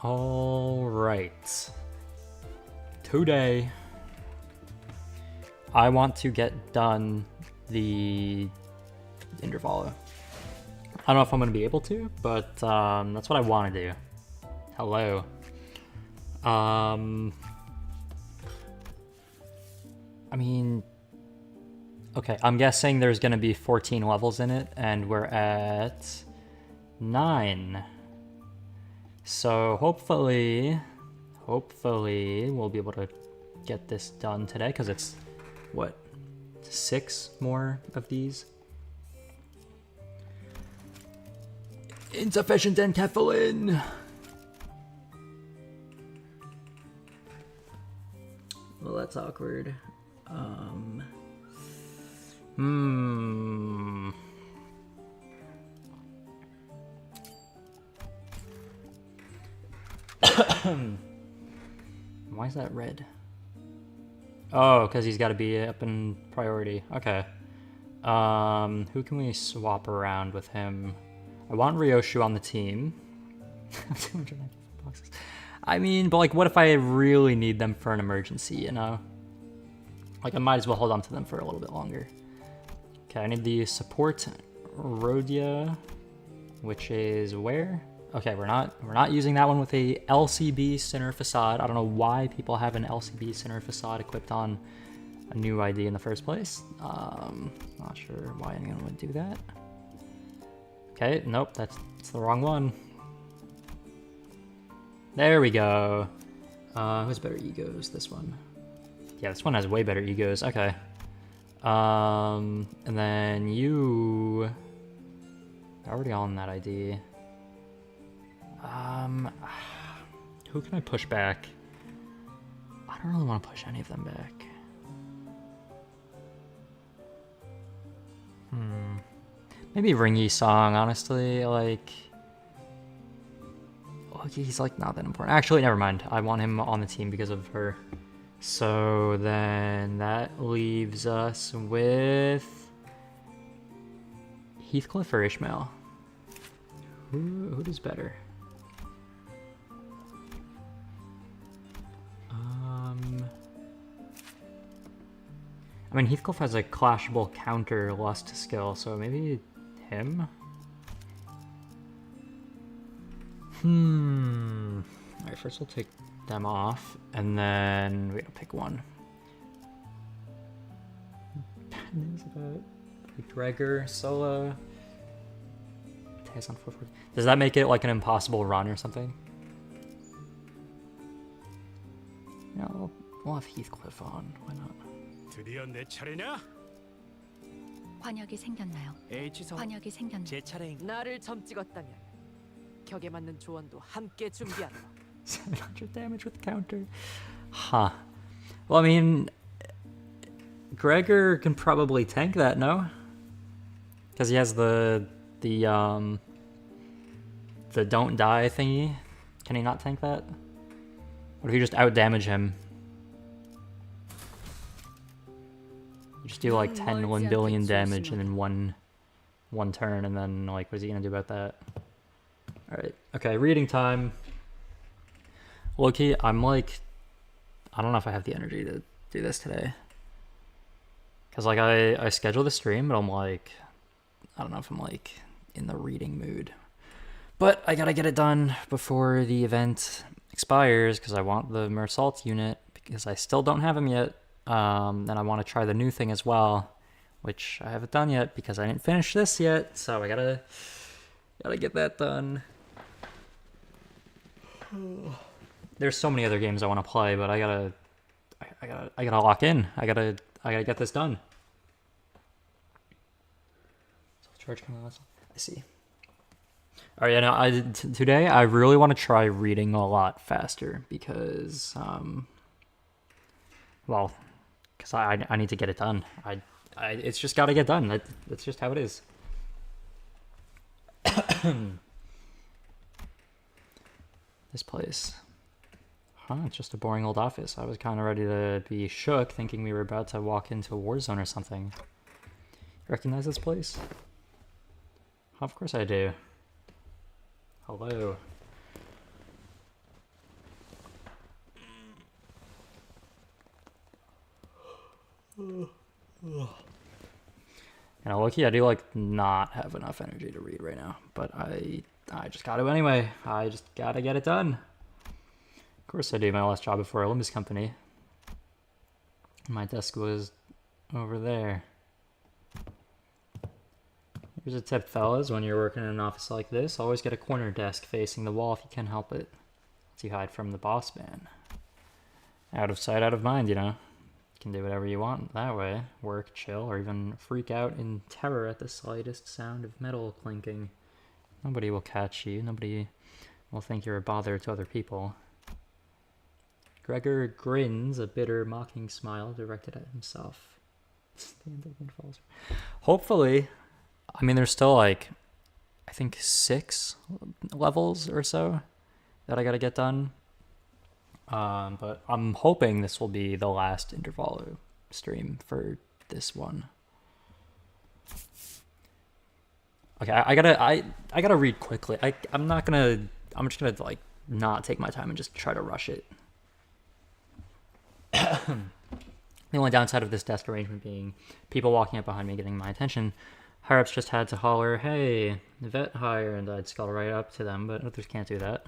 All right. Today, I want to get done the interval. I don't know if I'm going to be able to, but that's what I want to do. Hello. I mean, okay, I'm guessing there's going to be 14 levels in it, and we're at 9. So hopefully we'll be able to get this done today, because it's, what, 6 more of these? Insufficient enkephalin! Well, that's awkward. Why is that red? Oh, because he's got to be up in priority. Okay. Who can we swap around with him? I want Ryoshu on the team. 290 boxes. I mean, but like, what if I really need them for an emergency, you know? Like, I might as well hold on to them for a little bit longer. Okay, I need the support Rhodia, which is where? Okay, we're not using that one with a LCB center facade. I don't know why people have an LCB center facade equipped on a new ID in the first place. Not sure why anyone would do that. Okay, nope, that's the wrong one. There we go. Who's better egos? This one. Yeah, this one has way better egos. Okay. And then you already on that ID. Who can I push back? I don't really want to push any of them back. Maybe Ringy Song, honestly, like... Oh, he's like not that important. Actually, never mind. I want him on the team because of her. So then that leaves us with Heathcliff or Ishmael. Who does better? I mean, Heathcliff has a clashable counter lust skill, so maybe him? Alright, first we'll take them off, and then we gotta pick one. Gregor, Sola. Does that make it like an impossible run or something? No, we'll have Heathcliff on. Why not? 드디어 내 차례냐? 관역이 생겼나요? H성, 관역이 생겼나요? 제 차례인. 나를 점 찍었다면 격에 맞는 조언도 함께 준비하라. 700 damage with counter. Huh. Well, I mean, Gregor can probably tank that, no? Because he has the don't die thingy. Can he not tank that? What if you just out damage him? You just do like 1 billion damage and then one turn, and then like, what is he gonna do about that? Alright, okay, reading time. Low-key, I'm like, I don't know if I have the energy to do this today. Because like, I scheduled the stream, but I'm like, I don't know if I'm like in the reading mood. But I gotta get it done before the event expires, because I want the Mersault unit, because I still don't have him yet. And I want to try the new thing as well, which I haven't done yet because I didn't finish this yet, so I gotta get that done. There's so many other games I want to play, but I gotta lock in. I gotta get this done. Self-charge coming last. I see. All right, yeah, no, today I really want to try reading a lot faster because, well, because I need to get it done. It's just got to get done. That's just how it is. This place. Huh, it's just a boring old office. I was kind of ready to be shook, thinking we were about to walk into a war zone or something. Recognize this place? Of course I do. Hello. And lucky I do like not have enough energy to read right now, but I just got to anyway. I just gotta get it done. Of course I do. My last job before LIMBUS Company. My desk was over there. Here's a tip, fellas. When you're working in an office like this, always get a corner desk facing the wall if you can help it. Lets you hide from the boss man. Out of sight, out of mind, you know. You can do whatever you want that way. Work, chill, or even freak out in terror at the slightest sound of metal clinking. Nobody will catch you. Nobody will think you're a bother to other people. Gregor grins, a bitter, mocking smile directed at himself. Hopefully, I mean, there's still like, I think 6 levels or so that I gotta get done. But I'm hoping this will be the last interval stream for this one. Okay, I gotta read quickly. I'm just gonna like not take my time and just try to rush it. The only downside of this desk arrangement being people walking up behind me getting my attention. Higher-ups just had to holler, "Hey, vet hire," and I'd scuttle right up to them, but others can't do that.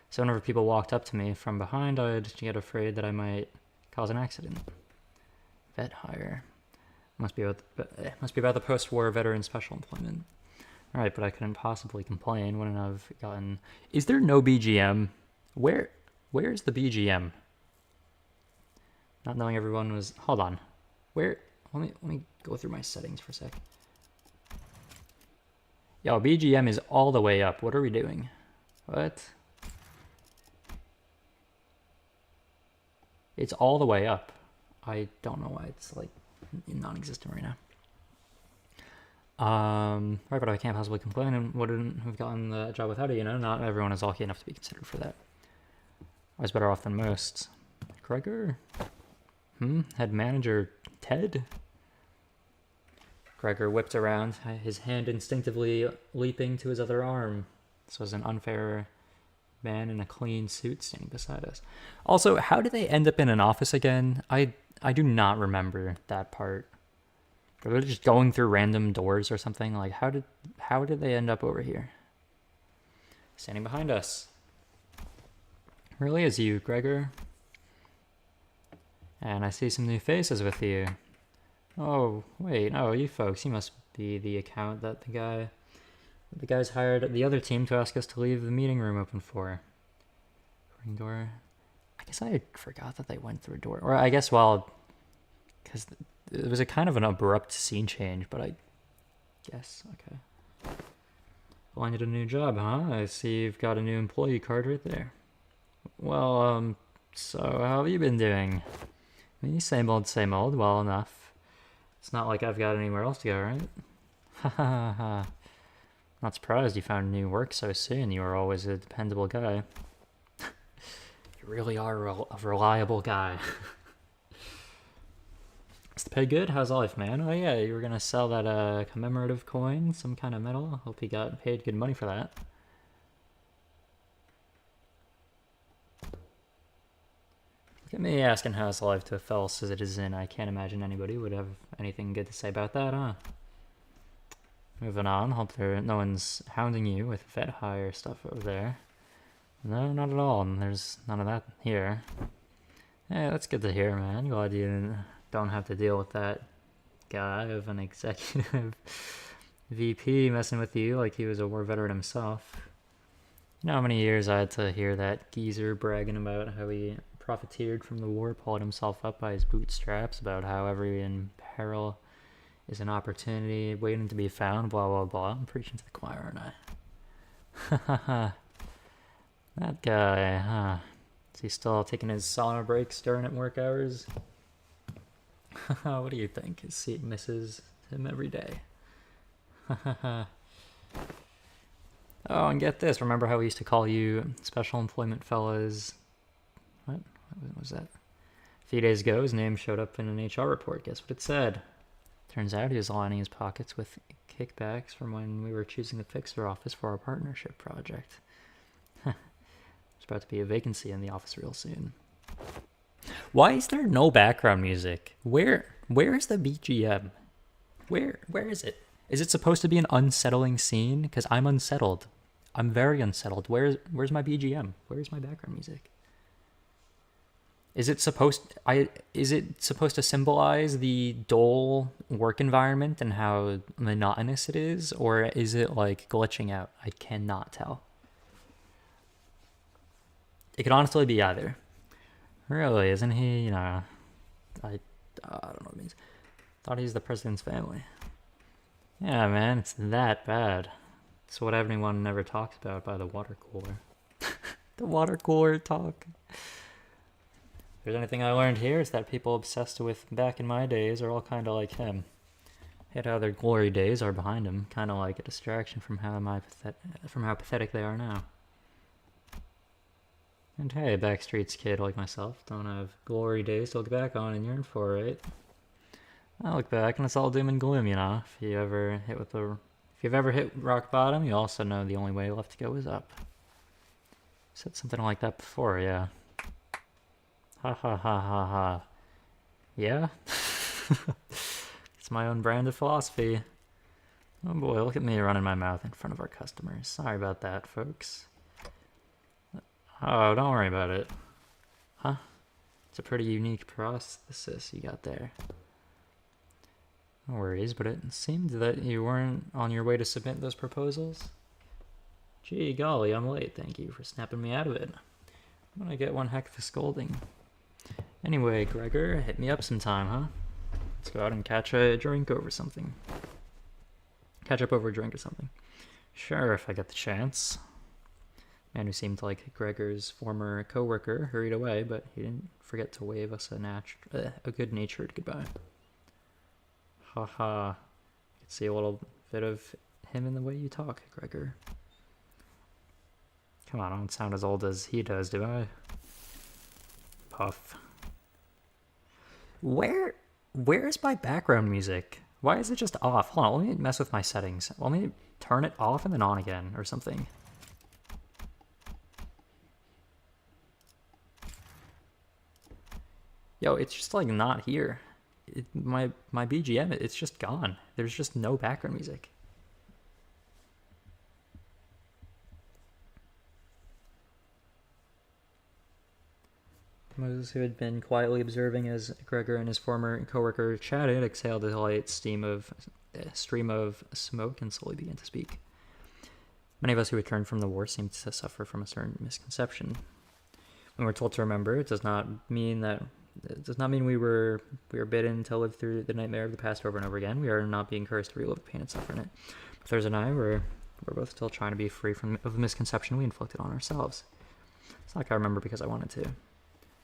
So whenever people walked up to me from behind, I'd get afraid that I might cause an accident. Vet hire. Must be about the post-war veteran special employment. Alright, but I couldn't possibly complain. Wouldn't have gotten... Is there no BGM? Where's the BGM? Not knowing everyone was... Hold on. Let me go through my settings for a sec. Yo, BGM is all the way up. What are we doing? What? It's all the way up. I don't know why it's like non-existent right now. Right, but I can't possibly complain and wouldn't have gotten the job without it, you know? Not everyone is lucky enough to be considered for that. I was better off than most. Gregor? Head manager Ted? Gregor whipped around, his hand instinctively leaping to his other arm. This was an unfair man in a clean suit standing beside us. Also, how did they end up in an office again? I do not remember that part. Were they just going through random doors or something? Like, how did they end up over here? Standing behind us. Really is you, Gregor. And I see some new faces with you. Oh, wait, no, you folks, you must be the account that the guys hired the other team to ask us to leave the meeting room open for. Ring door. I guess I forgot that they went through a door. Or I guess, well, because it was a kind of an abrupt scene change, but I guess, okay. Well, I need a new job, huh? I see you've got a new employee card right there. Well, so how have you been doing? Same old, well enough. It's not like I've got anywhere else to go, right? Ha ha ha. Not surprised you found new work so soon. You were always a dependable guy. You really are a reliable guy. Is the pay good? How's life, man? Oh yeah, you were gonna sell that commemorative coin, some kind of metal. Hope you got paid good money for that. Look at me asking how's life to a fellow citizen. I can't imagine anybody would have anything good to say about that, huh? Moving on, hope no one's hounding you with vet hire stuff over there. No, not at all, and there's none of that here. Hey, that's good to hear, man. Glad you don't have to deal with that guy of an executive VP messing with you like he was a war veteran himself. You know how many years I had to hear that geezer bragging about how he profiteered from the war, pulling himself up by his bootstraps, about how every in peril is an opportunity waiting to be found, blah, blah, blah. I'm preaching to the choir, aren't I? Ha ha ha. That guy, huh? Is he still taking his sauna breaks during at work hours? What do you think? His seat misses him every day. Oh, and get this. Remember how we used to call you special employment fellas? What was that? A few days ago, his name showed up in an HR report. Guess what it said? Turns out he was lining his pockets with kickbacks from when we were choosing the fixer office for our partnership project. There's about to be a vacancy in the office real soon. Why is there no background music? Where Where is the BGM? Where is it? Is it supposed to be an unsettling scene? Because I'm unsettled. I'm very unsettled. Where's my BGM? Where's my background music? Is it supposed to symbolize the dull work environment and how monotonous it is, or is it like glitching out? I cannot tell. It could honestly be either. Really, isn't he? You know, I don't know what it means. Thought he's the president's family. Yeah, man, it's that bad. It's what everyone never talks about by the water cooler. The water cooler talk. If there's anything I learned here, it's that people obsessed with back in my days are all kind of like him. Hate how their glory days are behind them, kind of like a distraction from how pathetic they are now. And hey, Backstreet's kid like myself don't have glory days to look back on and yearn for, right? I look back and it's all doom and gloom, you know. If you've ever hit rock bottom, you also know the only way left to go is up. Said something like that before, yeah. Ha ha ha ha ha. Yeah? It's my own brand of philosophy. Oh boy, look at me running my mouth in front of our customers. Sorry about that, folks. Oh, don't worry about it. Huh? It's a pretty unique prosthesis you got there. No worries, but it seemed that you weren't on your way to submit those proposals. Gee golly, I'm late. Thank you for snapping me out of it. I'm gonna get one heck of a scolding. Anyway, Gregor, hit me up sometime, huh? Let's go out and catch a drink over something. Catch up over a drink or something. Sure, if I get the chance. Man who seemed like Gregor's former co-worker hurried away, but he didn't forget to wave us a good-natured goodbye. Haha. I could see a little bit of him in the way you talk, Gregor. Come on, I don't sound as old as he does, do I? Puff. Where's my background music? Why is it just off? Hold on, let me mess with my settings. Let me turn it off and then on again, or something. Yo, it's just like not here. My BGM, it's just gone. There's just no background music. Moses, who had been quietly observing as Gregor and his former coworker chatted, exhaled a light stream of smoke and slowly began to speak. Many of us who returned from the war seemed to suffer from a certain misconception. When we're told to remember, it does not mean we were bidden to live through the nightmare of the past over and over again. We are not being encouraged to relive the pain and suffering it. Thursday and I we're both still trying to be free of the misconception we inflicted on ourselves. It's not like I remember because I wanted to.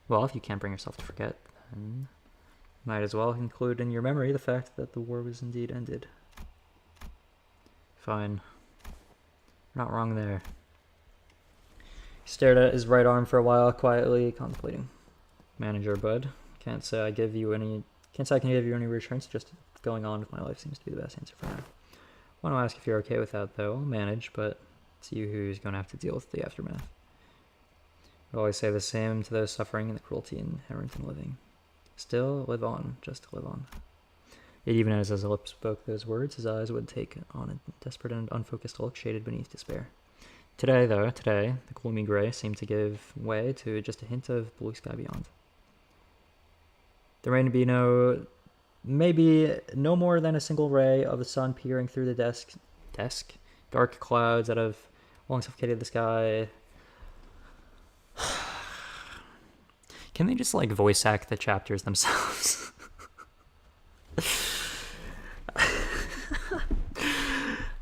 Well, if you can't bring yourself to forget, then might as well include in your memory the fact that the war was indeed ended. Fine. You're not wrong there. He stared at his right arm for a while, quietly contemplating. Manager, bud. Can't say I can give you any reassurance. Just going on with my life seems to be the best answer for now. I want to ask if you're okay with that, though. I'll manage, but it's you who's going to have to deal with the aftermath. I always say the same to those suffering and the cruelty inherent in living. Still, live on, just live on. Yet even as his lips spoke those words, his eyes would take on a desperate and unfocused look shaded beneath despair. Today, the gloomy gray seemed to give way to just a hint of blue sky beyond. There may be maybe no more than a single ray of the sun peering through the desk, dark clouds that have long suffocated the sky. Can they just like voice act the chapters themselves?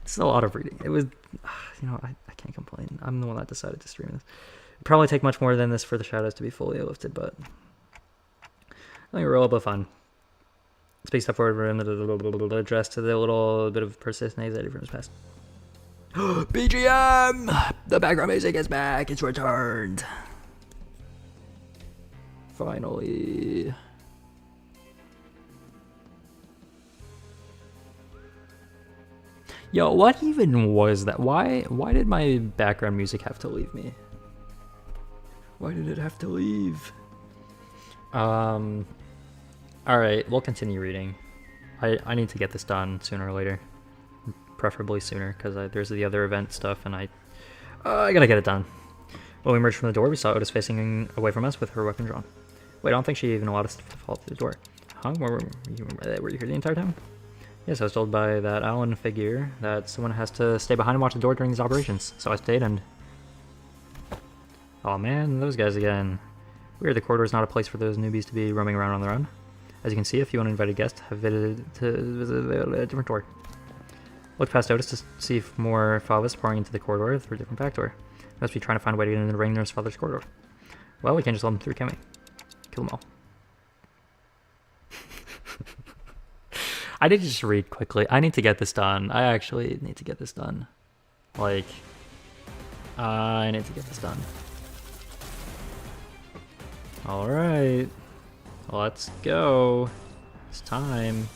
It's a lot of reading. It was, I can't complain. I'm the one that decided to stream this. It'd probably take much more than this for the shadows to be fully lifted, but I think we're all about fun. Speak step forward and address to the little bit of persistent anxiety from his past. BGM! The background music is back. It's returned. Finally. Yo, what even was that? Why did my background music have to leave me? Why did it have to leave? Alright, we'll continue reading. I need to get this done sooner or later. Preferably sooner, because there's the other event stuff, and I gotta get it done. When we emerged from the door, we saw Otis facing away from us with her weapon drawn. Wait, I don't think she even allowed us to fall through the door. Huh? Were you here the entire time? Yes, I was told by that Alan figure that someone has to stay behind and watch the door during these operations, so I stayed and... Oh man, those guys again. Weird, the corridor is not a place for those newbies to be roaming around on their own. As you can see, a few uninvited guests have visited a different door. Looked past Otis to see if more Favas pouring into the corridor through a different back door. Must be trying to find a way to get into the Rainier's father's corridor. Well, we can't just let them through, can we? Kill them all. I need to just read quickly. I need to get this done. I actually need to get this done. Like, I need to get this done. Alright. Let's go. It's time.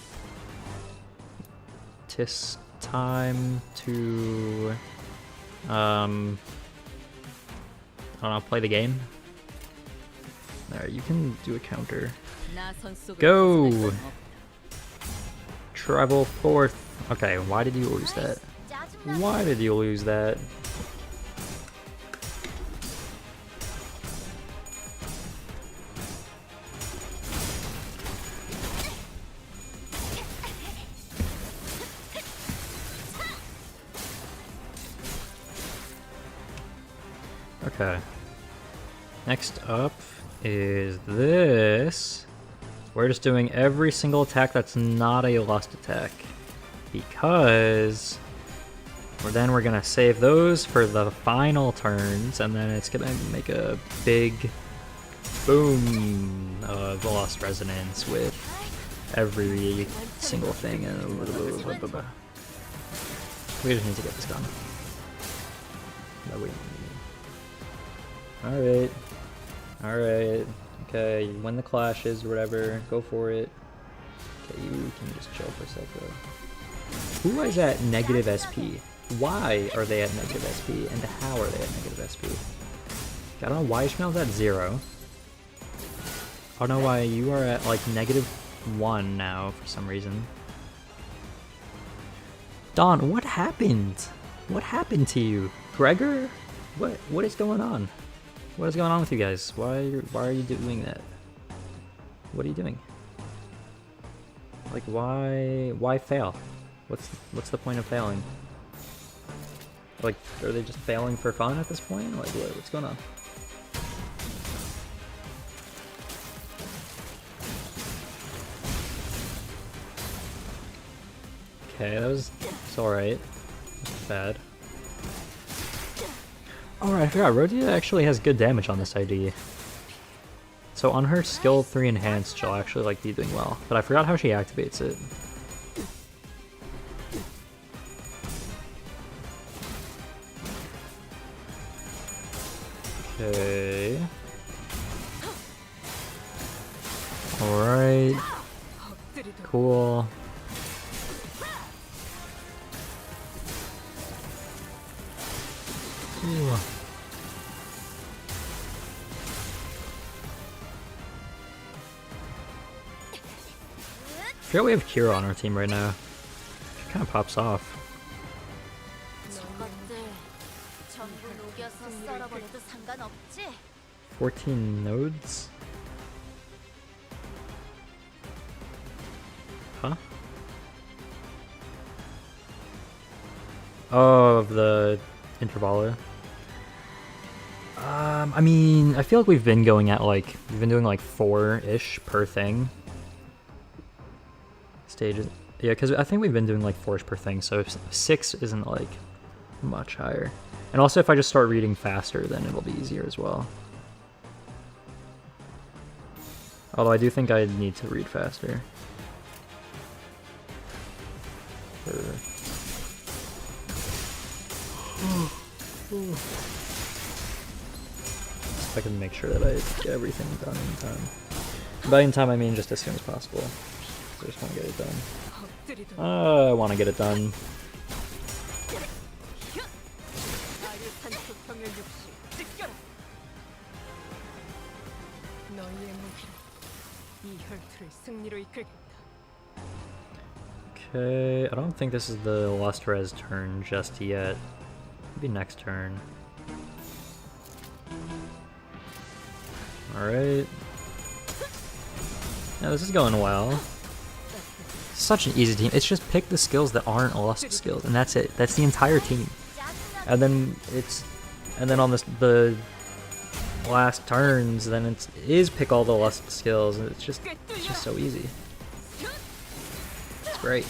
Tis time to... I don't know, play the game. There, you can do a counter. Go! Travel forth. Okay, why did you lose that? Why did you lose that? Okay. Next up is this. We're just doing every single attack that's not a lust attack. Because then we're gonna save those for the final turns, and then it's gonna make a big boom of lost resonance with every single thing. We just need to get this done. Alright. Alright. Okay, you win the clashes or whatever. Go for it. Okay, you can just chill for a sec though. Who is at negative SP? Why are they at negative SP? And how are they at negative SP? I don't know why Ishmael's at 0. I don't know why you are at like -1 now for some reason. Dawn, what happened? What happened to you? Gregor? What is going on? What is going on with you guys? Why are you doing that? What are you doing? Like why fail? What's the point of failing? Like, are they just failing for fun at this point? Like what's going on? Okay, it's alright. Bad. Alright, I forgot, Rhodia actually has good damage on this ID. So on her skill 3 enhanced, she'll actually like be doing well. But I forgot how she activates it. Okay. Alright. Cool. Ooh. I forget we have Kira on our team right now. She kind of pops off. 14 nodes? Huh? Oh, of the intervaller. I mean, I feel like we've been doing like 4-ish per thing. Stages. Yeah, because I think we've been doing like 4-ish per thing, so 6 isn't like much higher. And also if I just start reading faster, then it'll be easier as well. Although I do think I need to read faster. If I can make sure that I get everything done in time. By in time I mean just as soon as possible. I just want to get it done. I want to get it done. 이 혈투를 승리로 이끌겠다. Okay, I don't think this is the Lustrez turn just yet. Maybe next turn. Alright. Yeah, this is going well. Such an easy team. It's just pick the skills that aren't Lust skills, and that's it. That's the entire team. And then on the last turns, then it is pick all the Lust skills, and it's just so easy. It's great.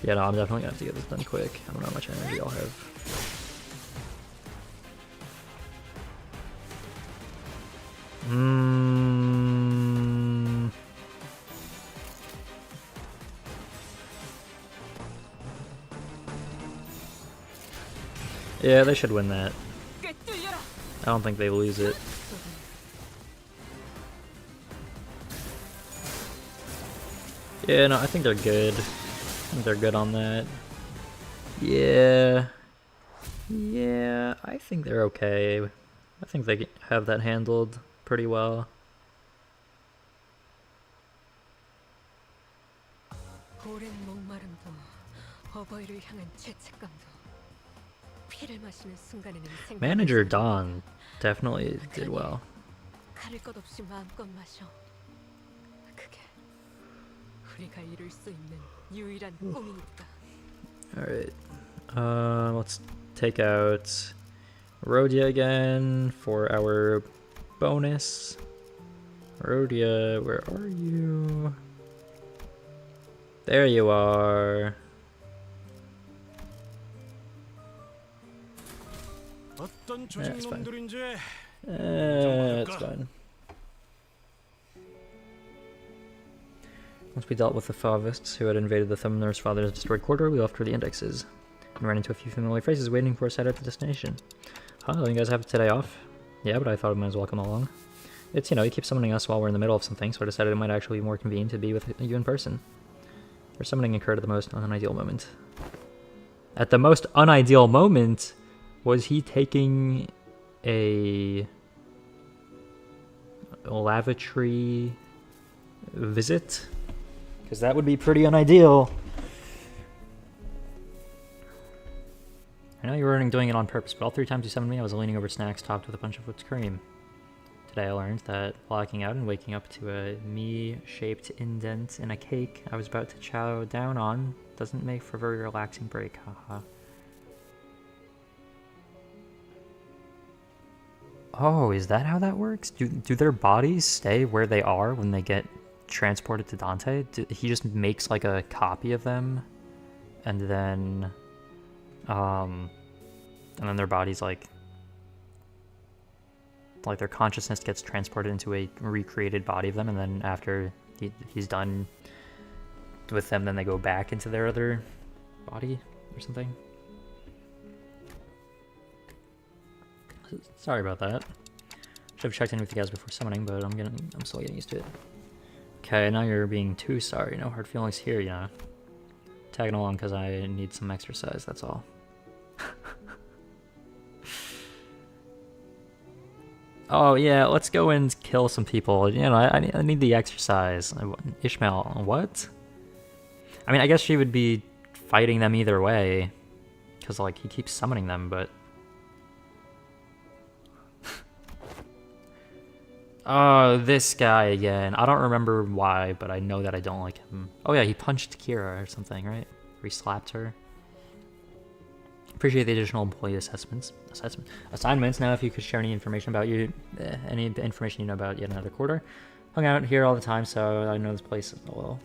Yeah, no, I'm definitely gonna have to get this done quick. I don't know how much energy I'll have. Yeah, they should win that. I don't think they lose it. Yeah, no, I think they're good. I think they're good on that. Yeah. Yeah, I think they're okay. I think they have that handled pretty well. 오랜 목마름도 어버이를 향한 죄책감도 피를 마시는 순간에는 Manager Don definitely did well. 가릴 것 없이 마음껏 마셔. 그게 우리가 이룰 수 있는 유일한 꿈이니까. Alright. Let's take out Rhodia again for our bonus. Rhodia, where are you? There you are. 어떤 Yeah, it's fine. 조직놈들인지 It's fine. Once we dealt with the Favists who had invaded the Thumner's father's destroyed quarter, we left for the indexes and ran into a few familiar faces waiting for us at the destination. Huh, you guys have today off? Yeah, but I thought I might as well come along. It's, you keep summoning us while we're in the middle of something, so I decided it might actually be more convenient to be with you in person. Your summoning occurred at the most unideal moment. At the most unideal moment? Was he taking a lavatory visit? Because that would be pretty unideal. I know you weren't doing it on purpose, but all 3 times you summoned me, I was leaning over snacks topped with a bunch of whipped cream. Today I learned that blacking out and waking up to a me-shaped indent in a cake I was about to chow down on doesn't make for a very relaxing break, haha. Oh, is that how that works? Do their bodies stay where they are when they get transported to Dante? He just makes like a copy of them, and then their bodies like their consciousness gets transported into a recreated body of them, and then after he's done with them, then they go back into their other body or something. Sorry about that. Should have checked in with you guys before summoning, but I'm still getting used to it. Okay, now you're being too sorry. No hard feelings here, yeah. Tagging along because I need some exercise, that's all. Oh yeah, let's go and kill some people. I need the exercise. Ishmael, what? I mean, I guess she would be fighting them either way, because like he keeps summoning them, but oh, this guy again. I don't remember why, but I know that I don't like him. Oh yeah, he punched Kira or something, right? Or he slapped her. Appreciate the additional employee assignments. Now, if you could share any information about any information you know about yet another quarter. Hung out here all the time, so I know this place a little.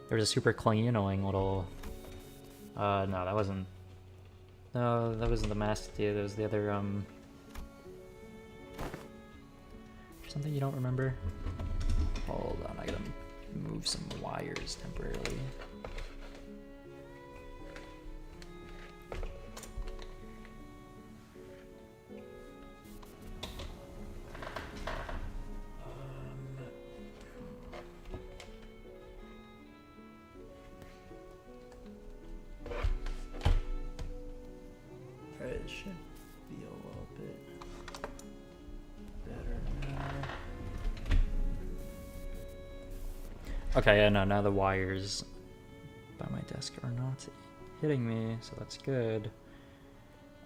There was a super clingy, annoying little. No, that wasn't. No, that wasn't the masked dude. That was the other. Something you don't remember? Hold on, I gotta move some wires temporarily. Okay, yeah, no, now the wires by my desk are not hitting me, so that's good. Is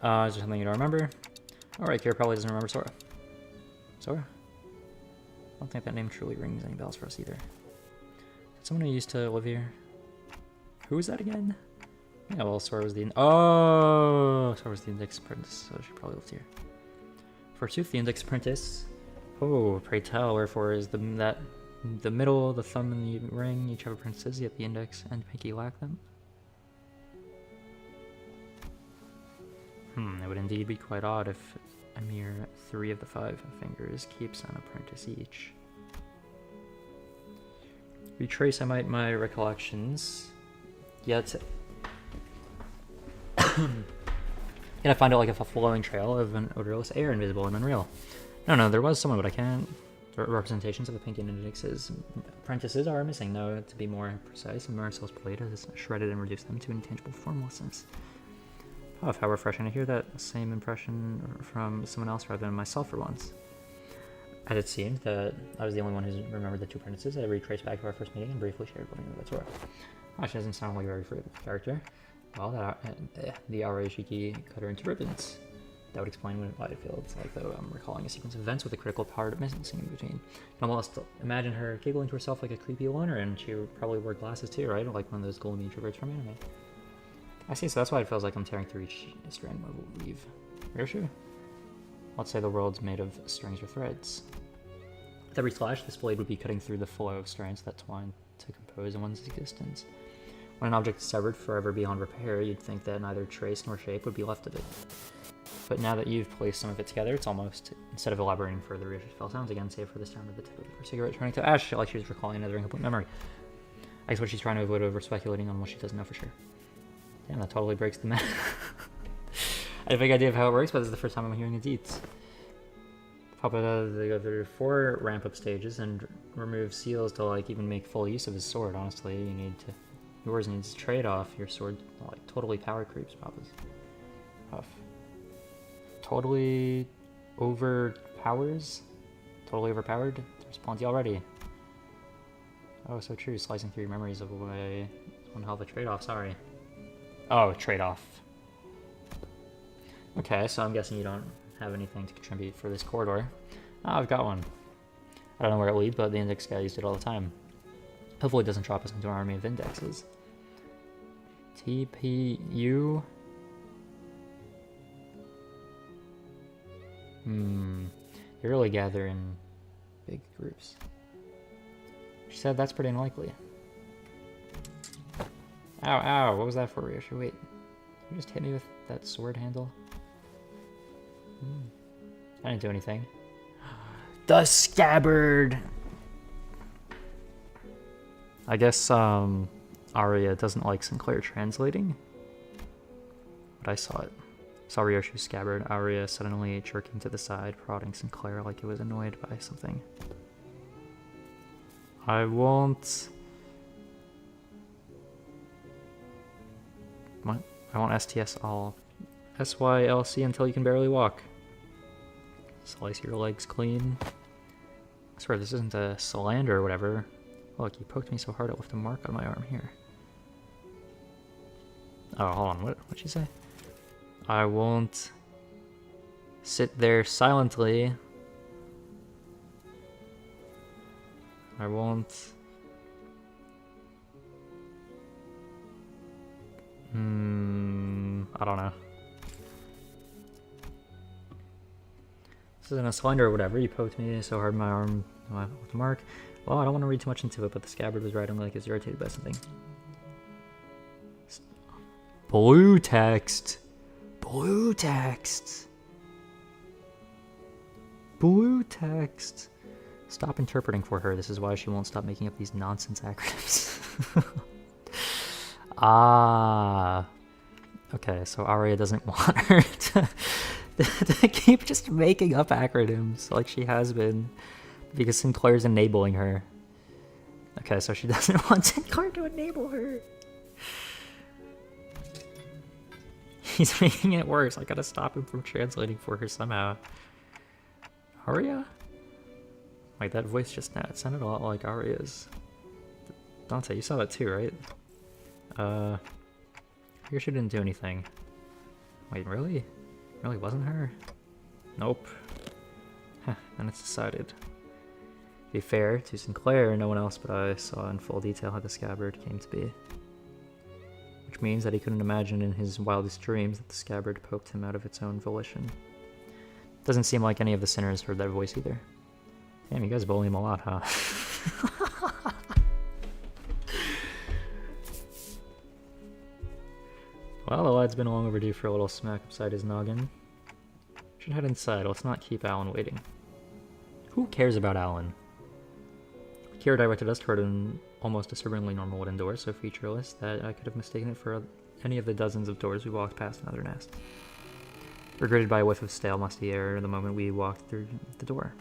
there something you don't remember? Alright, Kira probably doesn't remember Sora. Sora? I don't think that name truly rings any bells for us either. Someone who used to live here. Who was that again? Yeah, well, Sora was the Sora was the Index Apprentice, so she probably lived here. Forsooth, the Index Apprentice. Oh, pray tell, wherefore is the middle, the thumb, and the ring each have apprentices, yet the index and pinky lack them? It would indeed be quite odd if a mere 3 of the 5 fingers keeps an apprentice each. Retrace I might my recollections, yet I find it like a flowing trail of an odorless air, invisible and unreal. No, there was someone, but I can't. Representations of the pinky and indexes. Apprentices are missing, though, to be more precise, and Marisol's blade has shredded and reduced them to intangible formlessness. Oh, how refreshing to hear that same impression from someone else rather than myself for once. As it seemed that I was the only one who remembered the 2 apprentices, I retraced back to our first meeting and briefly shared what I knew about Sora. Oh, she doesn't sound like a very fruitful character. Well, the Arashiki cut her into ribbons. That would explain why it feels like though I'm recalling a sequence of events with a critical part missing in between. You can almost imagine her giggling to herself like a creepy loner, and she probably wore glasses too, right? Like one of those golden introverts from anime. I see, so that's why it feels like I'm tearing through each strand of weave. You're sure? Let's say the world's made of strings or threads. With every slash, this blade would be cutting through the flow of strands that twine to compose one's existence. When an object is severed forever beyond repair, you'd think that neither trace nor shape would be left of it. But now that you've placed some of it together, it's almost, instead of elaborating further, it fell sounds again, save for the sound of the tip of her cigarette turning to ash, like she was recalling another incomplete memory. I guess what she's trying to avoid over speculating on what she doesn't know for sure. Damn, that totally breaks the math. I have a big idea of how it works, but this is the first time I'm hearing the deets. Pop it out of the other 4 ramp-up stages and remove seals to, like, even make full use of his sword, honestly. You need to... Yours needs trade-off. Your sword, like, totally power creeps, Papa's. Puff. Totally overpowers? Totally overpowered? There's plenty already. Oh, so true. Slicing through your memories away. One hell of a trade-off, sorry. Oh, trade-off. Okay, so I'm guessing you don't have anything to contribute for this corridor. Oh, I've got one. I don't know where it leads, but the index guy used it all the time. Hopefully it doesn't drop us into an army of indexes. TPU... They really gather in big groups. She said that's pretty unlikely. Ow, what was that for, Ryoshu? Wait, you just hit me with that sword handle? I didn't do anything. The scabbard! I guess, Arya doesn't like Sinclair translating. But I saw it. Saw Ryoshu's scabbard, Arya suddenly jerking to the side, prodding Sinclair like it was annoyed by something. I won't... What? I won't STS all. SYLC until you can barely walk. Slice your legs clean. I swear this isn't a slander or whatever. Look, you poked me so hard it left a mark on my arm here. Oh, hold on, what'd she say? I won't sit there silently. I won't... I don't know. This isn't a slander or whatever. You poked me so hard my arm with a mark. Well, I don't want to read too much into it, but the scabbard was right. I'm like, it's irritated by something. Blue text. Blue text. Blue text. Stop interpreting for her. This is why she won't stop making up these nonsense acronyms. Ah. Okay, so Arya doesn't want her to keep just making up acronyms like she has been because Sinclair's enabling her. Okay, so she doesn't want Sinclair to enable her. He's making it worse. I gotta stop him from translating for her somehow. Arya? Like, that voice just now, it sounded a lot like Arya's. Dante, you saw that too, right? I guess she didn't do anything. Wait, really? Really wasn't her? Nope. Huh, then it's decided. To be fair to Sinclair, no one else but I saw in full detail how the scabbard came to be. Which means that he couldn't imagine in his wildest dreams that the scabbard poked him out of its own volition. Doesn't seem like any of the sinners heard that voice either. Damn, you guys bully him a lot, huh? Well, the lad's been long overdue for a little smack upside his noggin. Should head inside. Let's not keep Alan waiting. Who cares about Alan? Kira directed us toward an almost disturbingly normal wooden door, so featureless that I could have mistaken it for any of the dozens of doors we walked past another nest. We were greeted by a whiff of stale, musty air the moment we walked through the door.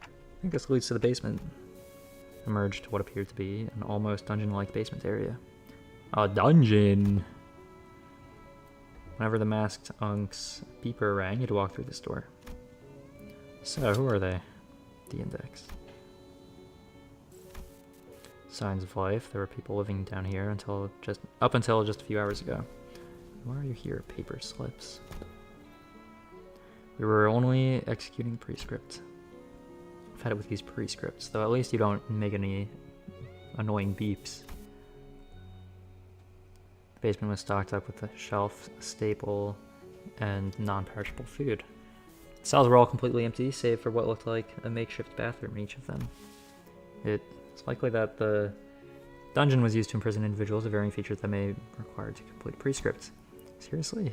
I think this leads to the basement. Emerged what appeared to be an almost dungeon-like basement area. A dungeon! Whenever the masked unk's beeper rang, you'd walk through this door. So, who are they? The index. Signs of life. There were people living down here up until just a few hours ago. Why are you here? Paper slips. We were only executing prescript. I've had it with these prescripts, though at least you don't make any annoying beeps. The basement was stocked up with a shelf, staple, and non-perishable food. The cells were all completely empty, save for what looked like a makeshift bathroom in each of them. It's likely that the dungeon was used to imprison individuals of varying features that may require to complete prescripts. Seriously?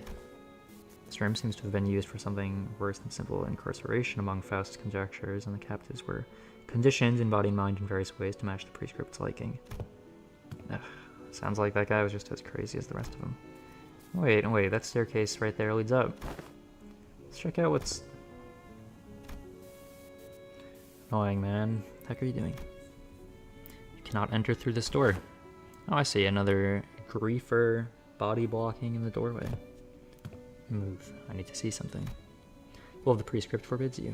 This room seems to have been used for something worse than simple incarceration among Faust's conjectures, and the captives were conditioned in body and mind in various ways to match the prescript's liking. Ugh. Sounds like that guy was just as crazy as the rest of them. Wait, that staircase right there leads up. Let's check out what's... Annoying, man. What the heck are you doing? You cannot enter through this door. Oh, I see. Another griefer body blocking in the doorway. Move. I need to see something. Well, the prescript forbids you.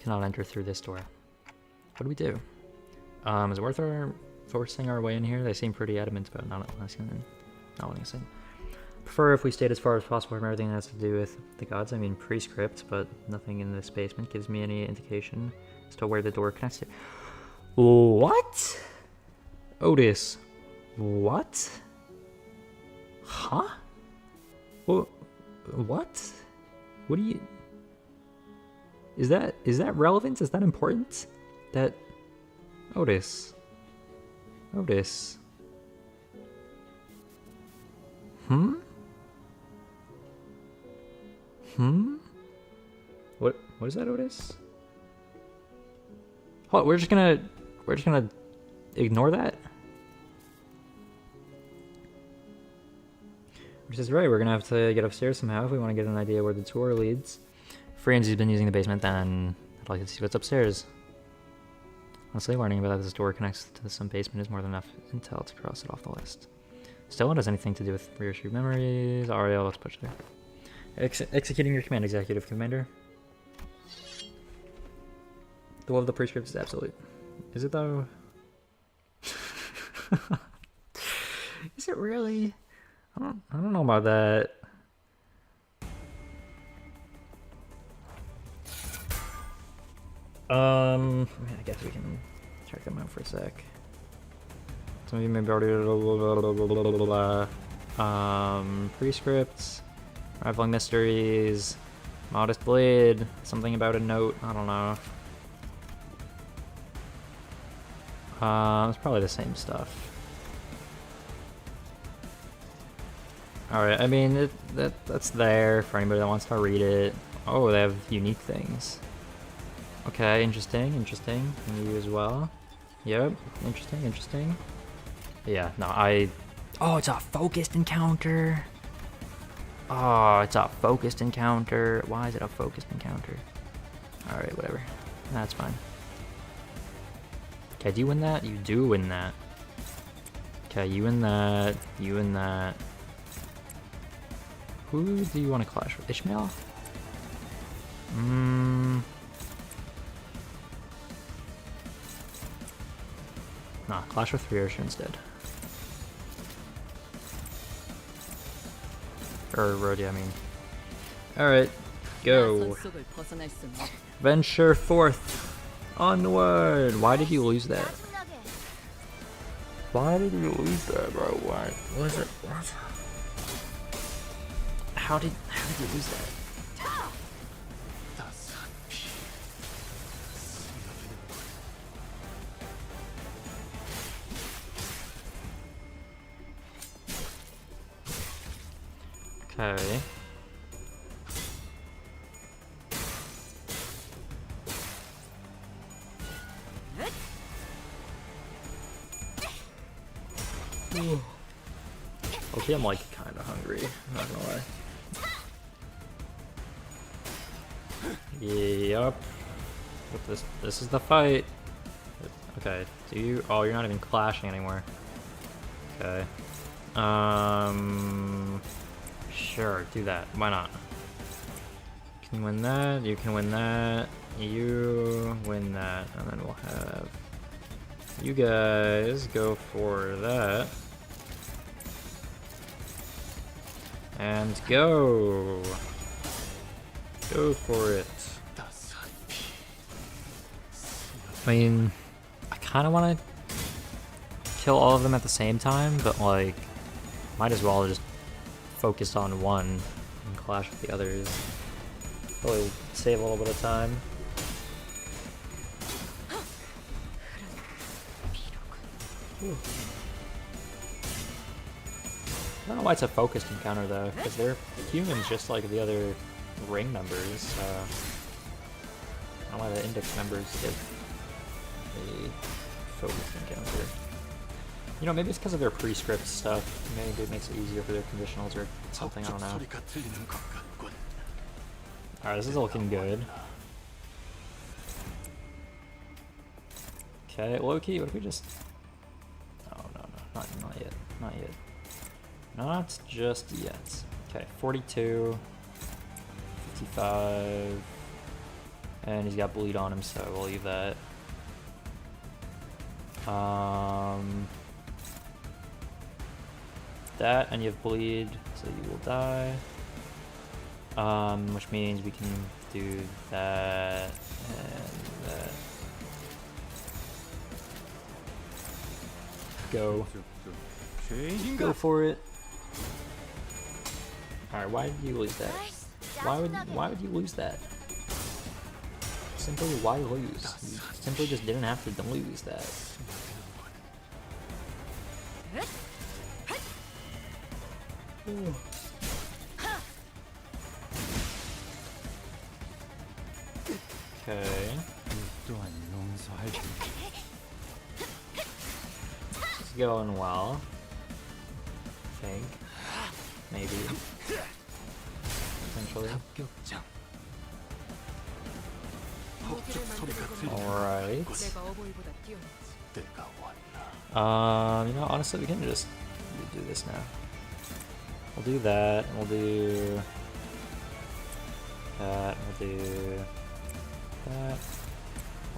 Cannot enter through this door. What do we do? Is it worth forcing our way in here? They seem pretty adamant about not letting us in. Prefer if we stayed as far as possible from everything that has to do with the gods. I mean prescript, but nothing in this basement gives me any indication as to where the door connects to. What? Otis. What? Huh? What? What do you... Is that relevant? Is that important? That... Otis. What is that, Otis? What, we're just gonna ignore that? Which is right, we're gonna have to get upstairs somehow if we want to get an idea where the tour leads. If Ramsey's been using the basement, then I'd like to see what's upstairs. Honestly, learning about how this door connects to some basement is more than enough intel to cross it off the list. Still, it has anything to do with reissued memories. Ariel, let's push there. Executing your command, Executive Commander. The will of the prescript is absolute. Is it though? Is it really? I don't know about that. I mean, I guess we can check them out for a sec. Some of you may be already... prescripts, Rivaling Mysteries, Modest Blade, something about a note, I don't know. It's probably the same stuff. Alright, I mean, that's there for anybody that wants to read it. Oh, they have unique things. Okay, interesting. And you as well. Yep, interesting. Yeah, no, Oh, it's a focused encounter. Why is it a focused encounter? Alright, whatever. That's fine. Okay, do you win that? You do win that. Okay, you win that. Who do you want to clash with? Ishmael? Nah, clash with Ryoshu instead. Or Rhodey, I mean. Alright, go. 속을 벗어날 순 없. Venture forth. Onward. Why did you lose that? Why did you lose that, bro? Why? Was it? What? How did you lose that? Okay. Okay, I'm like kind of hungry. I'm not gonna lie. Yup. With this is the fight. Okay. Do you? Oh, you're not even clashing anymore. Okay. Sure. Do that. Why not? You can win that. You can win that. You win that, and then we'll have you guys go for that. And go! Go for it. I mean, I kind of want to kill all of them at the same time, but like, might as well just focus on one and clash with the others. Probably save a little bit of time. Ooh. I don't know why it's a focused encounter though, because they're humans just like the other ring members. So I don't know why the index members get a focused encounter. You know, maybe it's because of their prescript stuff. Maybe it makes it easier for their conditionals or something. I don't know. Alright, this is looking good. Okay, Loki, what if we just... Oh, no, not yet. Not yet. Not just yet. Okay, 42, 55, and he's got bleed on him, so we'll leave that. That, and you have bleed, so you will die. Which means we can do that and that. Go. Go for it. Alright, why did you lose that? Why would you lose that? Simply, why lose? You simply just didn't have to lose that. Ooh. Okay. It's going well. I think. Maybe. Potentially. Alright. You know, honestly, we can just do this now. We'll do that, and we'll do that, and we'll do that,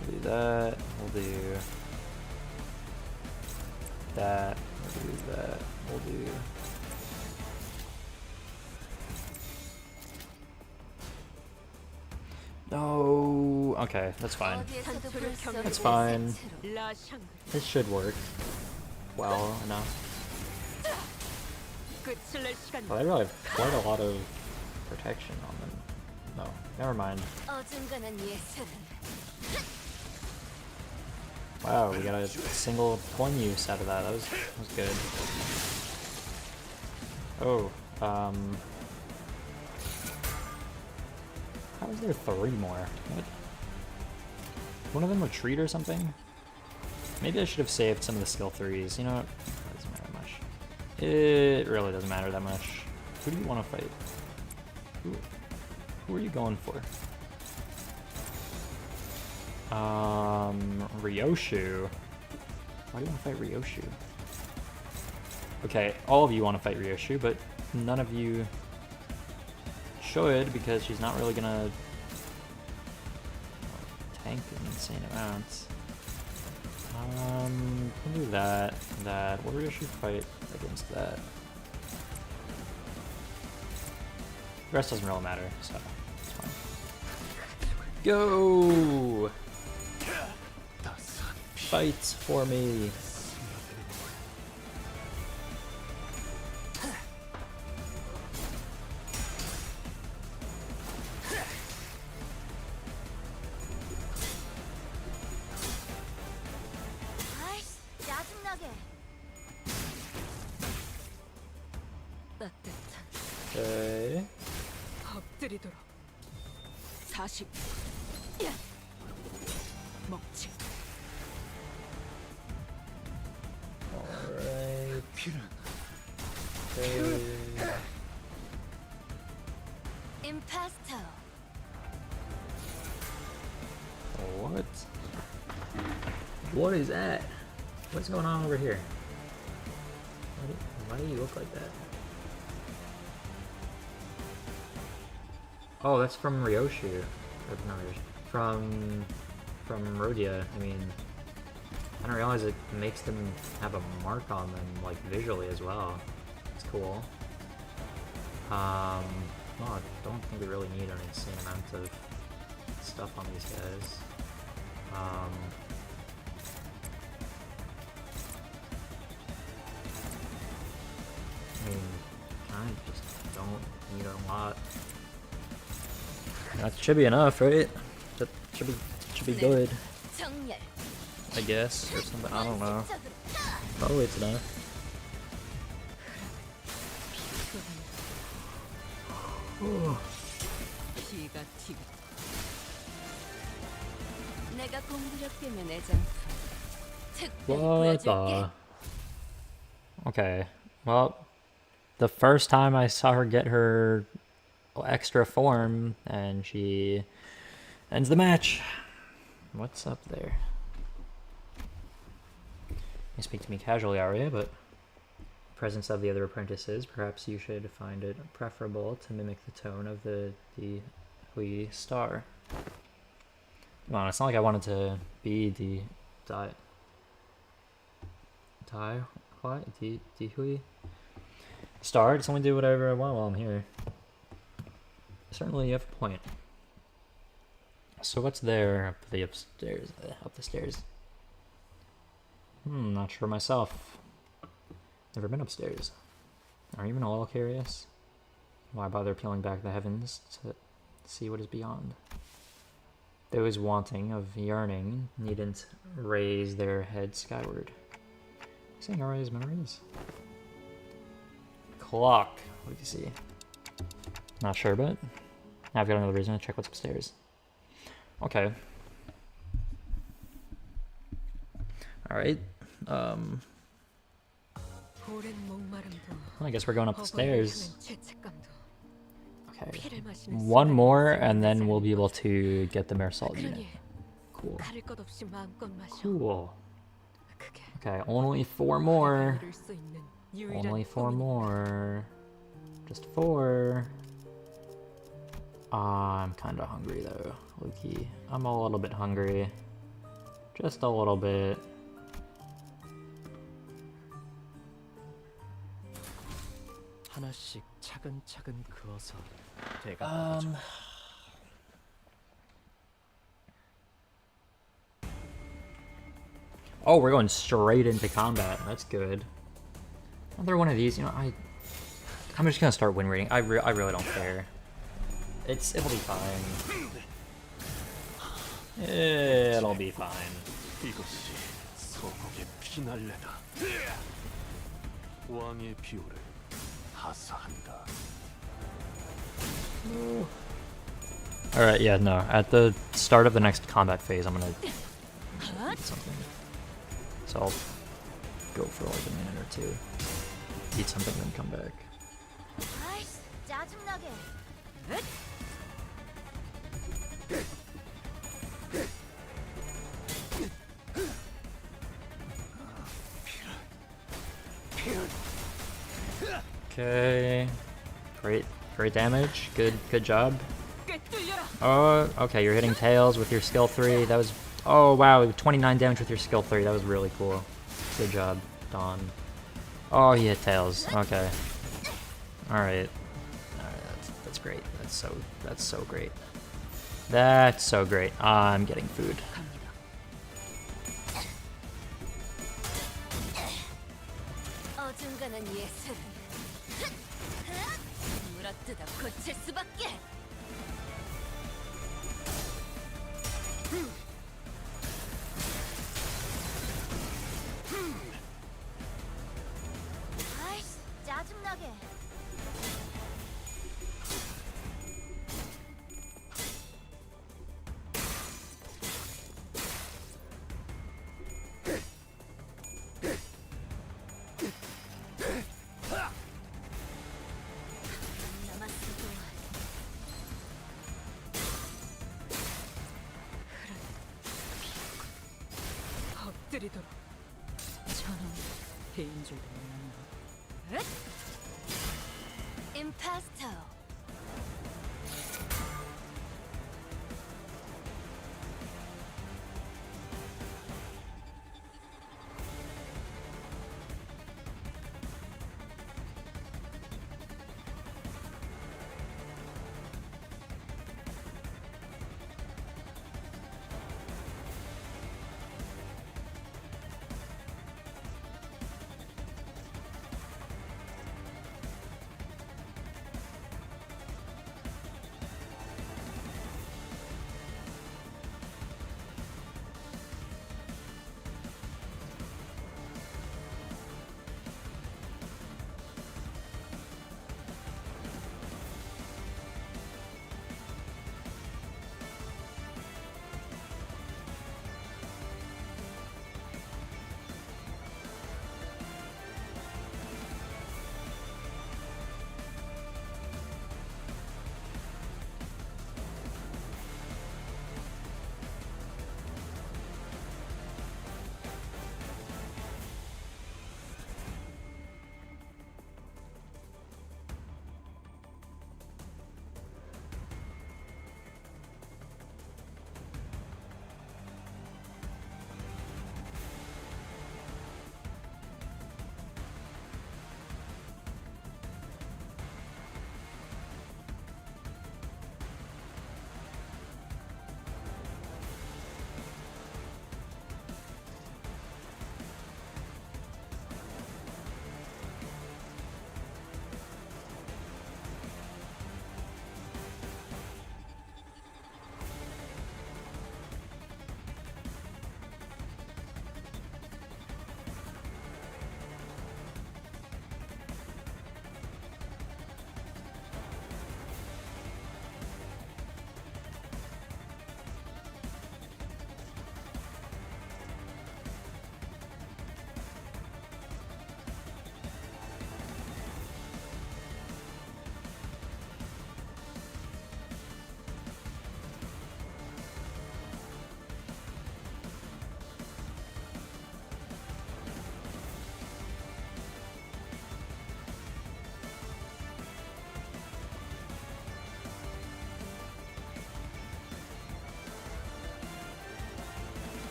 we'll do that, we'll do that, we'll do that, we'll do... No, okay, that's fine. That's fine. This should work well enough. Well, they really have quite a lot of protection on them. No, never mind. Wow, we got a single coin use out of that. That was good. Oh, how is there 3 more? What? One of them retreat or something? Maybe I should have saved some of the skill 3s. You know what? That doesn't matter much. It really doesn't matter that much. Who do you want to fight? Who are you going for? Ryoshu. Why do you want to fight Ryoshu? Okay, all of you want to fight Ryoshu, but none of you should, because she's not really gonna tank an insane amounts. Can do that. That. What should fight against that? The rest doesn't really matter, so it's fine. Go! Fight for me. 아이씨, 짜증나게. 따뜻한 Okay. 엎드리도록 40 먹지 Alright. Okay. 임파스터. What? What is that? What's going on over here? Why do you look like that? Oh, that's from Ryoshu. Or not Ryoshu. From Rhodia. I mean, I didn't realize it makes them have a mark on them, like visually as well. It's cool. Well, I don't think we really need an insane amount of stuff on these guys. I mean, I just don't need a lot. That should be enough, right? That should be good, 정렬. I guess, or something. I don't know. Probably it's enough. 피가 튀고 내가 공부력되면 애정파. 특별히 What 보여줄게. the? Okay, well, the first time I saw her get her extra form, and she ends the match. What's up there? You speak to me casually, Arya, but presence of the other apprentices, perhaps you should find it preferable to mimic the tone of the Hui star. Well, it's not like I wanted to be the Hui star. Just only do whatever I want while I'm here. Certainly, you have a point. So what's there up the upstairs? Up the stairs. Not sure myself. Never been upstairs. Are you even a little curious? Why bother peeling back the heavens to see what is beyond? Those wanting of yearning needn't raise their head skyward. Saying Arya's memories? Clock. What do you see? Not sure, but I've got another reason to check what's upstairs. Okay. Alright. 오랜 목마름도 Well, I guess we're going up the stairs. 허거를 하는 죄책감도 Okay. 피를 마시는 One 습관이 more, 있는 and then 사람이 we'll be able to get the Marisol 그러니 unit. Cool. 가릴 것 없이 마음껏 마셔. Cool. 그게 Okay, only 4 more. 우리가 이룰 수 있는 유일한 Only 4 꿈이니까. more. Just 4. I'm kinda hungry though, Loki. I'm a little bit hungry. Just a little bit. 하나씩 차근차근 그어서 돼가 Oh, we're going straight into combat. That's good. Another one of these, you know, I'm just gonna start win rating. I really don't care. It'll be fine. It'll be fine. 이것이 소국의 피날레다. 왕의 비호를 하사한다. Alright, yeah, no. At the start of the next combat phase, I'm gonna eat something. So I'll go for like a minute or two. Eat something, then come back. 아이씨, 짜증나게. Okay. Great damage. Good job. 꽤 뚫려라. Oh, okay, you're hitting tails with your skill 3. That was Oh wow, 29 damage with your skill 3. That was really cool. Good job, Dawn. Oh, he hit Tails. Okay. Alright. That's great. That's so great. That's so great. I'm getting food. 어중간한 예술은 물어뜯어 고칠 수밖에. 아이씨, 짜증나게. 남았어도 엎드리도록. 저놈 개인 줄도 몰랐네. 임파스터.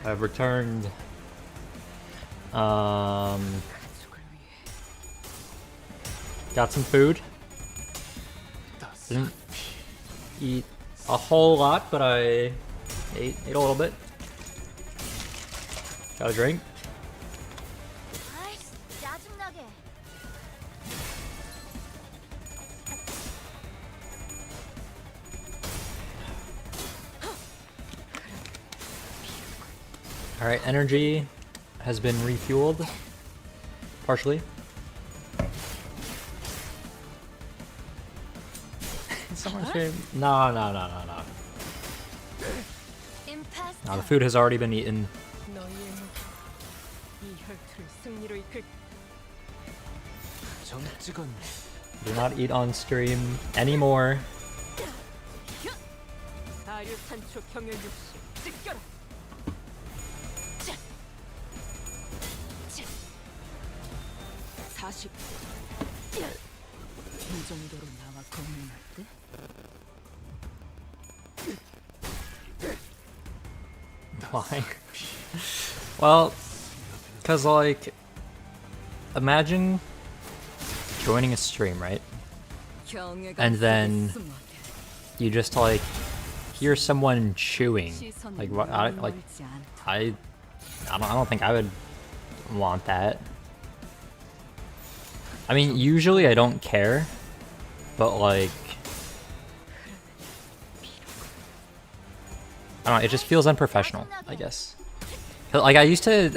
I've returned. 가족을 위해 Got some food. Didn't eat a whole lot, but I ate a little bit. Got a drink. 아이씨, 짜증나게. Alright, energy has been refueled. Partially. Someone's stream. No. No, 임파스터. the food has already been eaten. 너희의 목이 이 혈투를 승리로 이끌. 정 찍었네. Do not eat on stream anymore. 아류 산초 경혈 육시 찢겨라. 40. 이 정도로 나와 공연할 때? Why? Well, because, like, imagine joining a stream, right? And then you just, like, hear someone chewing. Like, what? I don't think I would want that. I mean, usually I don't care, but, like, I don't know, it just feels unprofessional, I guess. Like, I used to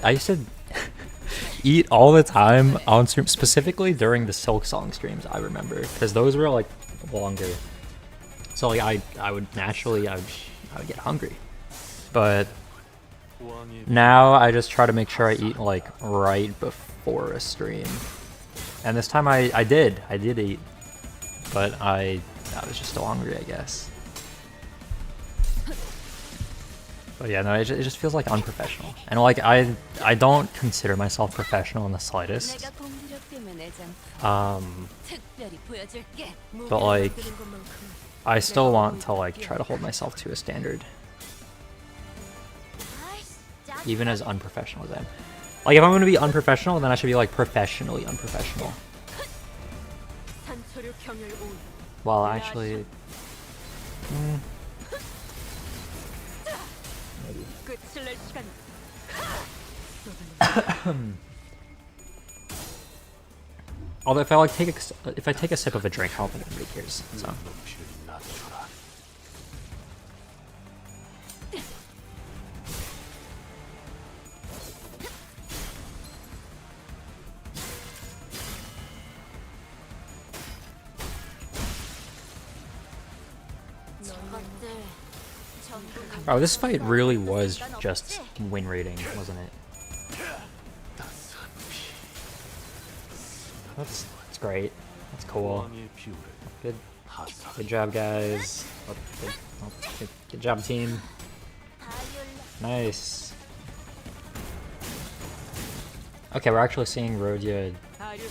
eat all the time on stream, specifically during the Silk Song streams, I remember, because those were, like, longer. So, like, I would naturally, I would get hungry. But now I just try to make sure I eat, like, right before a stream. And this time I did eat, but I was just still hungry, I guess. But yeah, no, it just feels like unprofessional. And like, I don't consider myself professional in the slightest. But like, I still want to like try to hold myself to a standard, even as unprofessional as I am. Like, if I'm gonna be unprofessional, then I should be like professionally unprofessional. Well, actually, although if I like if I take a sip of a drink, I don't think anybody cares. So. Oh, this fight really was just win rating, wasn't it? That's great. That's cool. Good job, guys. Good job, team. Nice. Okay, we're actually seeing Rhodia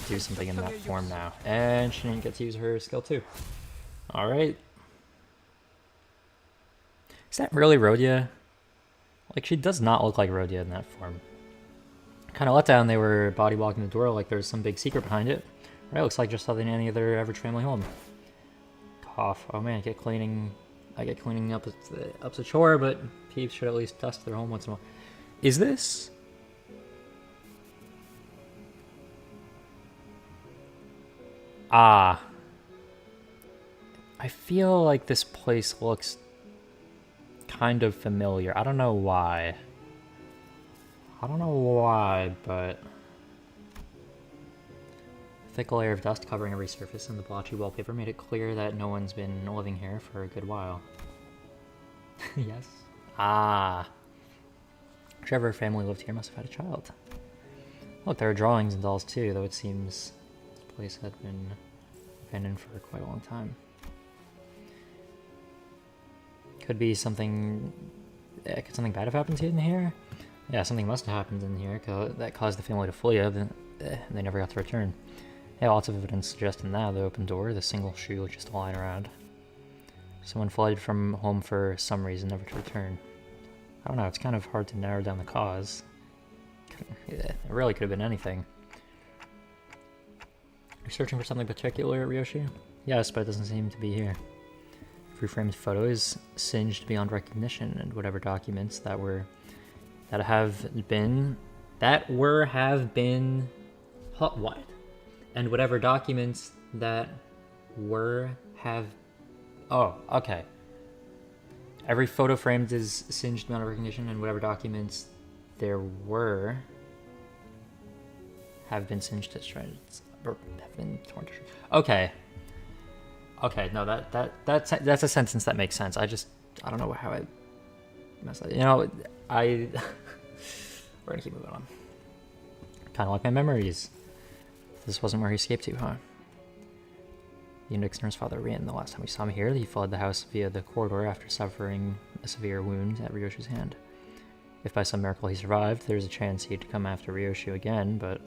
do something in that form now, and she didn't get to use her skill too. All right. Is that really Rhodia? Like, she does not look like Rhodia in that form. Kind of let down they were body blocking the door like there's some big secret behind it. Right, looks like just like any other average family home. Cough. Oh man, I get cleaning up the chore, but peeps should at least dust their home once in a while. Is this? Ah. I feel like this place looks kind of familiar. I don't know why. But a thick layer of dust covering every surface and the blotchy wallpaper made it clear that no one's been living here for a good while. Yes. Ah. Whichever family lived here must have had a child. Look, there are drawings and dolls too, though it seems this place had been abandoned for quite a long time. Could be something. Could something bad have happened in here? Yeah, something must have happened in here that caused the family to flee. They never got to return. Yeah, lots of evidence suggesting that. The open door, the single shoe just lying around. Someone fled from home for some reason, never to return. I don't know. It's kind of hard to narrow down the cause. It really could have been anything. Are you searching for something particular, Ryoshi? Yes, but it doesn't seem to be here. Every framed photo is singed beyond recognition, and whatever documents that have been what? And whatever documents that oh, okay. Every photo framed is singed beyond recognition, and whatever documents there were have been singed to shreds or have been torn to shreds. Okay. Okay, no, that's a sentence that makes sense. I don't know how I messed up. You know, we're gonna keep moving on. Kind of like my memories. This wasn't where he escaped to, huh? The Nixner's father ran. The last time we saw him here, he fled the house via the corridor after suffering a severe wound at Ryoshu's hand. If by some miracle he survived, there's a chance he'd come after Ryoshu again, but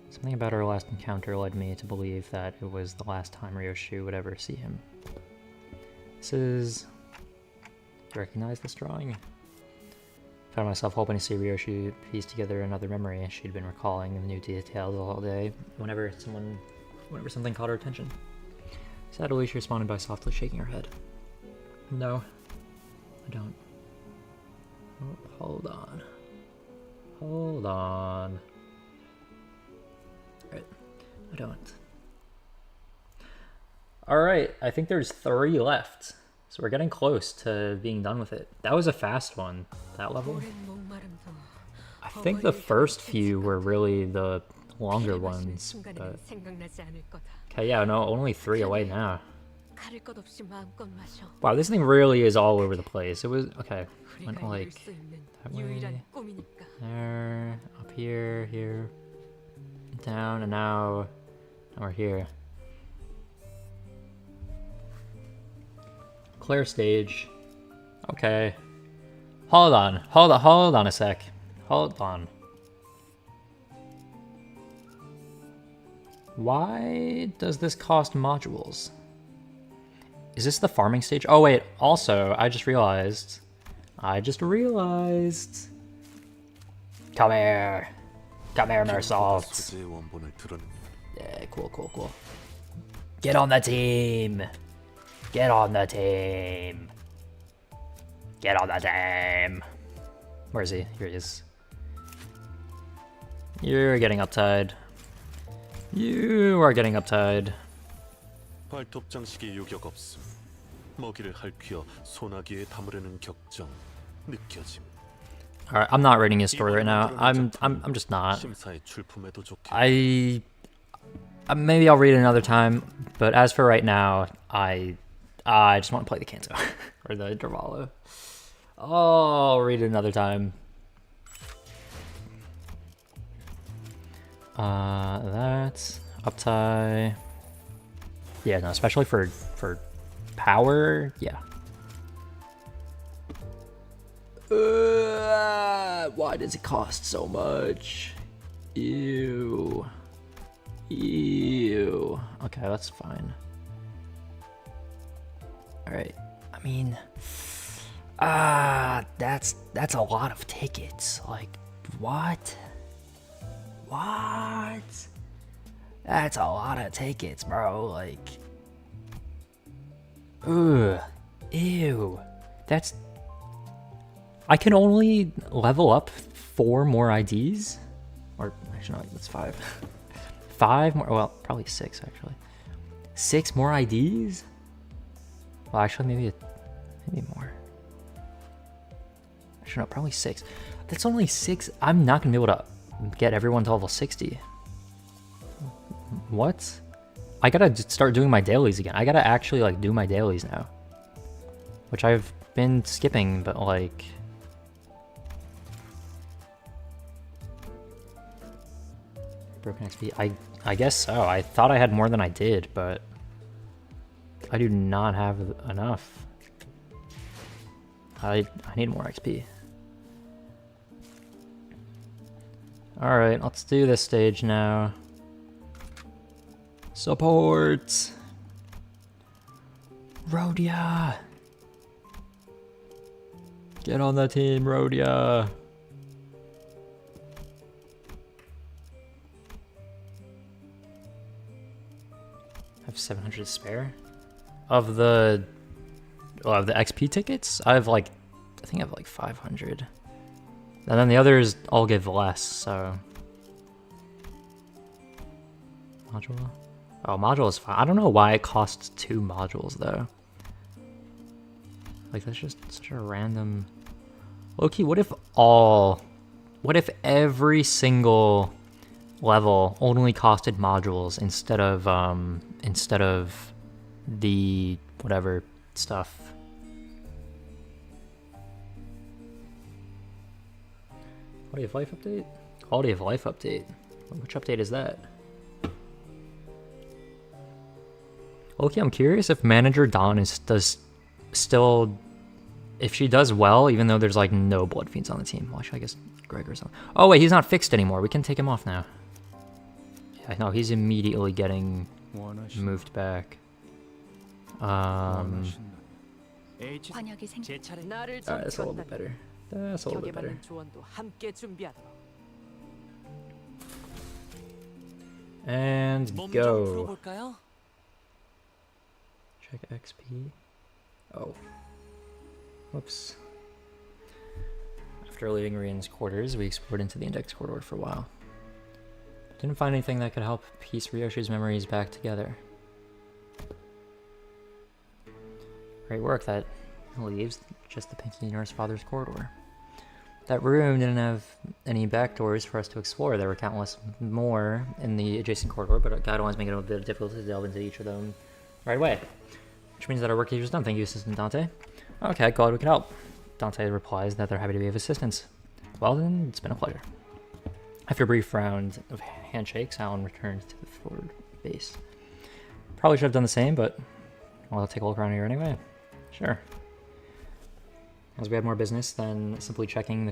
something about our last encounter led me to believe that it was the last time Ryoshu would ever see him. This is... You recognize this drawing? Found myself hoping to see Ryoshu piece together another memory. She'd been recalling the new details all day whenever something caught her attention. Sadly, she responded by softly shaking her head. No, I don't. Oh, hold on. Hold on. Alright, I don't. Alright, I think there's 3 left. So we're getting close to being done with it. That was a fast one, that level. I think the first few were really the longer ones, but... Okay, yeah, no, only 3 away now. Wow, this thing really is all over the place. It was... Okay, went like... That way, there, up here, here, down, and now we're here. Clear stage. Okay. Hold on a sec. Hold on. Why does this cost modules? Is this the farming stage? Oh wait, also, I just realized. Come here. Come here, Mersault. Yeah, cool. Get on the team. Get on the team. Get on the team. Where is he? Here he is. You're getting uptied. You are getting uptied. 발톱 장식이 요격 없음. 먹이를 핥혀 소나기에 담으려는 격정 느껴짐. Alright, I'm not reading his story right now. I'm just not. 심사의 출품에도 좋게. Maybe I'll read it another time, but as for right now, I just want to play the Kanto or the Dervalo. I'll read it another time. That's uptie. Yeah, no, especially for power, yeah. Why does it cost so much? Ew. Okay, that's fine. Alright, I mean... that's a lot of tickets. Like, what? What? That's a lot of tickets, bro. Like... Ugh. Ew. That's... I can only level up 4 more IDs? Or, actually, no, that's 5. 5 more, well, probably 6, actually. 6 more IDs? Well, actually, maybe more. Actually, no, probably 6. That's only 6. I'm not going to be able to get everyone to level 60. What? I gotta start doing my dailies again. I gotta actually, like, do my dailies now. Which I've been skipping, but, like... Broken XP? I guess so. I thought I had more than I did, but... I do not have enough. I need more XP. Alright, let's do this stage now. Support! Rhodia! Get on the team, Rhodia! I have 700 to spare? Of the XP tickets? I think I have like 500. And then the others all give less, so... Module? Oh, module is fine. I don't know why it costs 2 modules, though. Like, that's just such a random... Low-key, what if all What if every single level only costed modules instead of the whatever stuff? Quality of life update? Quality of life update. Which update is that? Okay, I'm curious if Manager Dawn does still, if she does well, even though there's like no Blood Fiends on the team. Well, actually, I guess Gregor's on. Oh wait, he's not fixed anymore. We can take him off now. Yeah, no, he's immediately getting moved back. Alright, that's a little bit better. That's a little bit better. And go. Check XP. Oh. Whoops. After leaving Rian's quarters, we explored into the Index Corridor for a while. But didn't find anything that could help piece Ryoshi's memories back together. Great work. That leaves just the Pinky Nurse Father's corridor. That room didn't have any back doors for us to explore. There were countless more in the adjacent corridor, but guidelines make it a bit difficult to delve into each of them right away. Which means that our work here is done. Thank you, Assistant Dante. Okay, glad we can help. Dante replies that they're happy to be of assistance. Well then, it's been a pleasure. After a brief round of handshakes, Alan returned to the forward base. Probably should have done the same, but I'll take a look around here anyway. Sure. As we had more business than simply checking the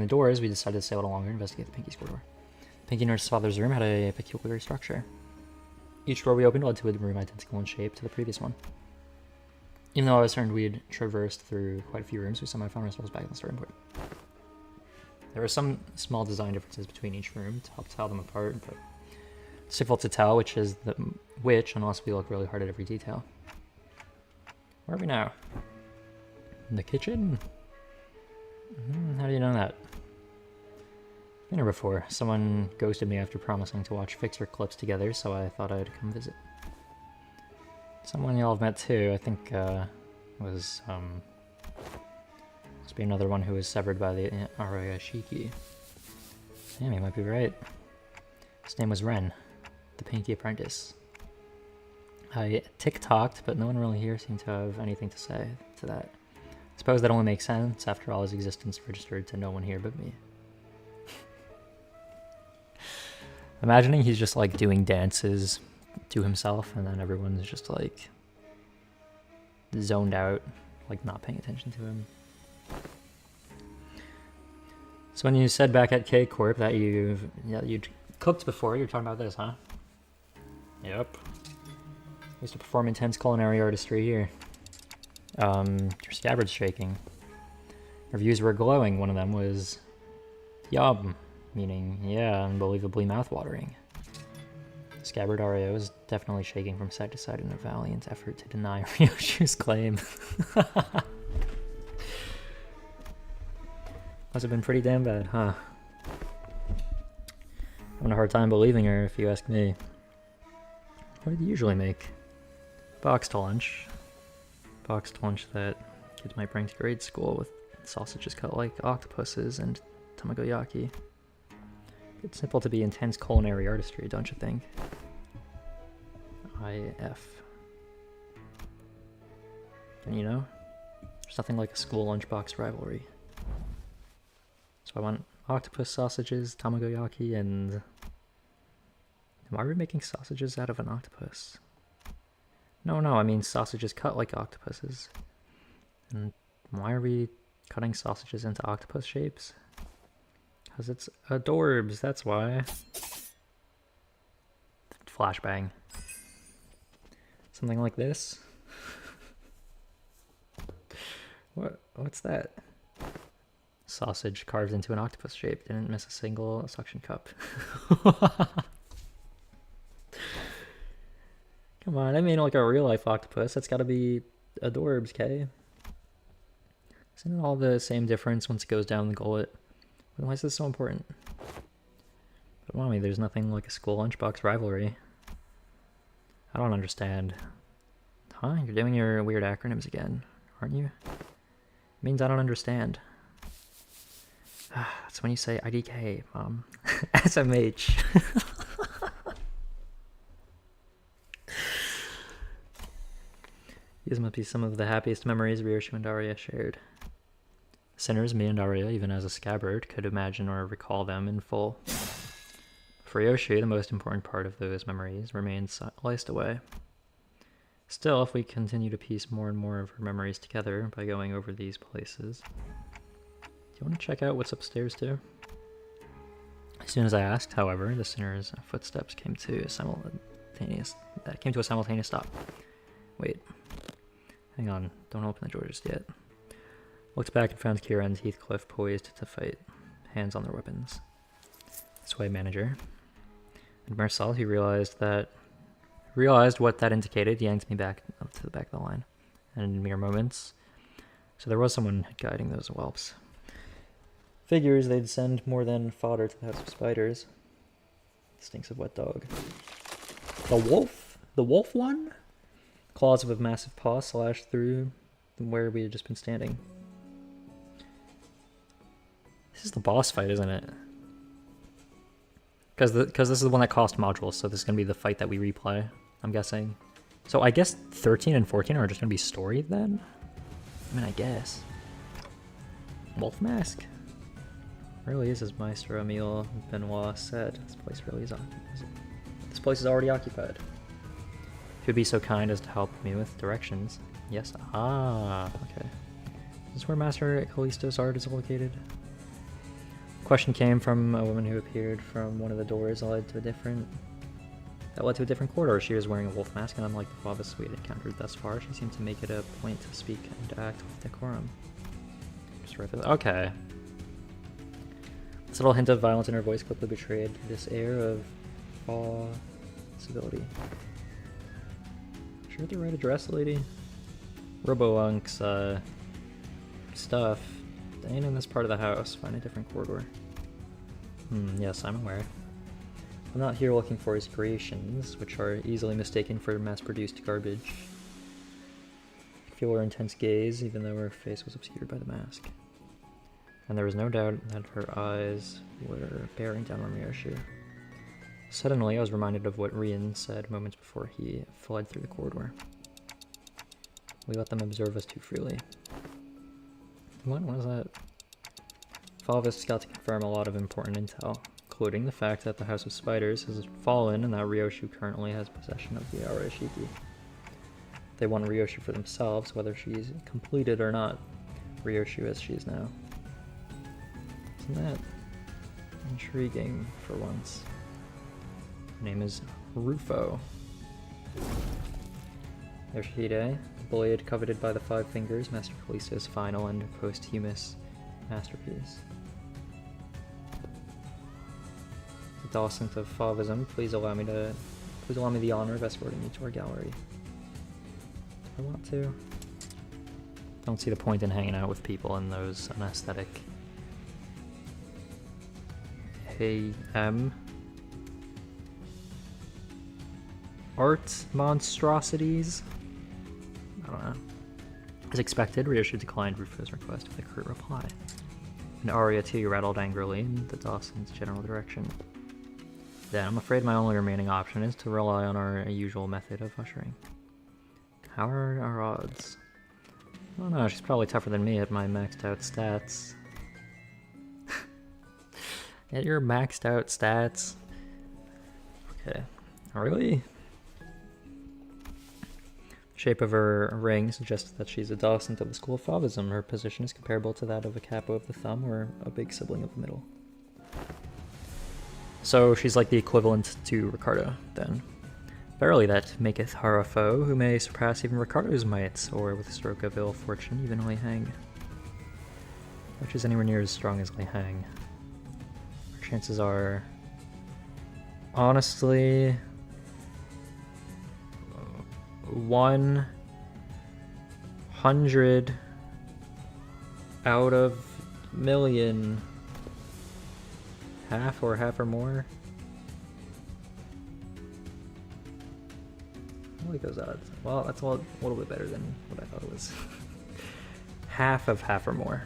doors, we decided to stay a little longer and investigate the Pinky's corridor. Pinky Nurse's father's room had a peculiar structure. Each door we opened led to a room identical in shape to the previous one. Even though I was certain we had traversed through quite a few rooms, we somehow found ourselves back in the starting point. There were some small design differences between each room to help tell them apart, but it's difficult to tell which unless we look really hard at every detail. Where are we now? In the kitchen? How do you know that? Been here before. Someone ghosted me after promising to watch Fixer clips together, so I thought I'd come visit. Someone y'all have met too, I think, must be another one who was severed by the Arayashiki. Damn, he might be right. His name was Ren, the Pinky Apprentice. I tick-tocked, but no one really here seemed to have anything to say to that. I suppose that only makes sense, after all his existence registered to no one here but me. Imagining he's just like doing dances to himself and then everyone's just like zoned out, like not paying attention to him. So when you said back at K Corp that you'd cooked before, you're talking about this, huh? Yep. Used to perform intense culinary artistry here. Your scabbard's shaking. Reviews were glowing. One of them was yum, meaning yeah, unbelievably mouthwatering. Scabbard Ario is definitely shaking from side to side in a valiant effort to deny Ryoshu's claim. Must have been pretty damn bad, huh? Having a hard time believing her, if you ask me. What did you usually make? Boxed lunch. Boxed lunch that kids might bring to grade school with sausages cut like octopuses and tamagoyaki. It's simple to be intense culinary artistry, don't you think? IF. And you know, there's nothing like a school lunchbox rivalry. So I want octopus sausages, tamagoyaki, and... Why are we making sausages out of an octopus? No, I mean sausages cut like octopuses. And why are we cutting sausages into octopus shapes? Because it's adorbs, that's why. Flashbang. Something like this? What's that? Sausage carved into an octopus shape. Didn't miss a single suction cup. Come on, I mean like a real life octopus. That's gotta be adorbs, K. Isn't it all the same difference once it goes down the gullet? Why is this so important? But mommy, there's nothing like a school lunchbox rivalry. I don't understand. Huh? You're doing your weird acronyms again, aren't you? It means I don't understand. That's when you say IDK, Mom. SMH. These must be some of the happiest memories Ryoshu and Daria shared. Sinners, me and Daria, even as a scabbard, could imagine or recall them in full. For Ryoshu, the most important part of those memories remains sliced away. Still, if we continue to piece more and more of her memories together by going over these places... Do you want to check out what's upstairs too? As soon as I asked, however, the sinner's footsteps came to a simultaneous stop. Wait. Hang on, don't open the door just yet. Looked back and found Kira and Heathcliff poised to fight, hands on their weapons. This way, manager. And Marcel, he realized what that indicated, yanked me back up to the back of the line. And in mere moments, so there was someone guiding those whelps. Figures they'd send more than fodder to the House of Spiders. Stinks of wet dog. The wolf? The wolf one? Claws of a massive paw slashed through where we had just been standing. This is the boss fight, isn't it? Because this is the one that cost modules, so this is going to be the fight that we replay, I'm guessing. So I guess 13 and 14 are just going to be story then? I mean, I guess. Wolf Mask. Really is, as Maestro Emile Benoit said. This place really is occupied. This place is already occupied. If you'd be so kind as to help me with directions. Yes. Ah, okay. Is this where Master Callisto's art is located? Question came from a woman who appeared from one of the doors that led to a different corridor. She was wearing a wolf mask, and unlike the Flavis we had encountered thus far, she seemed to make it a point to speak and act with decorum. Just right there. Okay. This little hint of violence in her voice quickly betrayed this air of civility. Sure the right address, lady? Robo-Unk's stuff ain't in this part of the house. Find a different corridor. Yes, I'm aware. I'm not here looking for his creations, which are easily mistaken for mass-produced garbage. I feel her intense gaze, even though her face was obscured by the mask. And there was no doubt that her eyes were bearing down on Ryoshu. Suddenly, I was reminded of what Rian said moments before he fled through the corridor. We let them observe us too freely. What was that? Falvis got to confirm a lot of important intel, including the fact that the House of Spiders has fallen and that Ryoshu currently has possession of the Arashiki. They want Ryoshu for themselves, whether she's completed or not. Ryoshu as she is now. Isn't that intriguing for once? Her name is Rufo. There's Hide, the blade coveted by the Five Fingers, Master Callisto's final and posthumous masterpiece. The Dawson of Fauvism, please allow me the honor of escorting you to our gallery. Do I want to? Don't see the point in hanging out with people in those anesthetic art monstrosities? I don't know. As expected, Ryoshu declined Rufo's request with a curt reply. And Arya too rattled angrily in the Dawson's general direction. Then I'm afraid my only remaining option is to rely on our usual method of ushering. How are our odds? I don't know, she's probably tougher than me at my maxed out stats. At your maxed out stats? Okay. Really? Shape of her ring suggests that she's a Dawson of the school of Fauvism. Her position is comparable to that of a capo of the thumb or a big sibling of the middle. So she's like the equivalent to Ricardo, then. Verily that maketh her a foe who may surpass even Ricardo's might, or with a stroke of ill fortune even Li Hang. Which is anywhere near as strong as Li Hang. Her chances are... honestly... 100 out of million. Half or more. I like those odds. Well, that's a little bit better than what I thought it was. Half or more.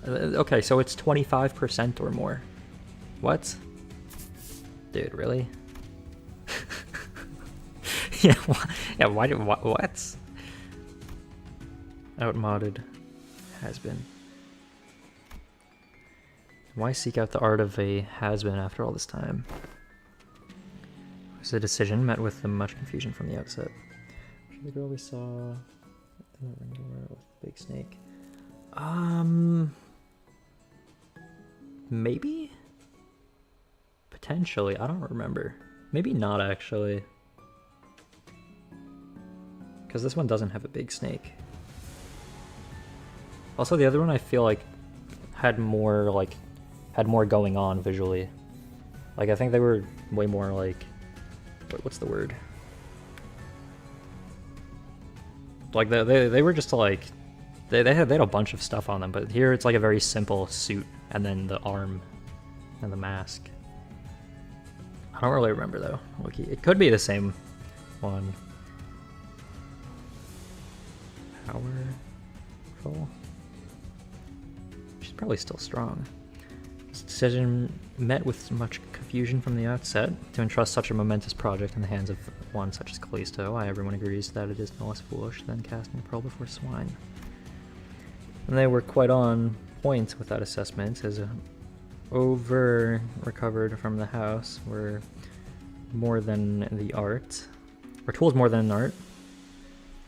Okay, so it's 25% or more. What? Dude, really? Yeah, yeah, what? Outmodded. Has been. Why seek out the art of a has-been after all this time? It was a decision met with much confusion from the outset. The girl we saw in the ring door with the big snake. Maybe? Potentially, I don't remember. Maybe not actually. Because this one doesn't have a big snake. Also, the other one I feel like had more going on visually. Like, I think they were way more like, what's the word? Like they were just like, they had a bunch of stuff on them, but here it's like a very simple suit and then the arm and the mask. I don't really remember though. Loki, it could be the same one. Powerful. She's probably still strong. This decision met with much confusion from the outset. To entrust such a momentous project in the hands of one such as Callisto, everyone agrees that it is no less foolish than casting a pearl before swine. And they were quite on point with that assessment, as recovered from the house were more than the art, or tools more than art.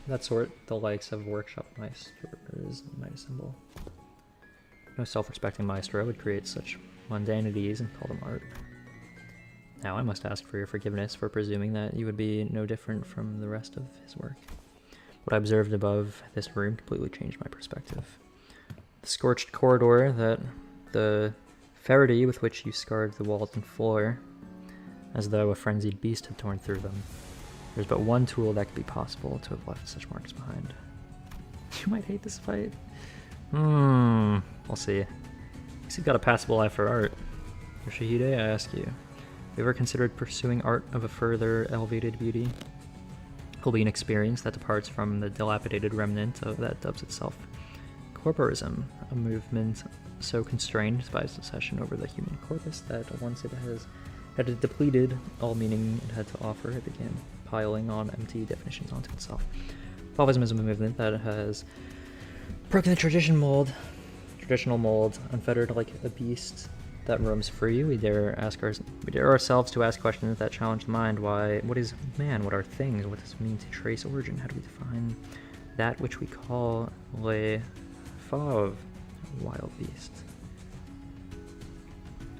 That sort, the likes of workshop maestros might assemble. No self-respecting maestro would create such mundanities and call them art. Now I must ask for your forgiveness for presuming that you would be no different from the rest of his work. What I observed above this room completely changed my perspective. The scorched corridor, the ferrety with which you scarred the walls and floor, as though a frenzied beast had torn through them. There's but one tool that could be possible to have left such marks behind. You might hate this fight. We'll see. Guess you've got a passable eye for art. Yoshihide, I ask you, have you ever considered pursuing art of a further elevated beauty? It will be an experience that departs from the dilapidated remnant of that dubs itself corporism, a movement so constrained by its obsession over the human corpus that once it had depleted all meaning it had to offer, it began piling on empty definitions onto itself. Fauvism is a movement that has broken the traditional mold, unfettered like a beast that roams free. We dare ourselves to ask questions that challenge the mind. What is man? What are things? What does it mean to trace origin? How do we define that which we call le fauve, wild beast?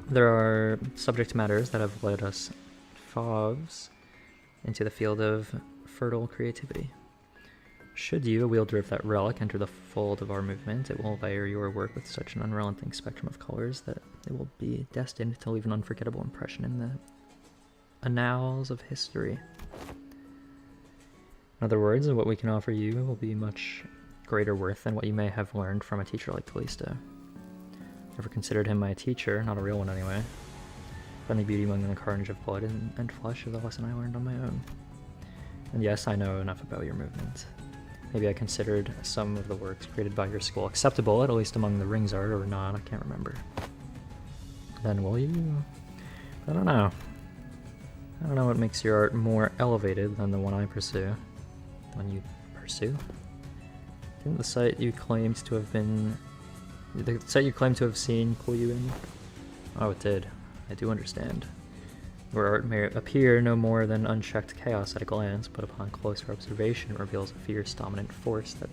There are subject matters that have led us fauves into the field of fertile creativity. Should you, a wielder of that relic, enter the fold of our movement, it will layer your work with such an unrelenting spectrum of colors that it will be destined to leave an unforgettable impression in the annals of history. In other words, what we can offer you will be much greater worth than what you may have learned from a teacher like Callisto. Never considered him my teacher, not a real one anyway. Friendly beauty among the carnage of blood and flesh is a lesson I learned on my own. And yes, I know enough about your movement. Maybe I considered some of the works created by your school acceptable, at least among the rings art, or not, I can't remember. Then will you? I don't know. I don't know what makes your art more elevated than the one I pursue. The one you pursue? Didn't the site you claimed to have seen pull you in? Oh, it did. I do understand. Your art may appear no more than unchecked chaos at a glance, but upon closer observation it reveals a fierce dominant force that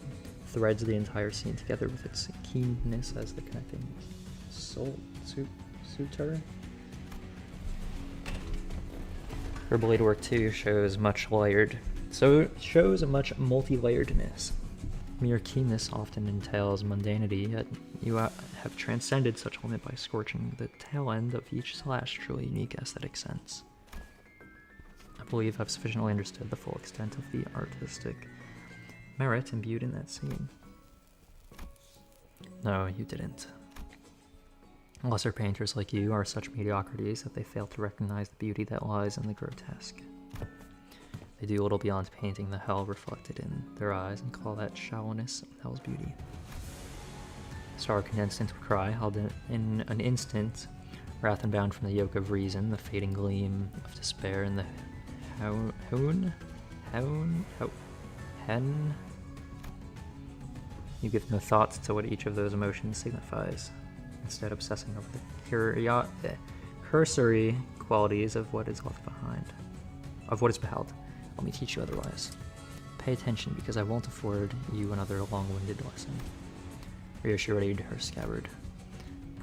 threads the entire scene together with its keenness as the connecting suture. Her blade work too shows much multi-layeredness. Mere keenness often entails mundanity, yet you have transcended such limit by scorching the tail end of each slash, truly unique aesthetic sense. I believe I've sufficiently understood the full extent of the artistic merit imbued in that scene. No, you didn't. Lesser painters like you are such mediocrities that they fail to recognize the beauty that lies in the grotesque. They do little beyond painting the hell reflected in their eyes and call that shallowness hell's beauty. Star condensed into a cry, held in an instant, wrath and bound from the yoke of reason, the fading gleam of despair, and the hen. You give no thought to what each of those emotions signifies, instead obsessing over the cursory qualities of what is left behind, of what is beheld. Let me teach you otherwise. Pay attention, because I won't afford you another long-winded lesson. Ryoshu readied her scabbard.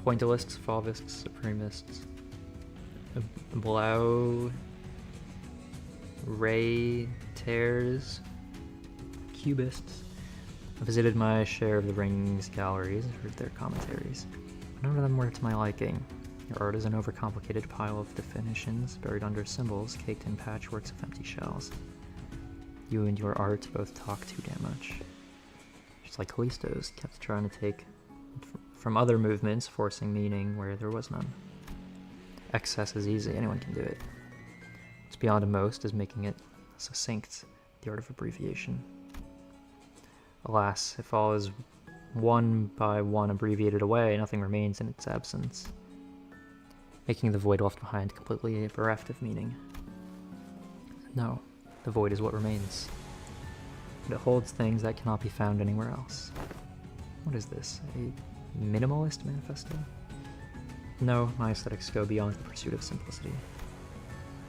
Pointillists, Fauvists, Supremists, Blau, Ray, Tears, Cubists. I visited my share of the Ring's galleries and heard their commentaries. None of them were to my liking. Your art is an overcomplicated pile of definitions buried under symbols caked in patchworks of empty shells. You and your art both talk too damn much. Just like Callisto's kept trying to take from other movements, forcing meaning where there was none. Excess is easy, anyone can do it. What's beyond most is making it succinct, the art of abbreviation. Alas, if all is one by one abbreviated away, nothing remains in its absence, making the void left behind completely bereft of meaning. No, the void is what remains. But it holds things that cannot be found anywhere else. What is this? A minimalist manifesto? No, my aesthetics go beyond the pursuit of simplicity.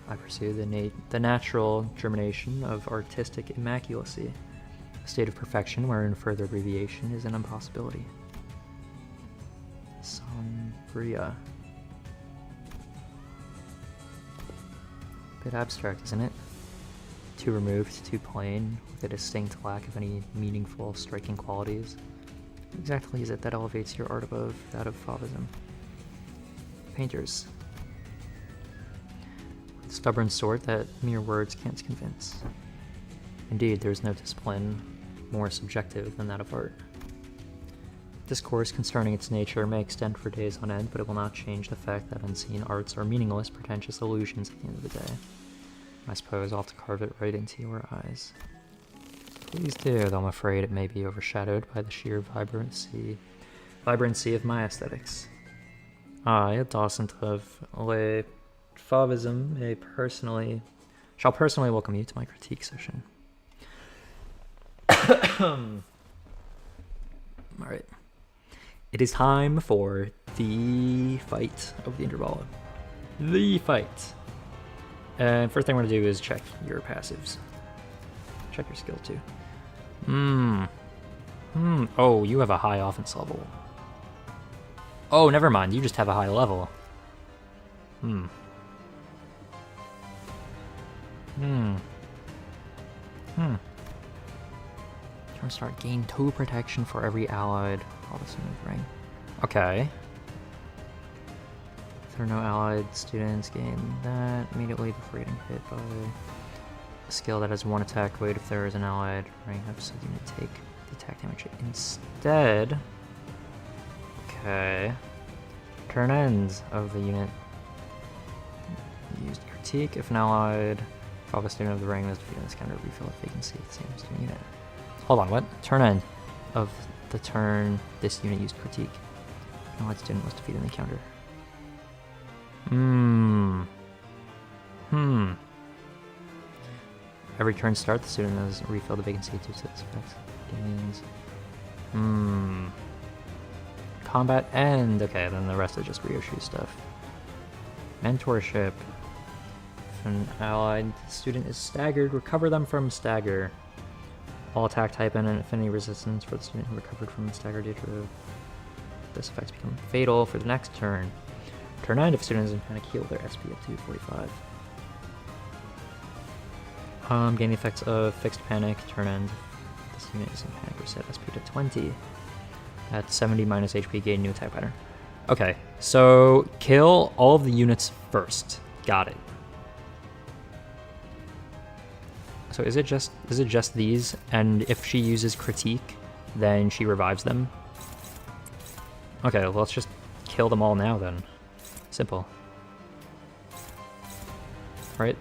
I pursue the natural germination of artistic immaculacy, a state of perfection wherein further abbreviation is an impossibility. Sombria. Bit abstract, isn't it? Too removed, too plain, with a distinct lack of any meaningful, striking qualities. What exactly is it that elevates your art above that of Fauvism? Painters. The stubborn sort that mere words can't convince. Indeed, there is no discipline more subjective than that of art. Discourse concerning its nature may extend for days on end, but it will not change the fact that unseen arts are meaningless, pretentious illusions at the end of the day. I suppose I'll have to carve it right into your eyes. Please do, though I'm afraid it may be overshadowed by the sheer vibrancy of my aesthetics. I, a docent of Le Fauvism, shall personally welcome you to my critique session. Alright. It is time for the fight of the intervalo. The fight. And first thing we're going to do is check your passives. Check your skill too. Oh, you have a high offense level. Oh, never mind. You just have a high level. Turn start. Gain 2 protection for every allied. All the smooth ring. Okay. If there are no allied students, gain that immediately before getting hit by a skill that has 1 attack weight. If there is an allied ring, have so unit take the attack damage instead. Okay. Turn ends of the unit used critique. If an allied Alpha student of the ring is defeated in this counter, refill a vacancy at the same student unit. Hold on, what? Turn end of the turn this unit used critique. An allied student was defeated in the counter. Every turn start, the student has refilled the vacancy due to this effect. Gains. Combat end. Okay, then the rest is just Ryoshu stuff. Mentorship. If an allied student is staggered, recover them from stagger. All attack type and affinity resistance for the student who recovered from the stagger due to this effect become fatal for the next turn. Turn 9, if students in panic, heal their SP up to 45. Gain the effects of fixed panic. Turn end. This unit is in panic. Reset SP to 20. At 70 minus HP, gain new attack pattern. Okay, so kill all of the units first. Got it. So is it just these? And if she uses critique, then she revives them? Okay, well, let's just kill them all now then. Simple. Right?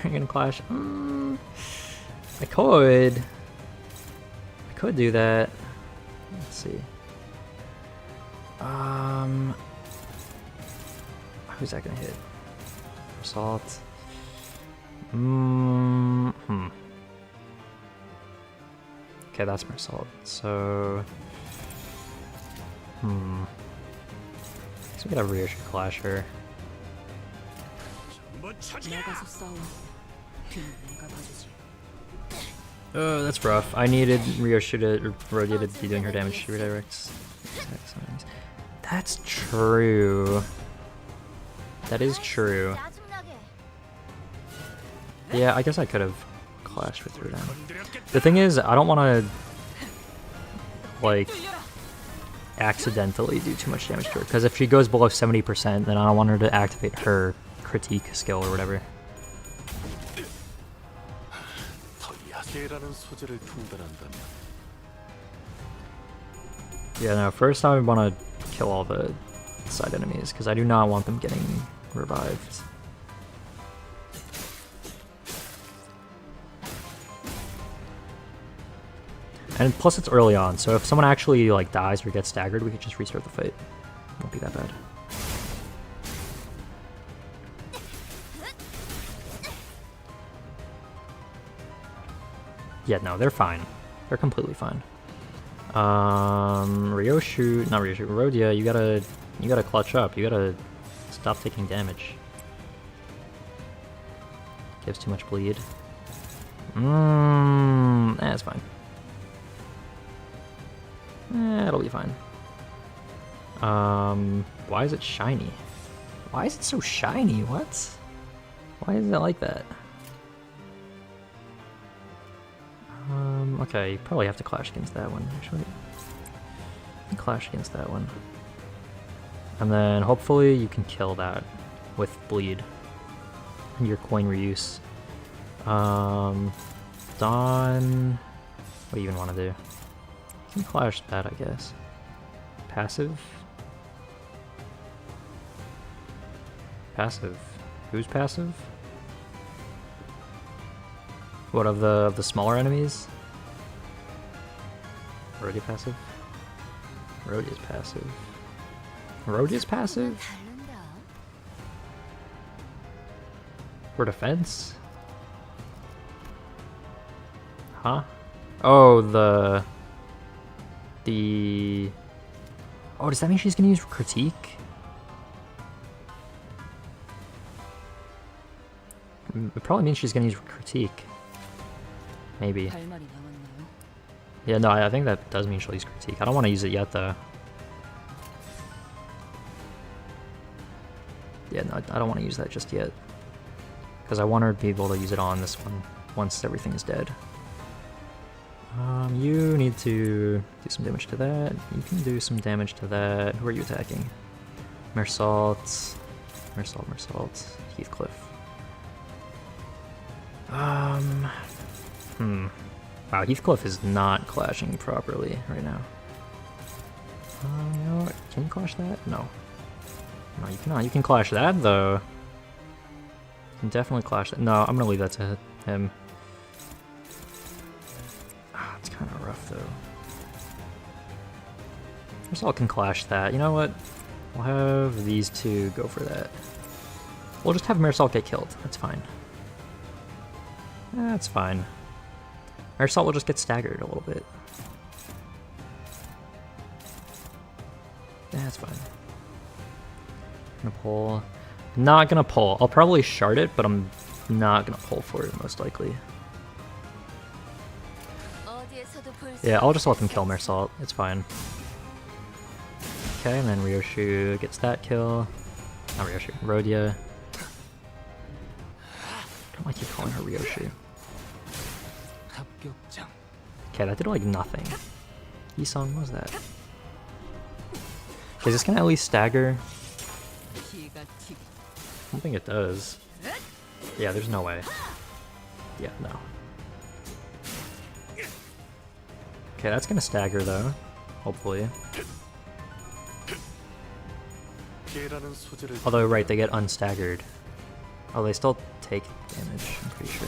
You're gonna clash. I could do that. Let's see. Who's that gonna hit? Assault. Okay, that's Mersault. So, so we got a Ryoshu Clasher. 나가서 싸워. 뒤는 내가 봐주지. Oh, that's rough. I needed Ryoshu to Rodia to be doing her damage. She redirects. That's true. That is true. 짜증나게. Yeah, I guess I could have clashed with her then. The thing is, I don't want to like accidentally do too much damage to her, because if she goes below 70%, then I don't want her to activate her critique skill or whatever. 더 야계라는 소재를 통달한다면 Yeah, no, first I want to kill all the side enemies, because I do not want them getting revived. And plus it's early on, so if someone actually like dies or gets staggered, we could just restart the fight. Won't be that bad. Yeah, no, they're fine. They're completely fine. Ryoshu, not Ryoshu, Rodia, you gotta clutch up. You gotta stop taking damage. Gives too much bleed. That's fine. It'll be fine. Why is it shiny? Why is it so shiny? What? Why is it like that? Okay, you probably have to clash against that one, actually. You can clash against that one. And then hopefully you can kill that with bleed. And your coin reuse. Dawn... What do you even want to do? You can clash that, I guess. Passive? Passive. Who's passive? What, of the smaller enemies? Rodia passive? Rodia's passive. Rodia's passive? 다른다. For defense? Huh? Oh, the... Oh, does that mean she's gonna use critique? It probably means she's gonna use critique. Maybe. 할 말이 남았나요? Yeah, no, I think that does mean she'll use critique. I don't want to use it yet, though. Yeah, no, I don't want to use that just yet. Because I want her to be able to use it on this one once everything is dead. You need to do some damage to that. You can do some damage to that. Who are you attacking? Mersault. Mersault. Heathcliff. Wow, Heathcliff is not clashing properly right now. You know what? Can you clash that? No. No, you cannot. You can clash that, though. You can definitely clash that. No, I'm gonna leave that to him. It's kind of rough, though. Mersault can clash that. You know what? We'll have these two go for that. We'll just have Mersault get killed. That's fine. That's fine. Mersault will just get staggered a little bit. That's fine. Gonna pull. Not gonna pull. I'll probably shard it, but I'm not gonna pull for it, most likely. 어디에서도 볼 수 Yeah, I'll just let them kill Mersault. It's fine. Okay, and then Ryoshu gets that kill. Not Ryoshu, Rodia. I don't like you calling her Ryoshu. Okay, that did like nothing. Isong, what was that? Okay, is this gonna at least stagger? 기가 튀기. I don't think it does. Yeah, there's no way. Yeah, no. Okay, that's gonna stagger though. Hopefully. 깨라는 소재를 Although, right, they get unstaggered. Oh, they still take damage, I'm pretty sure.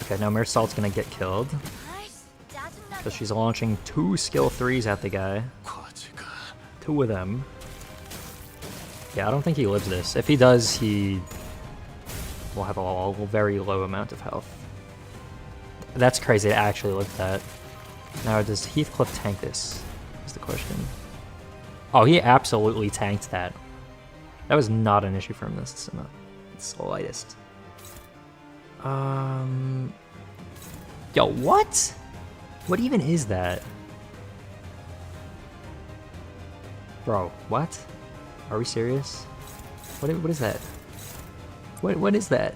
Okay, now Mirsalt's gonna get killed. 아이씨, 짜증나. Because she's launching 2 skill 3s at the guy. 과지가 2 of them. Yeah, I don't think he lives this. If he does, he will have a very low amount of health. That's crazy to actually live that. Now, does Heathcliff tank this? Is the question. Oh, he absolutely tanked that. That was not an issue for him this in the slightest. Yo, what? What even is that? Bro, what? Are we serious? What is that? What is that?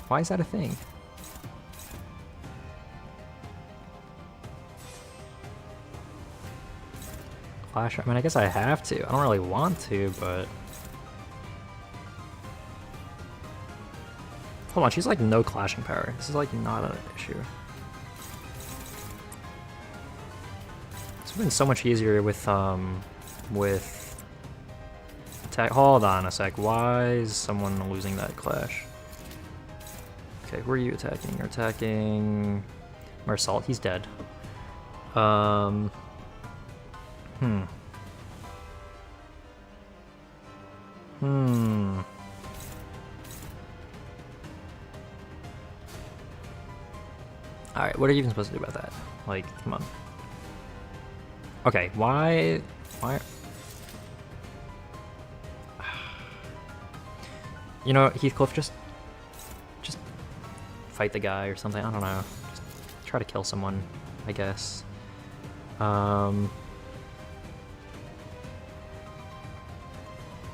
Why is that a thing? Clash, I mean, I guess I have to. I don't really want to, but... Hold on, she's like no clashing power. This is like not an issue. It's been so much easier with attack. Hold on a sec. Why is someone losing that clash? Okay, who are you attacking? You're attacking Marsalt. He's dead. Alright, what are you even supposed to do about that? Like, come on. Okay, why... You know, Heathcliff, just fight the guy or something. I don't know. Just try to kill someone, I guess.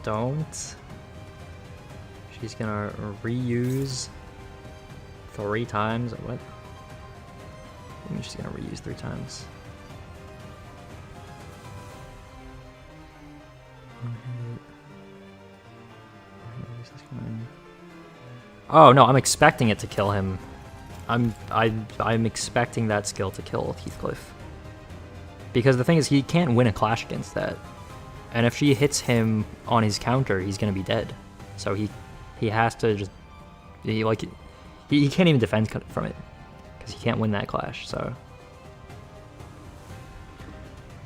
Don't. She's gonna reuse 3 times. What? I mean, she's gonna reuse 3 times. Oh no, I'm expecting it to kill him. I'm expecting that skill to kill Heathcliff. Because the thing is, he can't win a clash against that. And if she hits him on his counter, he's gonna be dead. So he has to just he can't even defend from it because he can't win that clash. So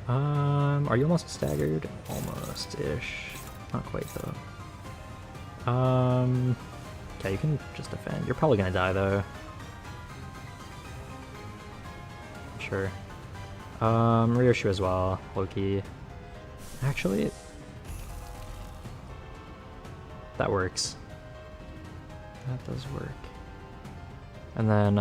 are you almost staggered? Almost-ish. Not quite though. Okay, you can just defend. You're probably gonna die though. Sure. Ryoshu as well. Loki. Actually, that works. That does work. And then,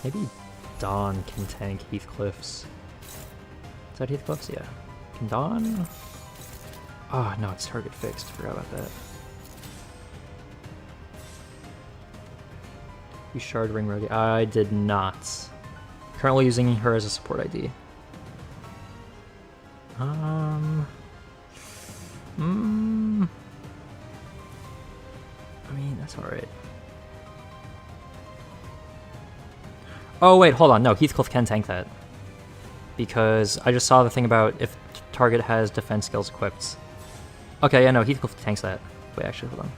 maybe Dawn can tank Heathcliff's. Is that Heathcliff's? Yeah. Can Dawn? Oh, no, it's target fixed. Forgot about that. You shard ring rogue. I did not. Currently using her as a support ID. I mean, that's alright. Oh wait, hold on. No, Heathcliff can tank that. Because I just saw the thing about if target has defense skills equipped. Okay, yeah, no, Heathcliff tanks that. Wait, actually, hold on.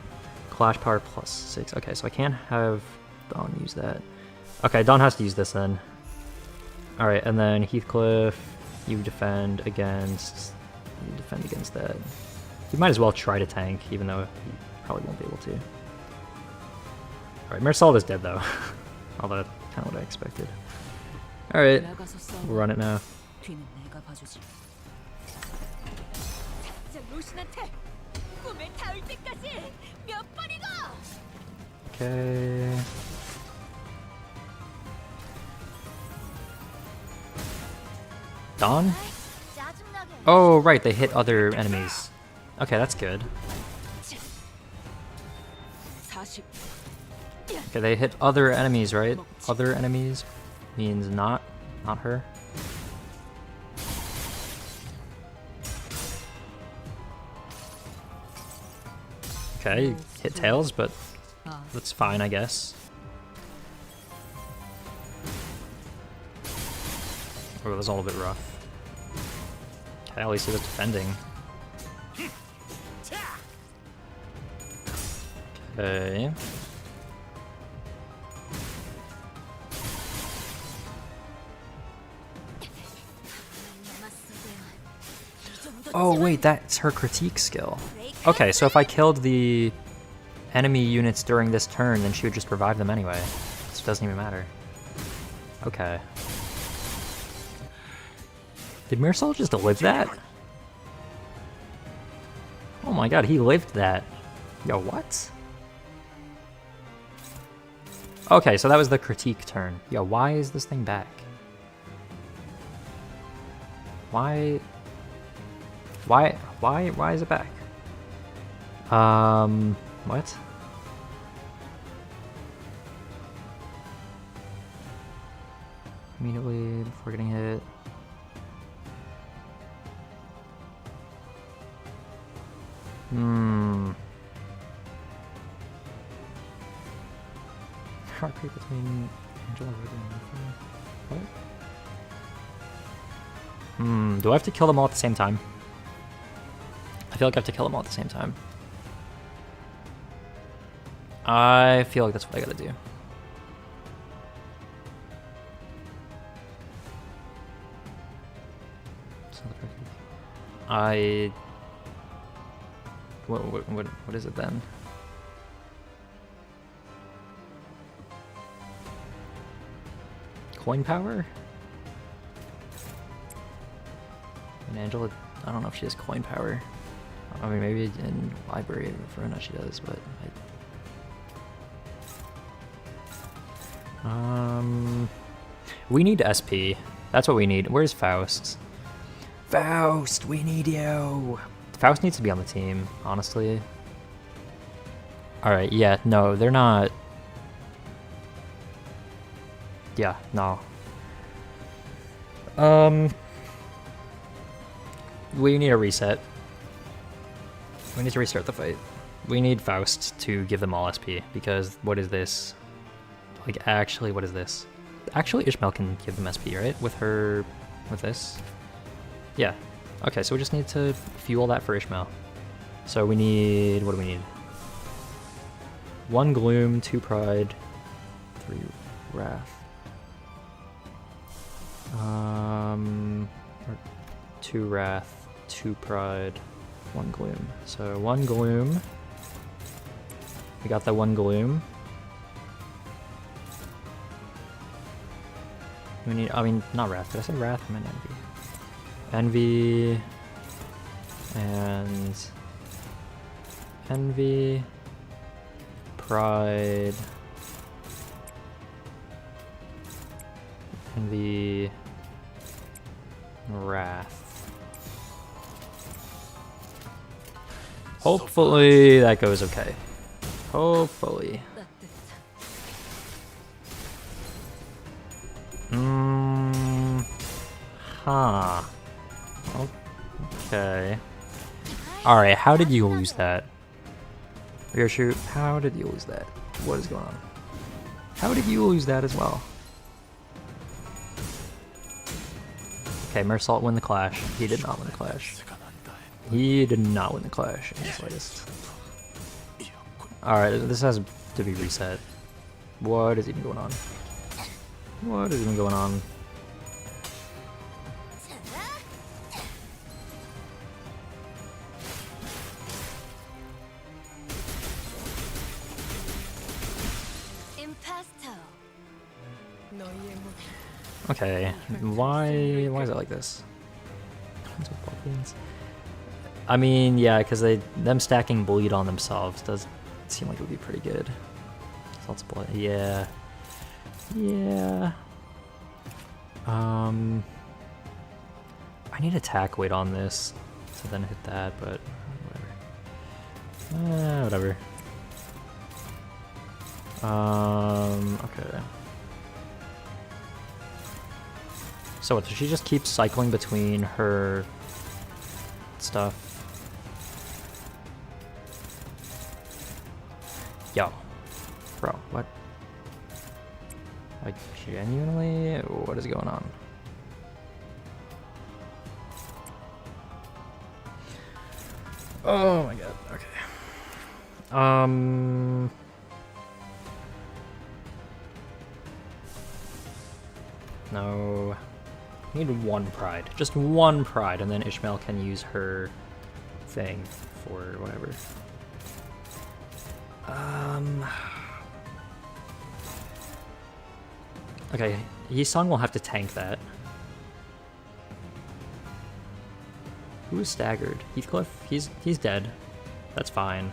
Clash power +6. Okay, so I can't have Dawn use that. Okay, Dawn has to use this then. Alright, and then Heathcliff, you defend against that. You might as well try to tank, even though you probably won't be able to. Alright, Marsalt is dead though. Although that's kind of what I expected. Alright, we'll run it now. 뒤는 내가 봐주지. 자, 루신한테 꿈에 닿을 때까지 몇 번이고. Okay. Dawn? 짜증나게. Oh, right, they hit other enemies. Okay, that's good. 40. Okay, they hit other enemies, right? Other enemies means not her. Okay, hit tails, but that's fine, I guess. Oh, that's a little bit rough. Okay, at least he was defending. Okay. Oh wait, that's her critique skill. Okay, so if I killed the enemy units during this turn, then she would just revive them anyway. So it doesn't even matter. Okay. Did Mirsol just live that? Oh my god, he lived that. Yo, what? Okay, so that was the critique turn. Yo, why is this thing back? Why is it back? What? Immediately before getting hit. Heartbeat between Angela and what? Do I have to kill them all at the same time? I feel like I have to kill them all at the same time. I feel like that's what I gotta do. What is it then? Coin power? And Angela, I don't know if she has coin power. I mean, maybe in library for Verona she does, but we need SP. That's what we need. Where's Faust? Faust, we need you. Faust needs to be on the team, honestly. Alright, yeah, no, they're not. Yeah, no. We need a reset. We need to restart the fight. We need Faust to give them all SP, because what is this? Like, actually, what is this? Actually, Ishmael can give them SP, right? With this? Yeah. Okay, so we just need to fuel that for Ishmael. So we need, what do we need? 1 Gloom, 2 Pride, 3 Wrath. 2 Wrath, 2 Pride, 1 Gloom. So 1 Gloom. We got that 1 Gloom. We need, I mean, not Wrath. Did I say Wrath? I meant Envy. Envy. And Envy. Pride. Envy. Wrath. Hopefully that goes okay. Hopefully. Huh. Okay. Alright, how did you lose that? Rear shoot, how did you lose that? What is going on? How did you lose that as well? Okay, Mersalt win the clash. He did not win the clash. He did not win the clash in the slightest. Alright, this has to be reset. What is even going on? What is even going on? Okay, why is it like this? I mean, yeah, because them stacking bleed on themselves does seem like it would be pretty good. Let's play. Yeah. Yeah. I need attack weight on this to then hit that, but whatever. Okay. So what, does she just keep cycling between her stuff? Yo. Bro, what? Like, genuinely? What is going on? Oh my god. Okay. No. I need one pride. Just one pride, and then Ishmael can use her thing for whatever. Okay, Yisong will have to tank that. Who is staggered? Heathcliff? He's dead. That's fine.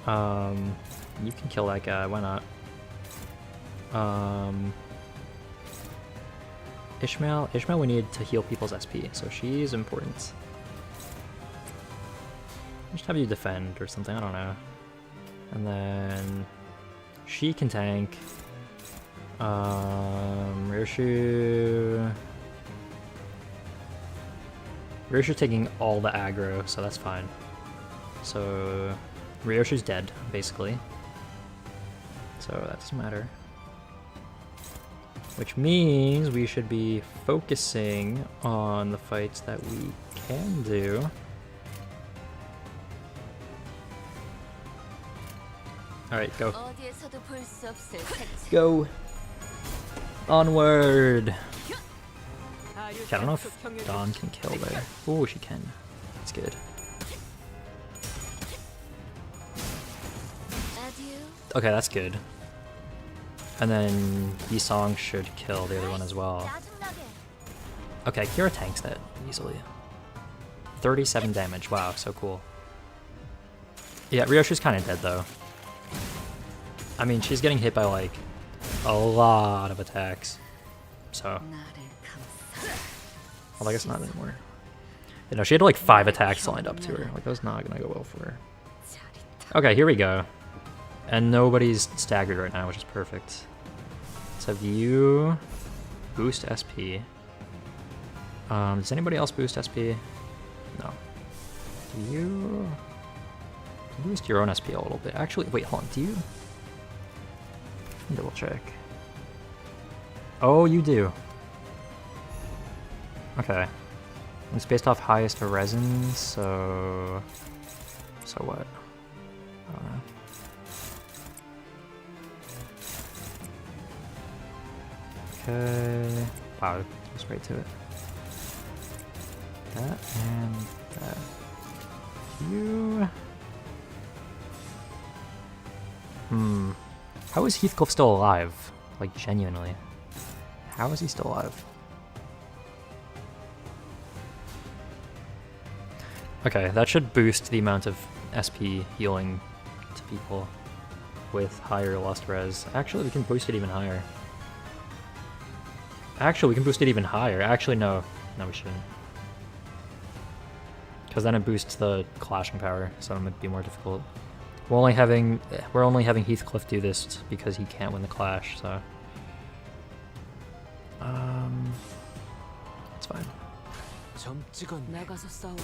You can kill that guy, why not? Ishmael we need to heal people's SP, so she's important. Just have you defend or something, I don't know. And then she can tank. Ryoshu's taking all the aggro, so that's fine. So Ryoshu's dead, basically. So that doesn't matter. Which means we should be focusing on the fights that we can do. Alright, go. 어디에서도 볼 수 없을 색채. Go! Onward! Okay, I don't know if Dawn can kill there. Oh, she can. That's good. Adieu. Okay, that's good. And then Yisong should kill the other one as well. 짜증나게. Okay, Kira tanks that easily. 37 damage, wow, so cool. Yeah, Ryoshu's kind of dead though. I mean, she's getting hit by like a lot of attacks. So, well, I guess not anymore. You know, she had like 5 attacks lined up to her. Like, that was not gonna go well for her. Okay, here we go. And nobody's staggered right now, which is perfect. Let's have you boost SP. Does anybody else boost SP? No. Do you boost your own SP a little bit? Actually, wait, hold on. Do you? Double check. Oh, you do. Okay. It's based off highest resin, so what? I don't know. Okay. Wow, goes right to it. That and that. You. How is Heathcliff still alive? Like, genuinely. How is he still alive? Okay, that should boost the amount of SP healing to people with higher Lust Res. Actually, we can boost it even higher. Actually, we can boost it even higher. Actually, no. No, we shouldn't. Because then it boosts the clashing power, so it might be more difficult. We're only having Heathcliff do this because he can't win the clash, so it's fine. 나가서 싸워.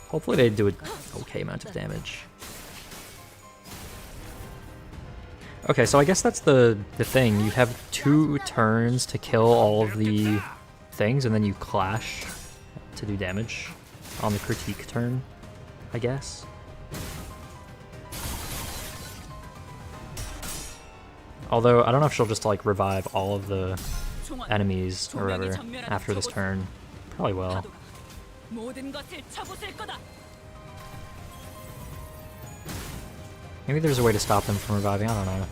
Hopefully they do an okay amount of damage. Okay, so I guess that's the thing. You have 2 turns to kill all of the things, and then you clash to do damage on the critique turn, I guess. Although, I don't know if she'll just, like, revive all of the enemies or whatever after this turn. Probably will. Maybe there's a way to stop them from reviving, I don't know.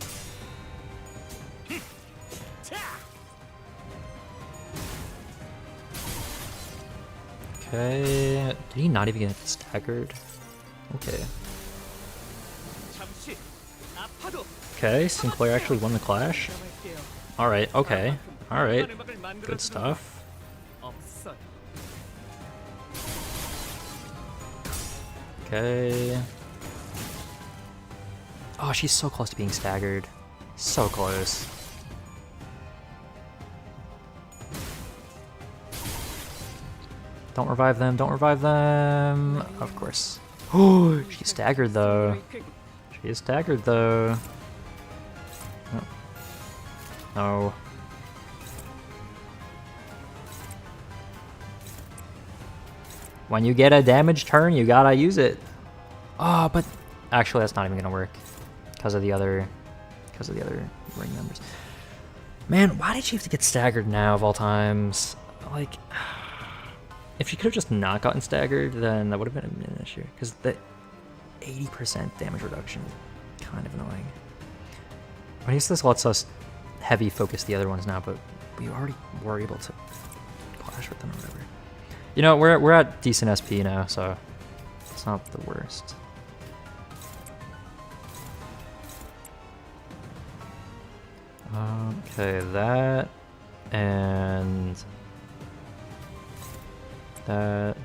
Okay, did he not even get staggered? Okay. Okay, Sinclair actually won the clash. Alright, okay. Alright. Good stuff. Okay. Oh, she's so close to being staggered. So close. Don't revive them, don't revive them! Of course. Oh, she's staggered though. She is staggered though. No. When you get a damage turn, you gotta use it. Oh, but actually that's not even gonna work because of the other ring members. Man, why did she have to get staggered now of all times? Like, if she could have just not gotten staggered, then that would have been an issue. Because the 80% damage reduction is kind of annoying. I guess this lets us heavy focus the other ones now, but we already were able to clash with them or whatever. You know, we're at decent SP now, so it's not the worst. Okay, that and that.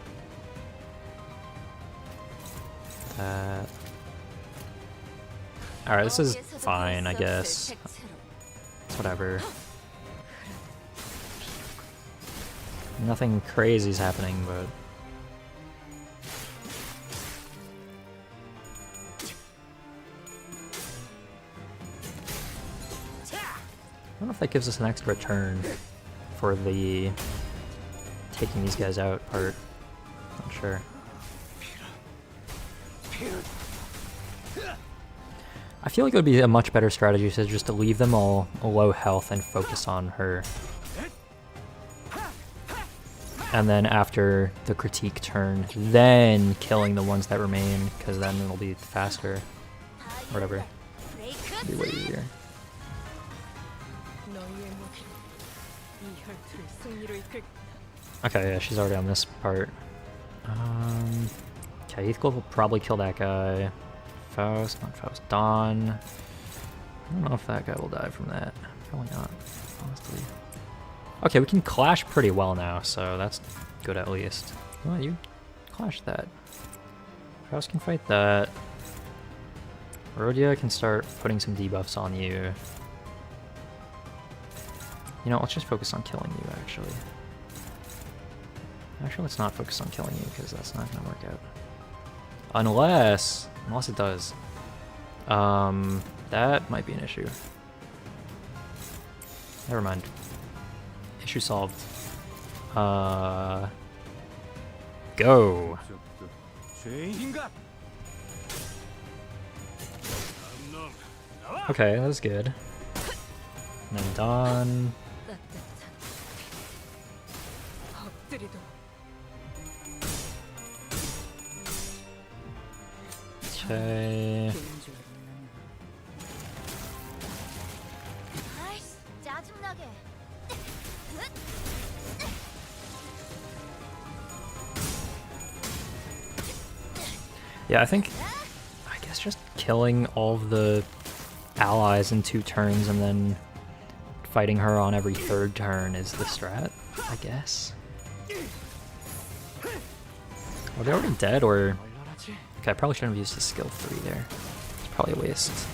Alright, this is fine, I guess. It's whatever. Nothing crazy is happening, but... I don't know if that gives us an extra turn for the taking these guys out part. Not sure. I feel like it would be a much better strategy to just leave them all low health and focus on her. And then after the critique turn, then killing the ones that remain, because then it'll be faster. Whatever. It'll be way easier. Okay, yeah, she's already on this part. Okay, Heathcliff will probably kill that guy. Faust, not Faust. Dawn. I don't know if that guy will die from that. Probably not, honestly. Okay, we can clash pretty well now, so that's good at least. Well, you clash that. Faust can fight that. Rhodia can start putting some debuffs on you. You know, let's just focus on killing you, actually. Actually, let's not focus on killing you, because that's not going to work out. Unless it does. That might be an issue. Never mind. Issue solved. Go! Okay, that was good. And then Dawn. Okay. Yeah, I guess just killing all of the allies in 2 turns and then fighting her on every 3rd turn is the strat, I guess. Are they already dead, or... Okay, I probably shouldn't have used the skill 3 there. It's probably a waste.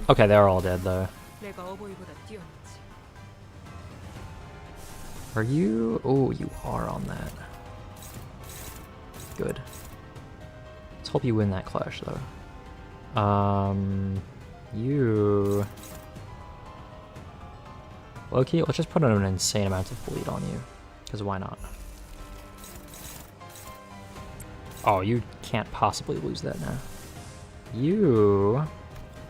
Okay, they're all dead, though. Are you... Oh, you are on that. Good. Let's hope you win that clash, though. You... Loki, let's just put an insane amount of bleed on you. Because why not? Oh, you can't possibly lose that now. You...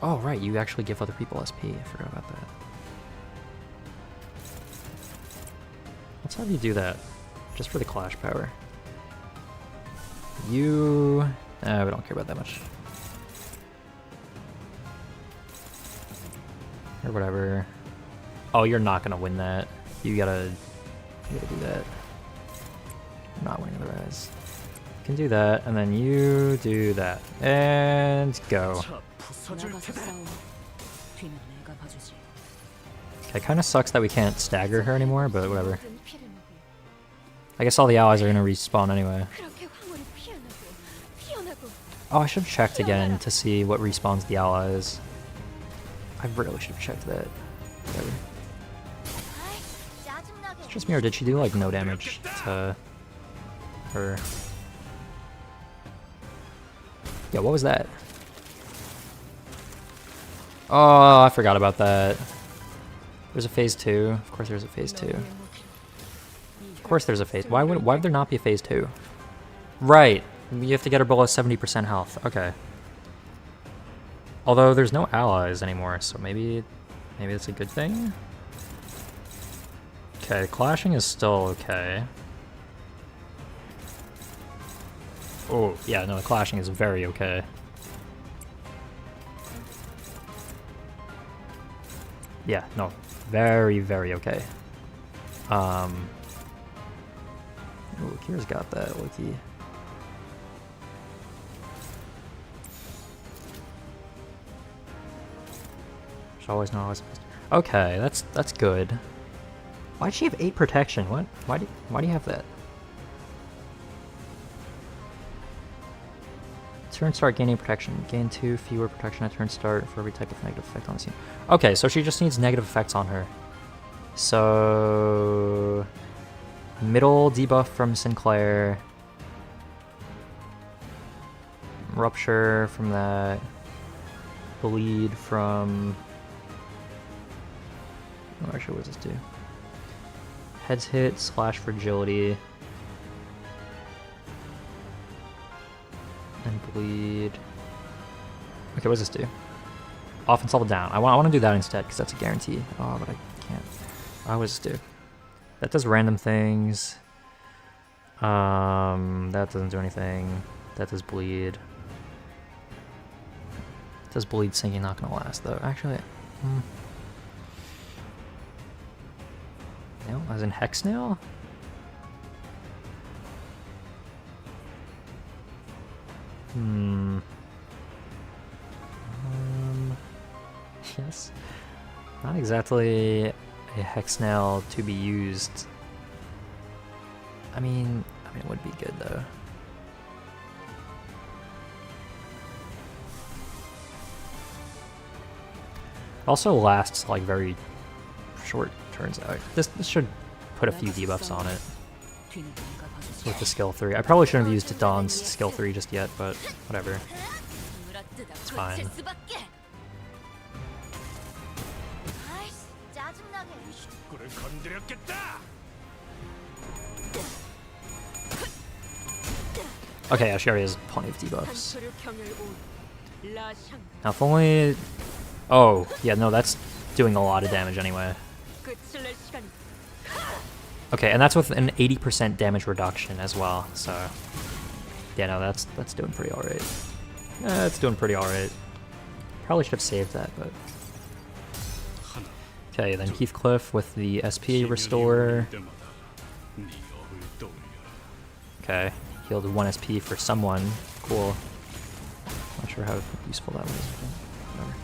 Oh, right, you actually give other people SP. I forgot about that. Let's have you do that. Just for the clash power. You... we don't care about that much. Or whatever. Oh, you're not gonna win that. You gotta do that. I'm not winning otherwise. You can do that, and then you do that. And go. Okay, kinda sucks that we can't stagger her anymore, but whatever. I guess all the allies are gonna respawn anyway. Oh, I should have checked again to see what respawns the allies. I really should have checked that. Whatever. It's just me, or did she do like no damage to her? Yeah, what was that? Oh, I forgot about that. There's a phase 2. Of course there's a phase 2. Of course there's a phase. Why would there not be a phase 2? Right. You have to get her below 70% health. Okay. Although there's no allies anymore, so maybe that's a good thing? Okay, clashing is still okay. Oh, yeah, no, the clashing is very okay. Yeah, no, very, very okay. Oh, Kira's got that, Loki. She's always not always. Okay, that's good. Why'd she have 8 protection? What? Why do you have that? Turn start gaining protection. Gain 2 fewer protection at turn start for every type of negative effect on the scene. Okay, so she just needs negative effects on her. So middle debuff from Sinclair. Rupture from that. Bleed from... Oh, actually, what does this do? Heads hit, slash fragility. And bleed. Okay, what does this do? Offense level down. I want to do that instead, because that's a guarantee. Oh, but I can't. What does this do? That does random things. That doesn't do anything. That does bleed. It does bleed sinking, not gonna last though. Actually, nail? As in hex nail? Yes. Not exactly a hex nail to be used. I mean, it would be good though. It also lasts like very short turns out. This should put a few debuffs on it with the skill 3. I probably shouldn't have used Dawn's skill 3 just yet, but whatever. It's fine. Okay, yeah, she already has plenty of debuffs. Now if only... Oh, yeah, no, that's doing a lot of damage anyway. Okay, and that's with an 80% damage reduction as well, so... Yeah, no, that's doing pretty alright. It's doing pretty alright. Probably should have saved that, but... Okay, then Heathcliff with the SP Restore. Okay, healed 1 SP for someone. Cool. Not sure how useful that was. Whatever.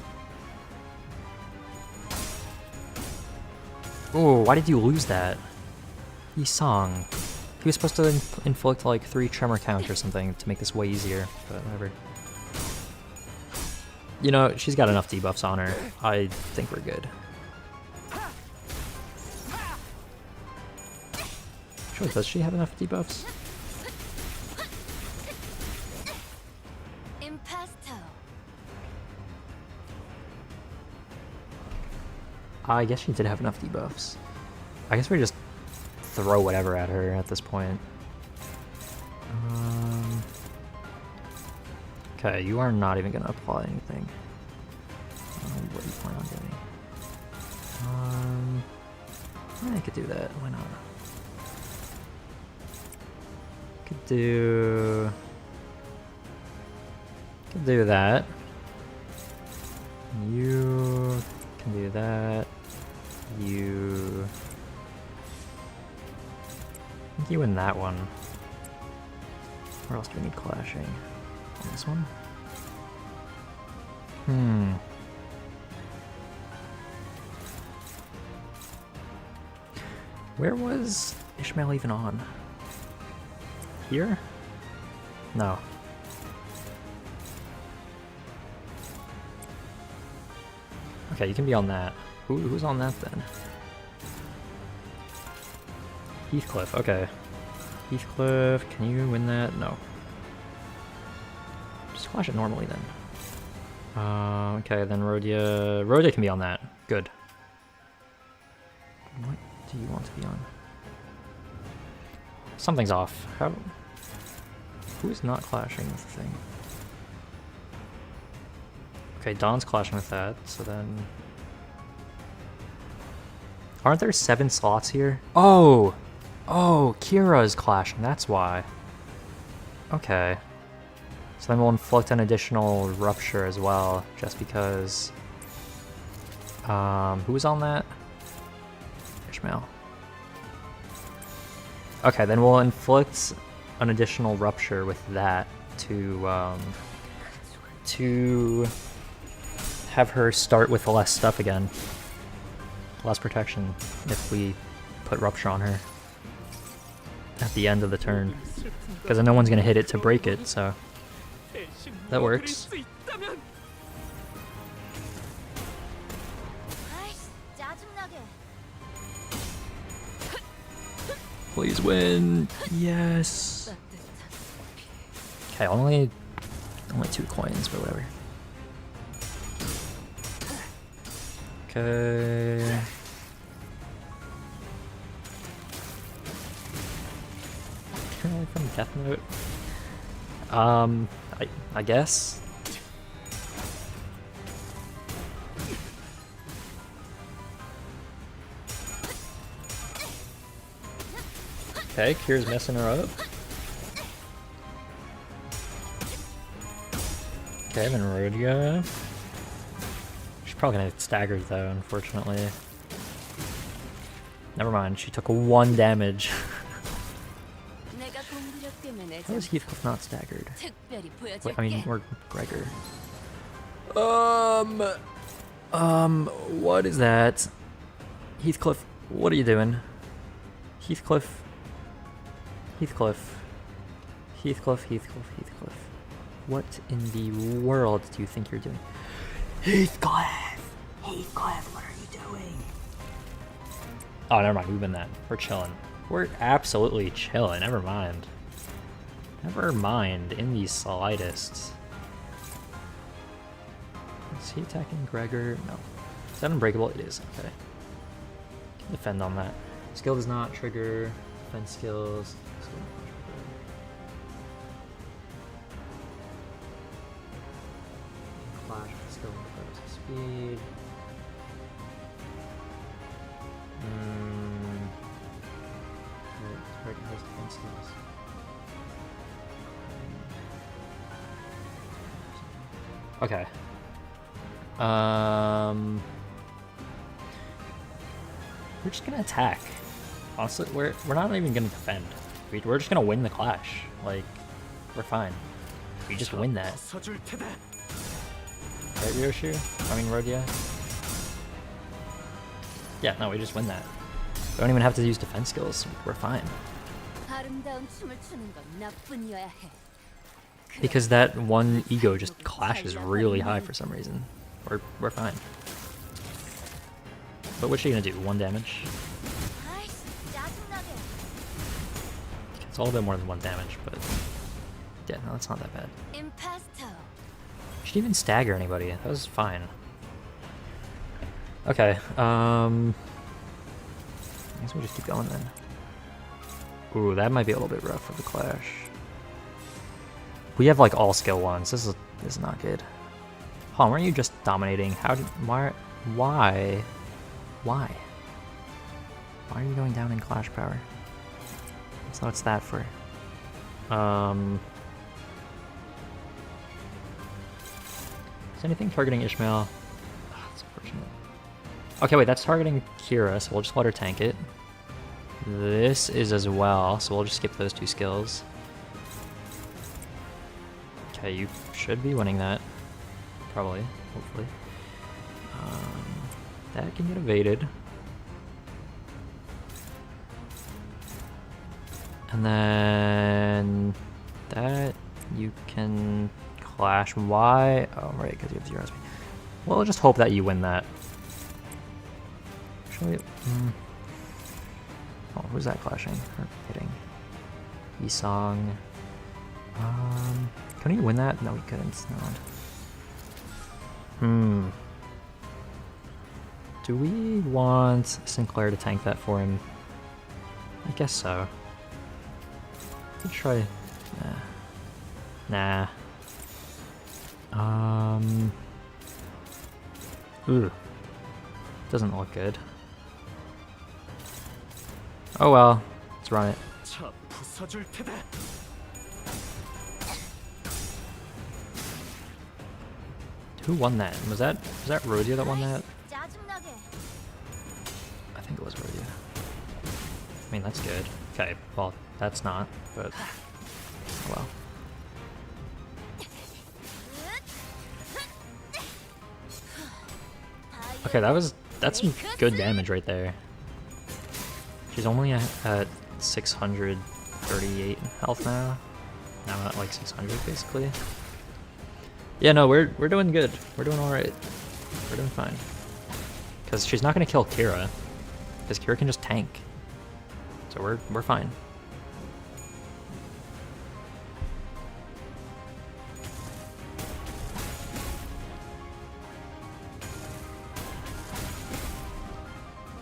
Ooh, why did you lose that? Yi-Song. He was supposed to inflict like 3 tremor count or something to make this way easier, but whatever. You know, she's got enough debuffs on her. I think we're good. Actually, does she have enough debuffs? I guess she did have enough debuffs. I guess we just throw whatever at her at this point. Okay, you are not even gonna apply anything. What do you plan on doing? Yeah, I could do that. Why not? Could do that. You can do that. You in that one. Where else do we need clashing? On this one? Where was Ishmael even on? Here? No. Okay, you can be on that. Who's on that then? Heathcliff, okay. Heathcliff, can you win that? No. Just clash it normally then. Okay, then Rhodia... Rhodia can be on that. Good. What do you want to be on? Something's off. How... Who's not clashing with the thing? Okay, Dawn's clashing with that, so then... Aren't there 7 slots here? Oh! Oh, Kira's clashing, that's why. Okay. So then we'll inflict an additional rupture as well, just because... who's on that? Ishmael. Okay, then we'll inflict an additional rupture with that to have her start with less stuff again. Less protection if we put rupture on her at the end of the turn. Because then no one's going to hit it to break it, so that works. Please win. Yes. Okay, only 2 coins, but whatever. Okay. From Death Note. I guess. Okay, Kira's messing her up. Okay, then Rhodia. She's probably gonna get staggered though, unfortunately. Never mind, she took 1 damage. How is Heathcliff not staggered? Wait, I mean, or Gregor. What is that? Heathcliff, what are you doing? Heathcliff. Heathcliff. Heathcliff. What in the world do you think you're doing? Heathcliff, what are you doing? Oh, never mind, we win that. We're chilling. We're absolutely chilling, never mind. Never mind, in the slightest. Is he attacking Gregor? No. Is that unbreakable? It is, okay. Can defend on that. Skill does not trigger defense skills. Clash with skill and speed. Target has defense skills. Okay. We're just gonna attack. Honestly, we're not even gonna defend. We're just gonna win the clash. Like, we're fine. We just win that. Right, Ryoshu? I mean, Rhodia? Yeah, no, we just win that. We don't even have to use defense skills. We're fine. Because that one ego just clashes really high for some reason. We're fine. But what's she gonna do? 1 damage? It's all a bit more than 1 damage, but yeah, no, that's not that bad. She didn't even stagger anybody. That was fine. Okay, I guess we'll just keep going then. Ooh, that might be a little bit rough for the clash. We have like all skill 1s. This is not good. Hold on, weren't you just dominating? Why are you going down in clash power? So what's that for? Is anything targeting Ishmael? Oh, that's unfortunate. Okay, wait, that's targeting Kira, so we'll just let her tank it. This is as well, so we'll just skip those 2 skills. Okay, you should be winning that. Probably, hopefully. That can get evaded. And then that you can clash. Why? Oh, right, because you have 0 SP. Well, I'll just hope that you win that. Actually, oh, who's that clashing? Or hitting? Yisong. Can he win that? No, he couldn't. It's not. Do we want Sinclair to tank that for him? I guess so. Let's try. Nah. Nah. Ooh. Doesn't look good. Oh well. Let's run it. 자, 부숴줄 테다. Who won that? Was that Rhodia that won that? 짜증나게. I think it was Rhodia. I mean, that's good. Okay, well, that's not, but oh well. Okay, that's some good damage right there. She's only at 638 health now. Now I'm at like 600 basically. Yeah, no, we're doing good. We're doing all right. We're doing fine. Because she's not gonna kill Kira. Because Kira can just tank. So we're fine.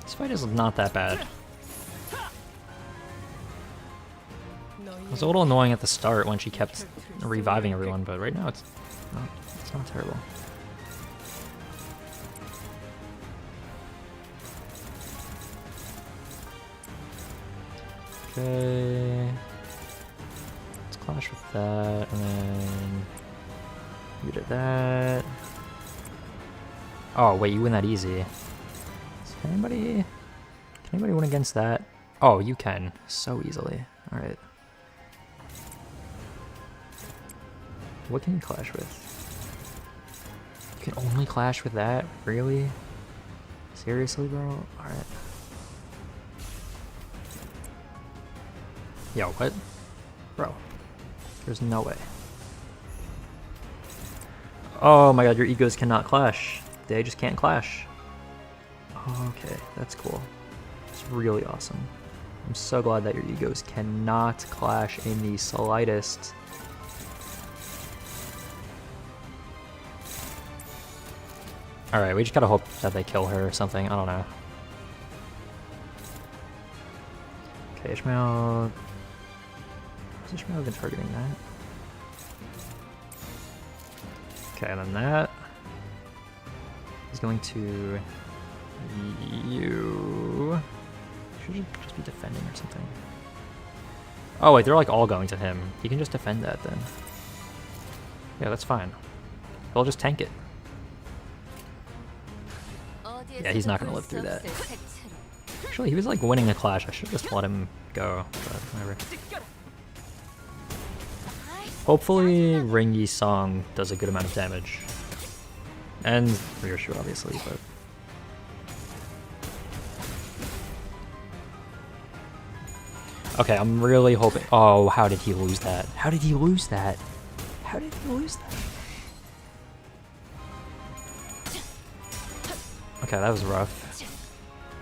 This fight is not that bad. It was a little annoying at the start when she kept reviving everyone, but right now it's not terrible. Okay. Let's clash with that, and then you did that. Oh wait, you win that easy. Can anybody win against that? Oh, you can so easily. All right. What can you clash with? You can only clash with that? Really? Seriously, bro? All right. Yo, what? Bro. There's no way. Oh my god, your egos cannot clash. They just can't clash. Okay, that's cool. It's really awesome. I'm so glad that your egos cannot clash in the slightest. Alright, we just gotta hope that they kill her or something. I don't know. Okay, Ishmael... Has Ishmael been targeting that? Okay, and then that... He's going to... You... Should just be defending or something. Oh wait, they're like all going to him. He can just defend that then. Yeah, that's fine. He'll just tank it. Yeah, he's not gonna live through that. Actually, he was like winning a clash. I should just let him go, but whatever. Hopefully, Ringy's song does a good amount of damage. And Ryoshu, obviously, but... Okay, I'm really hoping... Oh, how did he lose that? How did he lose that? How did he lose that? Okay, that was rough.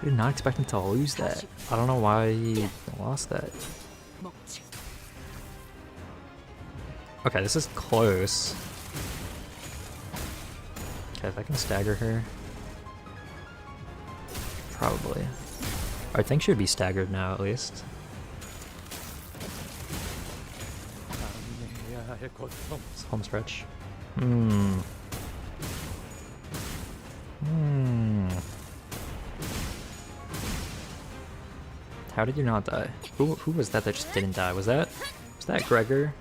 I did not expect him to lose that. I don't know why he lost that. Okay, this is close. Okay, if I can stagger her. Probably. I think she would be staggered now, at least. It's home stretch. How did you not die? Who was that just didn't die? Was that Gregor?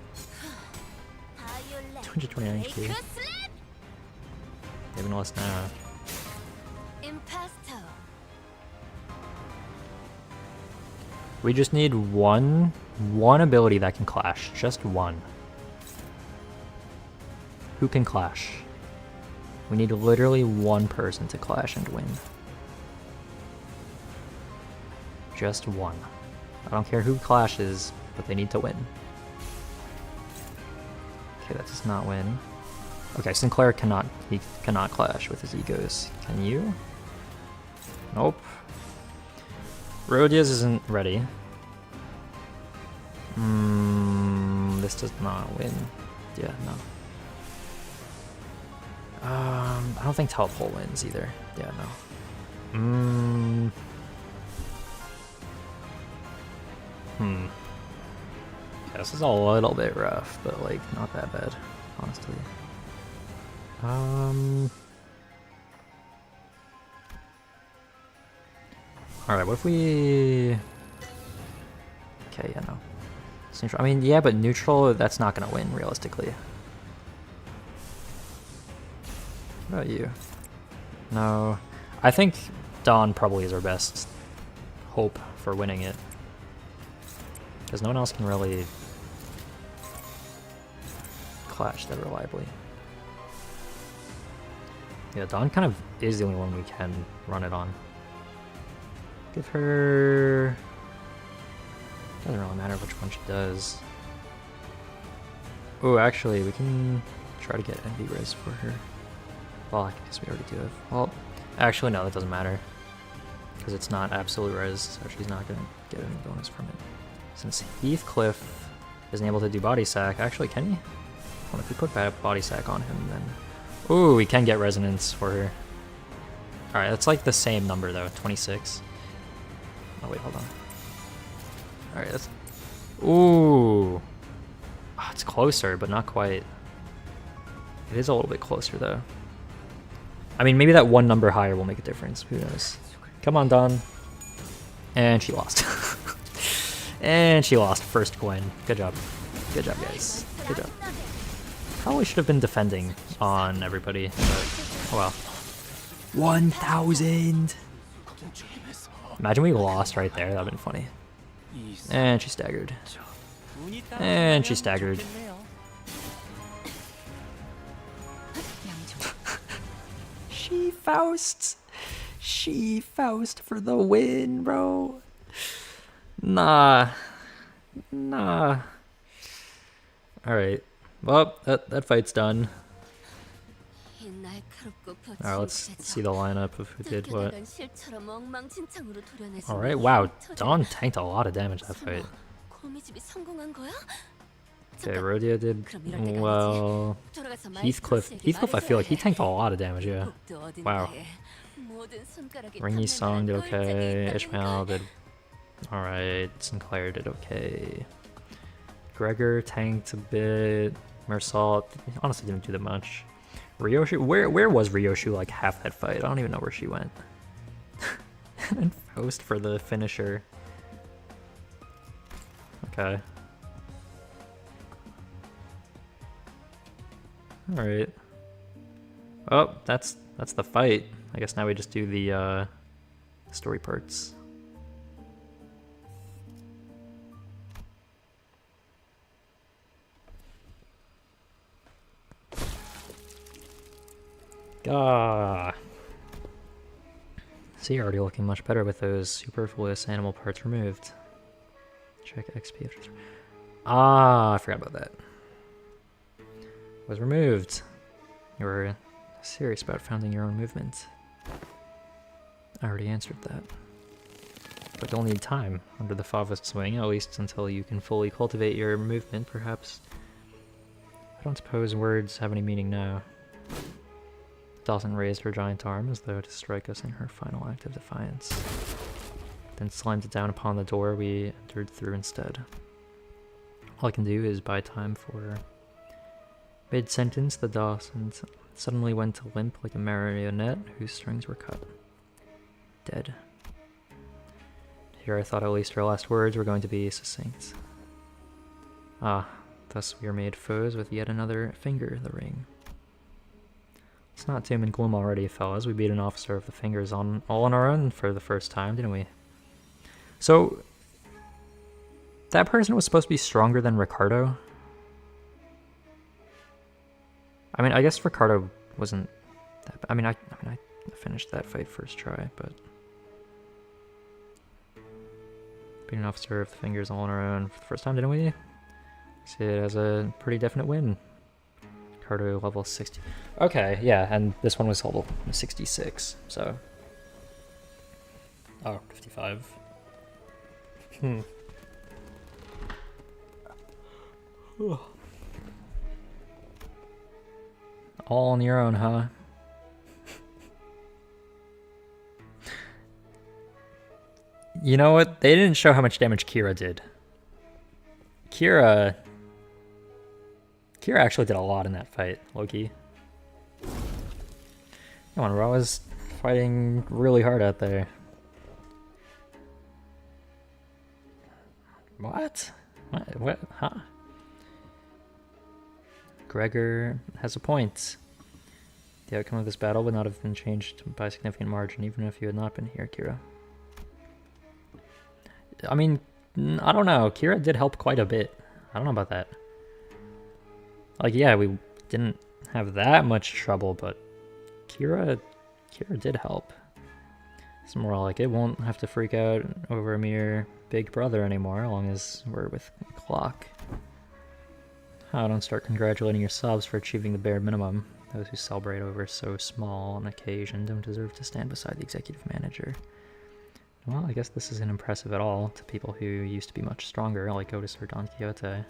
229 HP. Even less now. We just need one ability that can clash. Just one. Who can clash? We need literally one person to clash and win. Just one. I don't care who clashes, but they need to win. Okay, that does not win. Okay, Sinclair cannot clash with his egos. Can you? Nope. Rhodia's isn't ready. This does not win. Yeah, no. I don't think telepole wins either. Yeah, no. Okay. This is a little bit rough, but like not that bad, honestly. Alright, what if we... Okay, yeah, no. It's neutral. I mean, yeah, but neutral, that's not gonna win, realistically. What about you? No. I think Dawn probably is our best hope for winning it. Because no one else can really clash that reliably. Yeah, Dawn kind of is the only one we can run it on. Give her... Doesn't really matter which one she does. Oh, actually, we can try to get Envy Res for her. Well, I guess we already do have... Well, actually, no, that doesn't matter. Because it's not absolute res, so she's not going to get any bonus from it. Since Heathcliff isn't able to do body sack, actually, can he? Well, if we put body sack on him, then... Ooh, we can get resonance for her. Alright, that's like the same number, though, 26. Oh, wait, hold on. Alright, that's... Ooh! Oh, it's closer, but not quite. It is a little bit closer, though. I mean, maybe that one number higher will make a difference. Who knows? Come on, Dawn. And she lost. And she lost. First coin. Good job. Good job, guys. Good job. Probably should have been defending on everybody, but oh well. 1,000! Imagine we lost right there. That would have been funny. And she staggered. And she staggered. She Fausts. She Faust for the win, bro. Nah. Nah. Alright. Well, that fight's done. Alright, let's see the lineup of who did what. Alright, wow. Dawn tanked a lot of damage that fight. Okay, Rodeo did well. Heathcliff, I feel like he tanked a lot of damage, yeah. Wow. Ringy Song did okay. Ishmael did alright. Sinclair did okay. Gregor tanked a bit. Mersalt honestly didn't do that much. Ryoshu, where was Ryoshu like half that fight? I don't even know where she went. And Faust for the finisher. Okay. Alright. Oh, that's the fight. I guess now we just do the story parts. Gah. See, you're already looking much better with those superfluous animal parts removed. Check XP after. Ah, I forgot about that. Was removed. You were serious about founding your own movement. I already answered that. But you'll need time under the Favist wing, at least until you can fully cultivate your movement, perhaps. I don't suppose words have any meaning now. Dawson raised her giant arm as though to strike us in her final act of defiance. Then slammed it down upon the door we entered through instead. All I can do is buy time for her. Mid-sentence, the Dawson suddenly went to limp like a marionette whose strings were cut. Dead. Here I thought at least her last words were going to be succinct. Ah, thus we are made foes with yet another finger in the ring. It's not doom and gloom already, fellas. We beat an officer of the fingers all on our own for the first time, didn't we? So, that person was supposed to be stronger than Ricardo? I mean, I guess Ricardo wasn't that... I mean, I finished that fight first try, but... Beat an officer of the fingers all on our own for the first time, didn't we? See it as a pretty definite win. Ricardo level 60. Okay, yeah, and this one was level 66, so... Oh, 55. All on your own, huh? You know what? They didn't show how much damage Kira did. Kira actually did a lot in that fight, Loki. Come on, Ra was fighting really hard out there. What? What? Huh? Gregor has a point. The outcome of this battle would not have been changed by a significant margin, even if you had not been here, Kira. I mean, I don't know. Kira did help quite a bit. I don't know about that. Like, yeah, we didn't have that much trouble, but Kira did help. It's more like it won't have to freak out over a mere big brother anymore, as long as we're with Clock. Oh, don't start congratulating yourselves for achieving the bare minimum. Those who celebrate over so small an occasion don't deserve to stand beside the executive manager. Well, I guess this isn't impressive at all to people who used to be much stronger, like Otis or Don Quixote.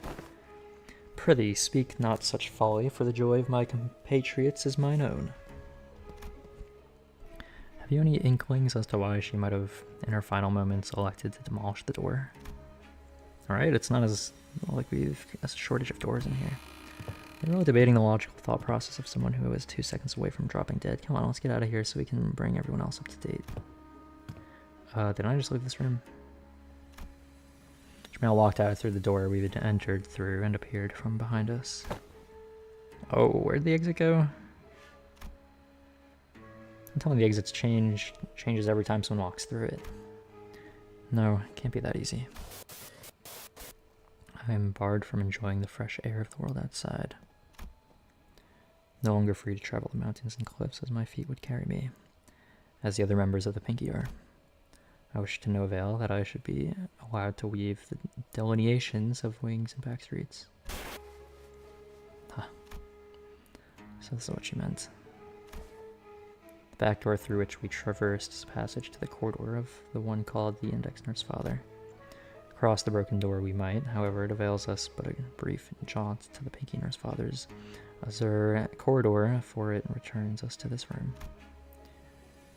Prithee, speak not such folly, for the joy of my compatriots is mine own. Have you any inklings as to why she might have, in her final moments, elected to demolish the door? Alright, it's not as like we've a shortage of doors in here. I'm really debating the logical thought process of someone who was 2 seconds away from dropping dead. Come on, let's get out of here so we can bring everyone else up to date. Did I just leave this room? Jamel walked out through the door we had entered through and appeared from behind us. Oh, where'd the exit go? I'm telling the exits changes every time someone walks through it. No, it can't be that easy. I am barred from enjoying the fresh air of the world outside. No longer free to travel the mountains and cliffs as my feet would carry me, as the other members of the Pinky are. I wish to no avail that I should be allowed to weave the delineations of wings and back streets. Huh. So this is what she meant. The back door through which we traversed is a passage to the corridor of the one called the Index Nurse Father. Across the broken door we might, however, it avails us but a brief jaunt to the Pinky Nurse Father's azure corridor, for it returns us to this room.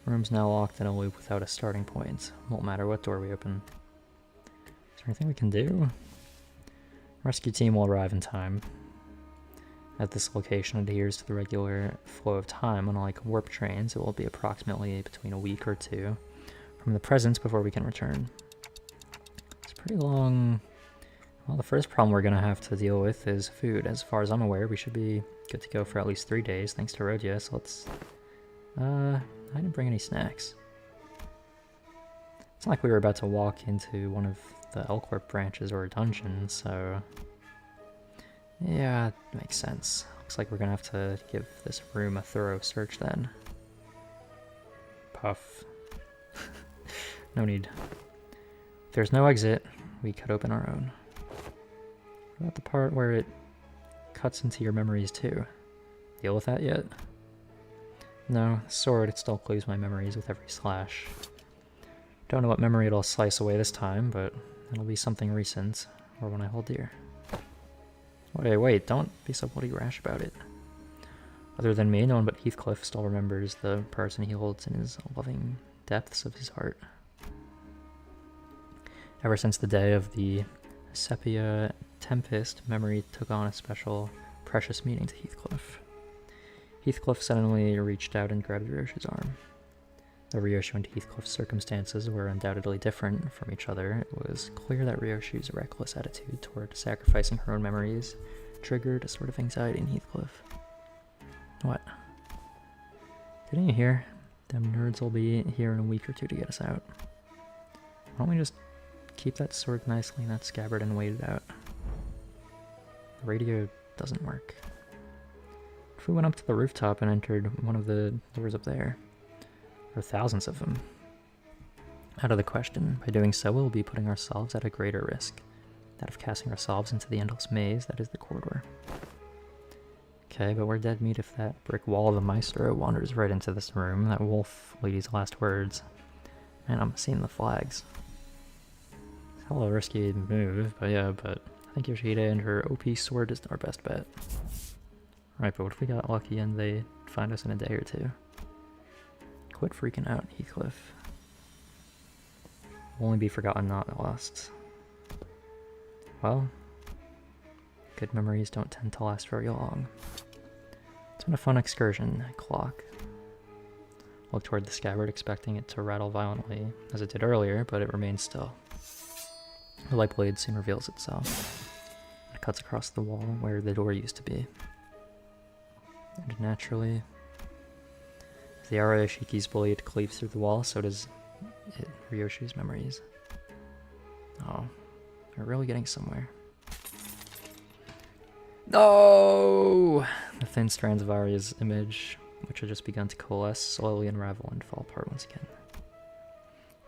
Room's now locked in a loop without a starting point. Won't matter what door we open. Is there anything we can do? Rescue team will arrive in time. At this location, it adheres to the regular flow of time. Unlike warp trains, it will be approximately between a week or two from the present before we can return. It's pretty long. Well, the first problem we're going to have to deal with is food. As far as I'm aware, we should be good to go for at least 3 days, thanks to Rodia, so let's... I didn't bring any snacks. It's not like we were about to walk into one of the L-Corp branches or a dungeon, so... yeah, it makes sense. Looks like we're gonna have to give this room a thorough search then. Puff. No need. If there's no exit, we could open our own. What about the part where it cuts into your memories too? Deal with that yet? No, the sword, it still clues my memories with every slash. Don't know what memory it'll slice away this time, but it'll be something recent, or one I hold dear. Wait, don't be so bloody rash about it. Other than me, no one but Heathcliff still remembers the person he holds in his loving depths of his heart. Ever since the day of the Sepia Tempest, memory took on a special, precious meaning to Heathcliff. Heathcliff suddenly reached out and grabbed Ryoshu's arm. Though Ryoshu and Heathcliff's circumstances were undoubtedly different from each other, it was clear that Ryoshu's reckless attitude toward sacrificing her own memories triggered a sort of anxiety in Heathcliff. What? Didn't you hear? Them nerds will be here in a week or two to get us out. Why don't we just keep that sword nicely in that scabbard and wait it out? The radio doesn't work. If we went up to the rooftop and entered one of the doors up there, there are thousands of them. Out of the question. By doing so, we'll be putting ourselves at a greater risk, that of casting ourselves into the endless maze that is the corridor. Okay, but we're dead meat if that brick wall of the Maestro wanders right into this room, that wolf lady's last words. And I'm seeing the flags. It's a hell of a risky move, but yeah, but I think Yoshida and her OP sword is our best bet. Right, but what if we got lucky and they find us in a day or two? Quit freaking out, Heathcliff. Will only be forgotten, not lost. Well, Good memories don't tend to last very long. It's been a fun excursion. Clock. Look toward the scabbard, expecting it to rattle violently, as it did earlier, but it remains still. The light blade soon reveals itself. It cuts across the wall where the door used to be. And naturally, as the arrow Shiki's blade cleaves through the wall, so does it Ryoshi's memories. Oh, we're really getting somewhere. No! The thin strands of Arya's image, which had just begun to coalesce, slowly unravel and fall apart once again.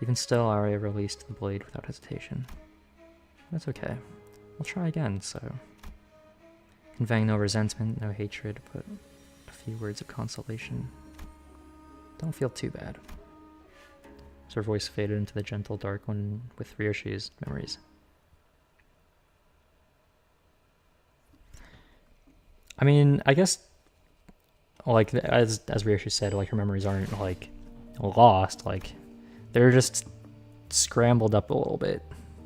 Even still, Arya released the blade without hesitation. That's okay. We'll try again, so... Conveying no resentment, no hatred, but a few words of consolation. Don't feel too bad. As her voice faded into the gentle dark one with Ryoshi's memories. I mean, I guess, like, as Ryoshi said, like, her memories aren't, like, lost, like, they're just scrambled up a little bit,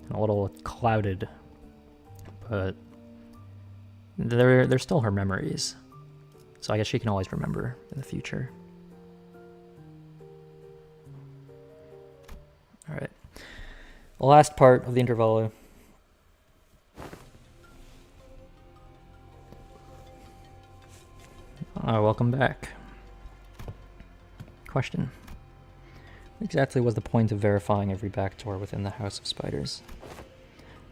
and a little clouded, but they're still her memories, so I guess she can always remember in the future. Alright, the last part of the intervallo. Welcome back. Question. What exactly was the point of verifying every back door within the House of Spiders?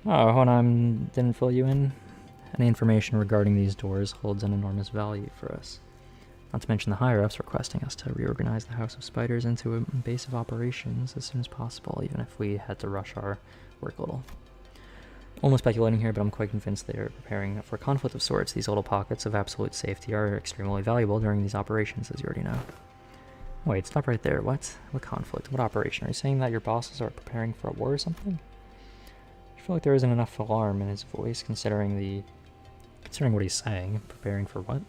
Oh, Honam didn't fill you in? Any information regarding these doors holds an enormous value for us. Not to mention the higher-ups requesting us to reorganize the House of Spiders into a base of operations as soon as possible, even if we had to rush our work a little. Only speculating here, but I'm quite convinced they are preparing for a conflict of sorts. These little pockets of absolute safety are extremely valuable during these operations, as you already know. Wait, stop right there. What? What conflict? What operation? Are you saying that your bosses are preparing for a war or something? I feel like there isn't enough alarm in his voice, considering what he's saying. Preparing for what?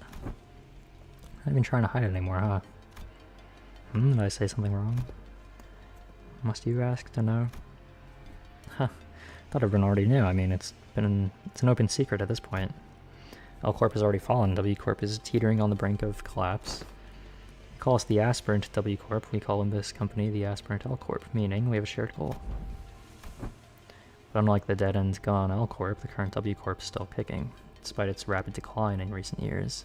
Not even trying to hide it anymore, huh? Did I say something wrong? Must you ask to know? Huh. Thought everyone already knew. I mean, it's an open secret at this point. L Corp has already fallen. W Corp is teetering on the brink of collapse. They call us the aspirant W Corp. We call LIMBUS Company the aspirant L Corp, meaning we have a shared goal. But unlike the dead-end gone L Corp, the current W Corp is still kicking, despite its rapid decline in recent years.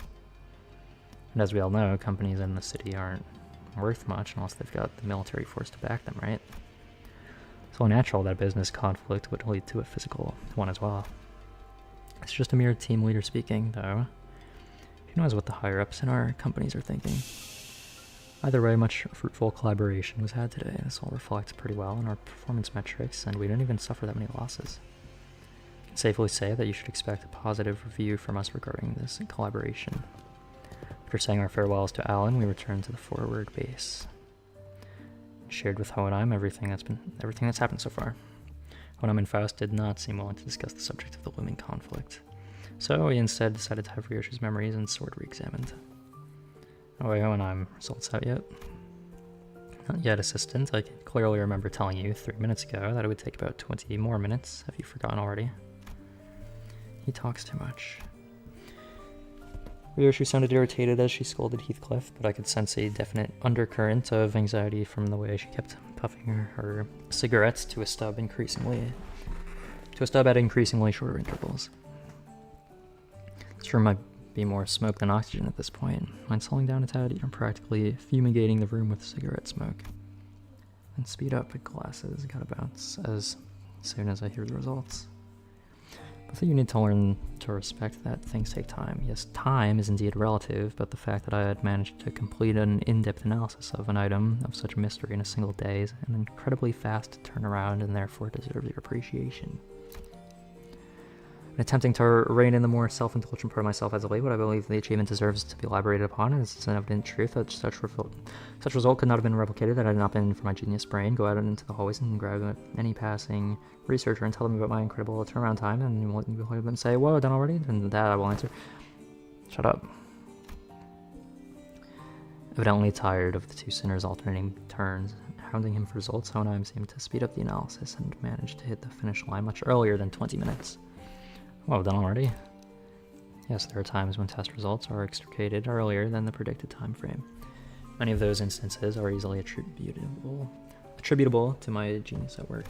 And as we all know, companies in the city aren't worth much unless they've got the military force to back them, right? It's only natural that a business conflict would lead to a physical one as well. It's just a mere team leader speaking, though. Who knows what the higher-ups in our companies are thinking? Either way, much fruitful collaboration was had today. This all reflects pretty well in our performance metrics, and we didn't even suffer that many losses. I can safely say that you should expect a positive review from us regarding this collaboration. After saying our farewells to Alan, we returned to the forward base. Shared with Hohenheim everything that's happened so far. Hohenheim and Faust did not seem willing to discuss the subject of the looming conflict, so we instead decided to have Ryoshi's memories and sword re-examined. Oh wait, Hohenheim, results out yet? Not yet, Assistant. I can clearly remember telling you 3 minutes ago that it would take about 20 more minutes. Have you forgotten already? He talks too much. Ryoshi sounded irritated as she scolded Heathcliff, but I could sense a definite undercurrent of anxiety from the way she kept puffing her cigarettes to a stub at increasingly shorter intervals. This room might be more smoke than oxygen at this point. Mind slowing down a tad, you're practically fumigating the room with cigarette smoke. And speed up, it glasses gotta bounce as soon as I hear the results. I think you need to learn to respect that things take time. Yes, time is indeed relative, but the fact that I had managed to complete an in-depth analysis of an item of such mystery in a single day is an incredibly fast turnaround and therefore deserves your appreciation. In attempting to rein in the more self-indulgent part of myself as of late, what I believe the achievement deserves to be elaborated upon is an evident truth that such result could not have been replicated had it not been for my genius brain. Go out into the hallways and grab any passing researcher and tell them about my incredible turnaround time, and you'll hear them say, "Whoa, done already?" And that I will answer, "Shut up." Evidently tired of the two sinners' alternating turns, hounding him for results, Hohenheim seemed to speed up the analysis and managed to hit the finish line much earlier than 20 minutes. Whoa, done already? Yes, there are times when test results are extricated earlier than the predicted time frame. Many of those instances are easily attributable to my genius at work.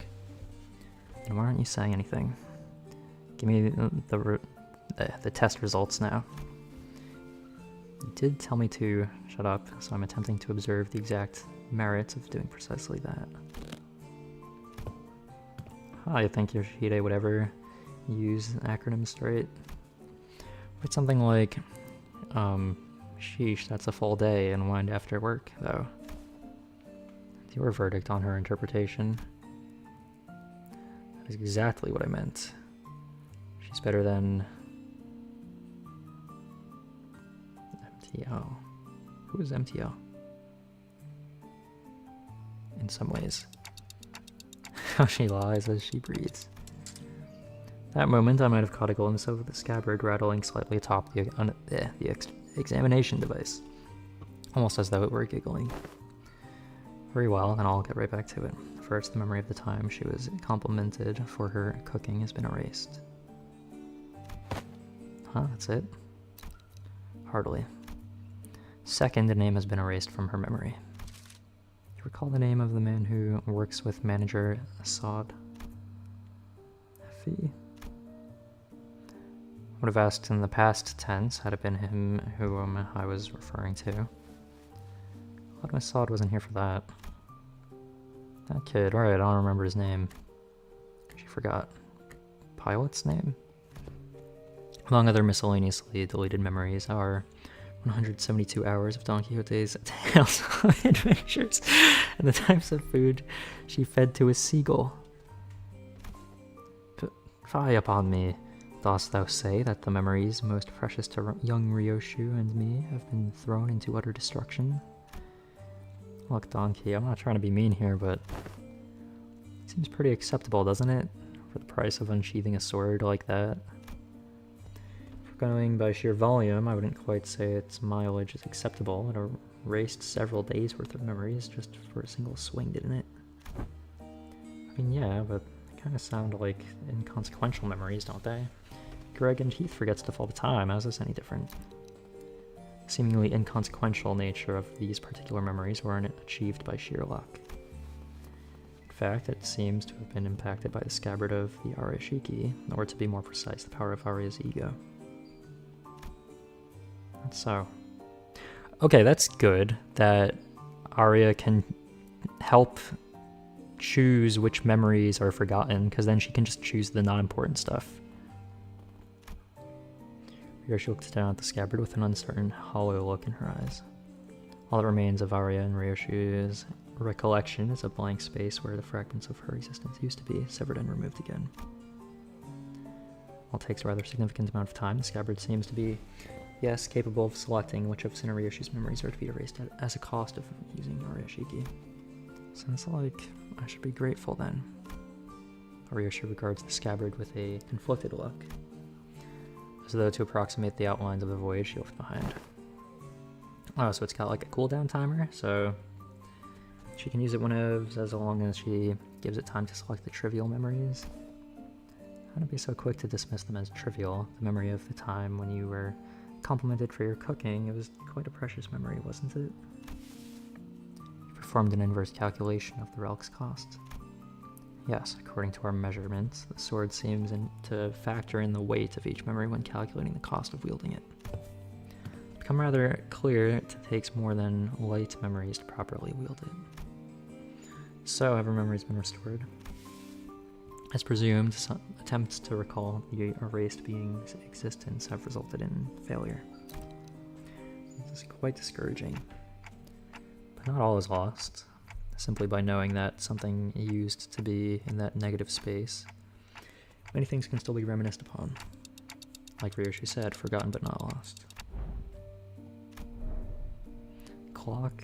And why aren't you saying anything? Give me the test results now. You did tell me to shut up, so I'm attempting to observe the exact merits of doing precisely that. I think Yoshihide would ever use acronyms straight. It's something like, sheesh, that's a full day and wind after work, though. It's your verdict on her interpretation. That is exactly what I meant. She's better than MTL. Who is MTL? In some ways. How she lies as she breathes. That moment, I might have caught a glimpse of the scabbard rattling slightly atop the examination device, almost as though it were giggling. Very well, then I'll get right back to it. First, the memory of the time she was complimented for her cooking has been erased. Huh, that's it? Hardly. Second, the name has been erased from her memory. You recall the name of the man who works with manager Assad? Effie? Would have asked in the past tense had it been him whom I was referring to. Glad Assad wasn't here for that. That kid, alright, I don't remember his name. She forgot. Pilot's name? Among other miscellaneously deleted memories are 172 hours of Don Quixote's tales of adventures and the types of food she fed to a seagull. Fie upon me. Dost thou say that the memories most precious to young Ryoshu and me have been thrown into utter destruction? Look, Donkey, I'm not trying to be mean here, but it seems pretty acceptable, doesn't it? For the price of unsheathing a sword like that. For going by sheer volume, I wouldn't quite say its mileage is acceptable. It erased several days' worth of memories just for a single swing, didn't it? I mean, yeah, but they kind of sound like inconsequential memories, don't they? Greg and Heath forget stuff all the time. How's this any different? The seemingly inconsequential nature of these particular memories weren't achieved by sheer luck. In fact, it seems to have been impacted by the scabbard of the Arashiki, or to be more precise, the power of Arya's ego. That's so. Okay, that's good that Arya can help choose which memories are forgotten, because then she can just choose the non-important stuff. Ryoshi looks down at the scabbard with an uncertain, hollow look in her eyes. All that remains of Arya and Ryoshi's recollection is a blank space where the fragments of her existence used to be, severed and removed again. While it takes a rather significant amount of time, the scabbard seems to be, yes, capable of selecting which of Ryoshi's memories are to be erased as a cost of using Arashiki. Sounds like I should be grateful then. Ryoshi regards the scabbard with a conflicted look, as though to approximate the outlines of the voyage she left behind. Oh, so it's got like a cooldown timer, so she can use it as long as she gives it time to select the trivial memories. How to be so quick to dismiss them as trivial? The memory of the time when you were complimented for your cooking, it was quite a precious memory, wasn't it? You performed an inverse calculation of the relic's cost. Yes, according to our measurements, the sword seems to factor in the weight of each memory when calculating the cost of wielding it. It's become rather clear it takes more than light memories to properly wield it. So, have her memories been restored? As presumed, some attempts to recall the erased being's existence have resulted in failure. This is quite discouraging. But not all is lost. Simply by knowing that something used to be in that negative space, many things can still be reminisced upon. Like Ryoshi said, forgotten but not lost. Clock.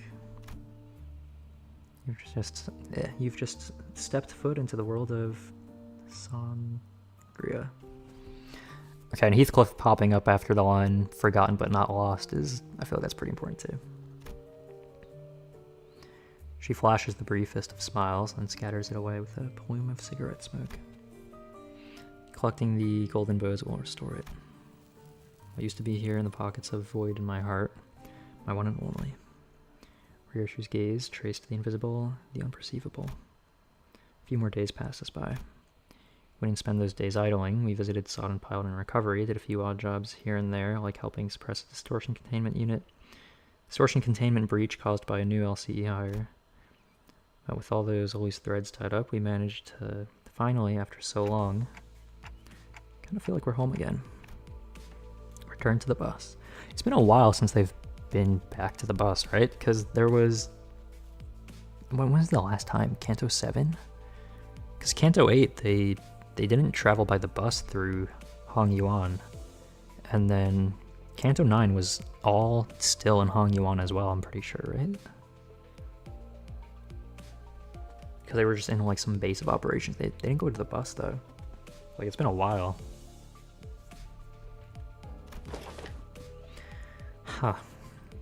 You've just stepped foot into the world of Sangria. Okay, and Heathcliff popping up after the line "forgotten but not lost" is, I feel like that's pretty important too. She flashes the briefest of smiles and scatters it away with a plume of cigarette smoke. Collecting the golden bows will restore it. I used to be here in the pockets of void in my heart, my one and only. Ryoshu's gaze traced the invisible, the unperceivable. A few more days passed us by. We didn't spend those days idling. We visited Sodden Pilot and Recovery, did a few odd jobs here and there, like helping suppress a distortion containment unit. Distortion containment breach caused by a new LCE hire. But with all those loose threads tied up, we managed to finally, after so long, kind of feel like we're home again. Return to the bus. It's been a while since they've been back to the bus, right? Because there was... When was the last time? Kanto 7? Because Kanto 8, they didn't travel by the bus through Hongyuan. And then Kanto 9 was all still in Hongyuan as well, I'm pretty sure, right? Because they were just in like some base of operations. They didn't go to the bus though. Like, it's been a while. Huh.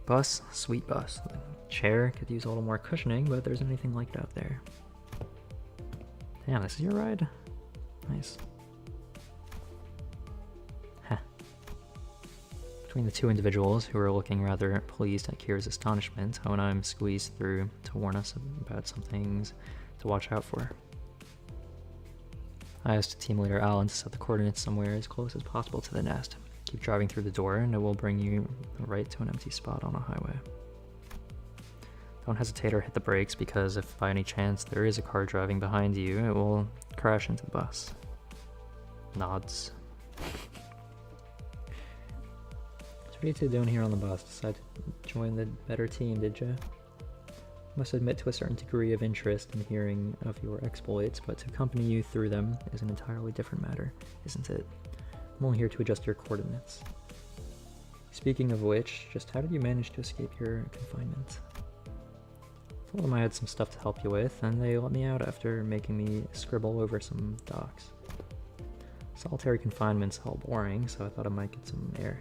Bus, sweet bus. The chair could use a little more cushioning, but if there's anything like it out there. Damn, this is your ride? Nice. Huh. Between the two individuals, who were looking rather pleased at Kira's astonishment, Honheim squeezed through to warn us about some things to watch out for. I asked team leader Alan to set the coordinates somewhere as close as possible to the nest. Keep driving through the door and it will bring you right to an empty spot on a highway. Don't hesitate or hit the brakes, because if by any chance there is a car driving behind you, it will crash into the bus. Nods. So what are you two doing here on the bus? Decided to join the better team, did you? Must admit to a certain degree of interest in hearing of your exploits, but to accompany you through them is an entirely different matter, isn't it? I'm only here to adjust your coordinates. Speaking of which, just how did you manage to escape your confinement? I told them I had some stuff to help you with, and they let me out after making me scribble over some docs. Solitary confinement's all boring, so I thought I might get some air.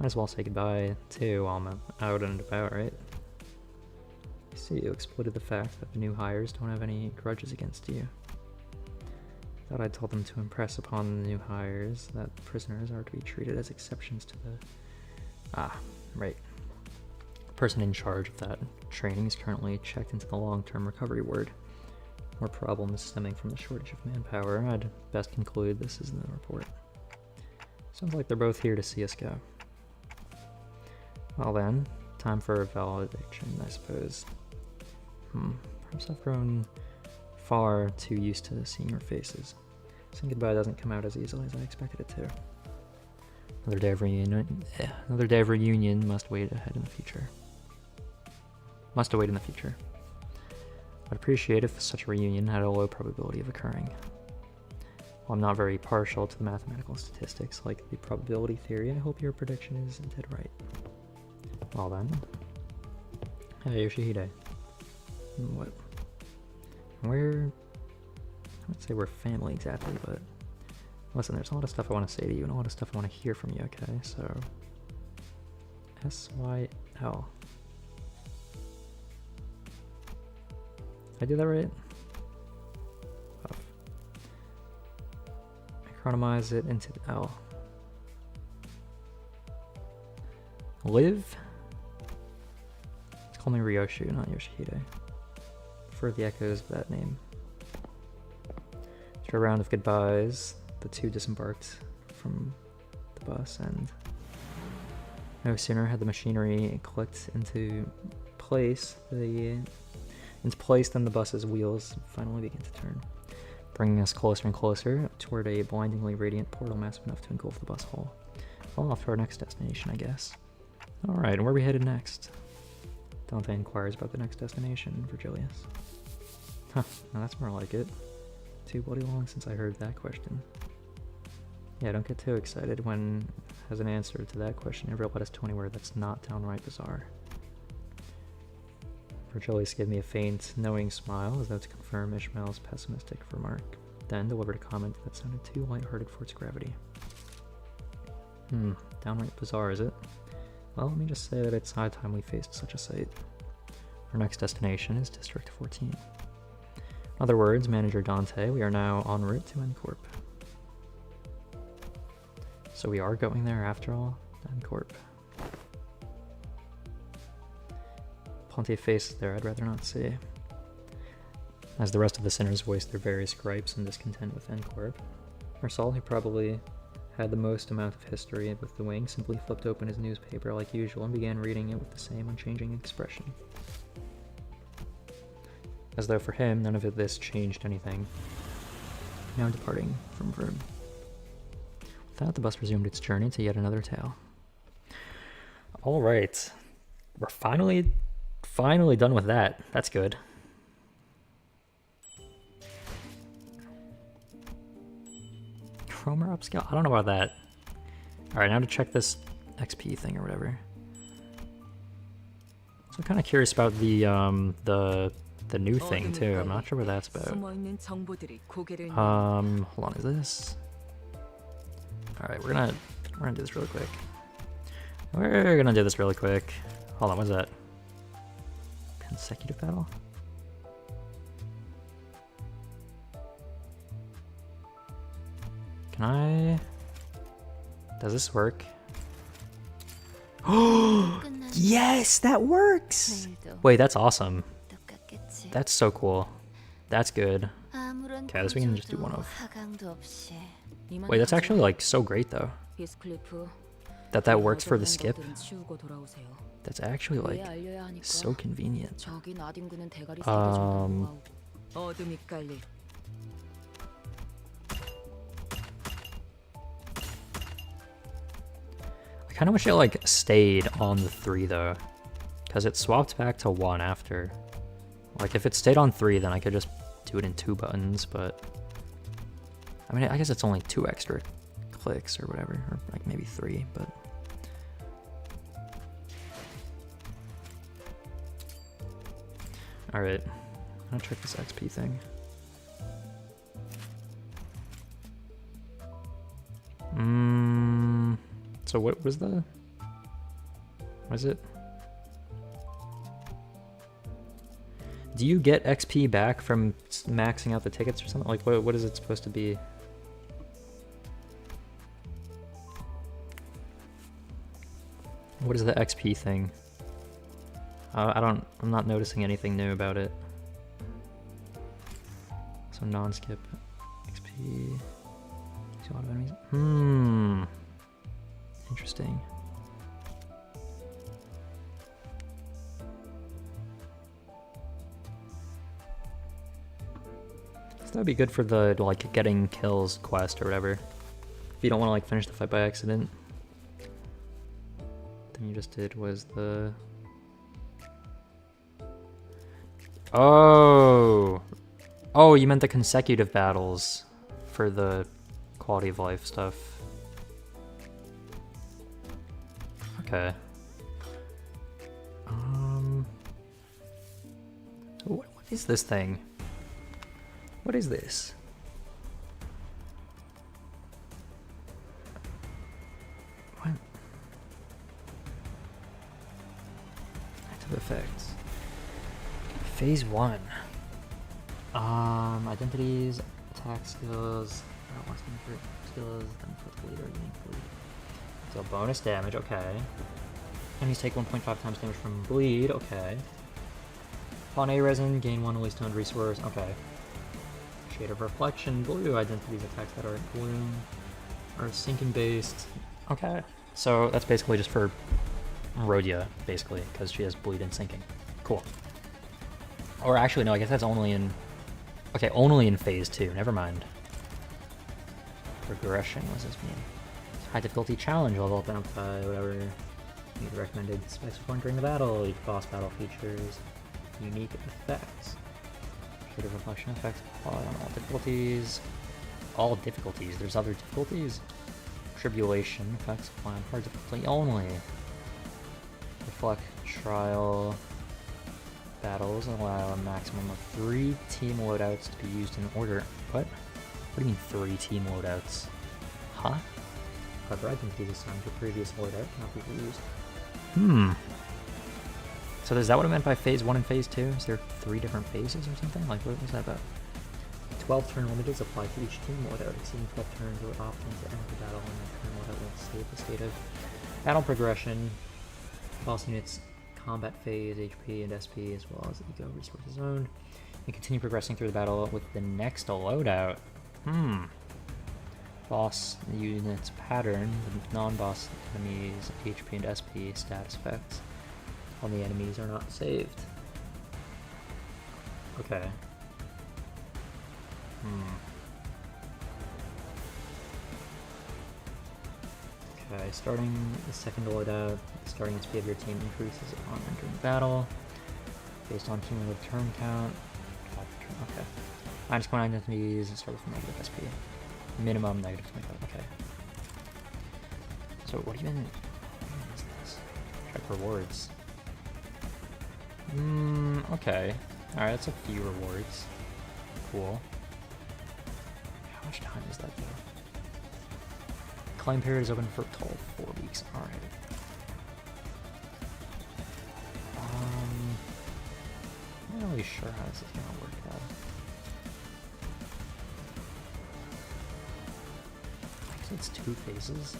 Might as well say goodbye, too, while I'm out and about, right? I see you exploited the fact that the new hires don't have any grudges against you. Thought I told them to impress upon the new hires that prisoners are to be treated as exceptions to the... Ah, right. The person in charge of that training is currently checked into the long-term recovery ward. More problems stemming from the shortage of manpower. I'd best conclude this is the report. Sounds like they're both here to see us go. Well then, time for a valediction, I suppose. Perhaps I've grown far too used to seeing your faces. Saying goodbye doesn't come out as easily as I expected it to. Another day of reunion must await in the future. I'd appreciate if such a reunion had a low probability of occurring. While I'm not very partial to the mathematical statistics like the probability theory, I hope your prediction is dead right. Well then. Hey, Yoshihide. What? I wouldn't say we're family exactly, but listen, there's a lot of stuff I want to say to you and a lot of stuff I want to hear from you, okay? So, S-Y-L. Did I do that right? Oh. Acronymize it into L. Live? Let's call me Ryoshu, not Yoshihide. For the echoes of that name. After a round of goodbyes, the two disembarked from the bus, and no sooner had the machinery clicked into place than the bus's wheels finally began to turn, bringing us closer and closer toward a blindingly radiant portal massive enough to engulf the bus hull. Well, off to our next destination, I guess. Alright, and where are we headed next? Dante inquires about the next destination, Virgilius. Huh, now that's more like it. Too bloody long since I heard that question. Yeah, don't get too excited when as an answer to that question ever led us to anywhere that's not downright bizarre. Virgilius gave me a faint, knowing smile as though to confirm Ishmael's pessimistic remark, then delivered a comment that sounded too lighthearted for its gravity. Downright bizarre, is it? Well, let me just say that it's high time we faced such a sight. Our next destination is District 14. In other words, Manager Dante, we are now en route to N-Corp. So we are going there after all, Corp. Plenty of faces there I'd rather not see. As the rest of the sinners voice their various gripes and discontent with Corp. Marsal, who probably had the most amount of history with the wing, simply flipped open his newspaper like usual and began reading it with the same unchanging expression. As though for him, none of this changed anything. Now departing from Vern. With that, the bus resumed its journey to yet another tale. Alright. We're finally done with that. That's good. Chromer upscale? I don't know about that. Alright, now to check this XP thing or whatever. So I'm kind of curious about the new thing too. I'm not sure what that's about. Hold on, is this? Alright, we're gonna do this really quick. We're gonna do this really quick. Hold on, what's that? Consecutive battle? Can I... Does this work? Oh! Yes, that works! Wait, that's awesome. That's so cool. That's good. Okay, I guess we can just do one of. Wait, that's actually like so great though. That works for the skip. That's actually like so convenient. I kind of wish it like stayed on the 3 though, because it swapped back to 1 after. Like if it stayed on 3, then I could just do it in 2 buttons, but I mean, I guess it's only 2 extra clicks or whatever, or like maybe 3, but alright, I'm gonna check this XP thing. So what was what is it? Do you get XP back from maxing out the tickets or something? Like what is it supposed to be? What is the XP thing? I'm not noticing anything new about it. So non-skip XP. A lot of enemies. Interesting. So that would be good for the like getting kills quest or whatever. If you don't want to like finish the fight by accident. The thing you just did was the... Oh! Oh, you meant the consecutive battles for the quality of life stuff. Okay. What is this thing? What is this? What? Active effects. Phase 1. Identities, attack skills, skills, then put leader uniquely. So bonus damage, okay. Enemies take 1.5 times damage from bleed, okay. Upon A resin, gain 1 only stoned resource, okay. Shade of reflection, blue identities, attacks that are blue, are sinking based, okay. So that's basically just for Rhodia, basically, because she has bleed and sinking. Cool. Or actually, no, I guess that's only in... Okay, only in phase 2, never mind. Progression, what does this mean? High difficulty challenge level up and up by whatever. Need recommended specs for during the battle, each boss battle features unique effects. Shade of reflection effects apply on all difficulties. All difficulties? There's other difficulties? Tribulation effects apply on hard difficulty only. Reflect trial battles allow a maximum of 3 team loadouts to be used in order. What? What do you mean 3 team loadouts? Huh? Clever identities assigned to previous loadout cannot be reused. So is that what I meant by phase 1 and phase 2? Is there 3 different phases or something? Like, what was that about? 12 turn limiters apply to each team loadout. Exceeding 12 turns or opting to end the battle when that turn loadout will save the state of battle progression, boss units, combat phase, HP, and SP, as well as eco resources owned, and continue progressing through the battle with the next loadout. Boss units pattern, non-boss enemies, HP and SP status effects on the enemies are not saved. Okay. Okay, starting the second loadout, the starting SP of your team increases upon entering battle, based on cumulative turn count. Okay. Minus 29 enemies and start with negative SP. Minimum negative 25, okay. So what even is this? Check rewards. Okay. Alright, that's a few rewards. Cool. How much time is that though? Claim period is open for a total of 4 weeks. Alright. I'm not really sure how this is gonna work though. I guess it's 2 phases.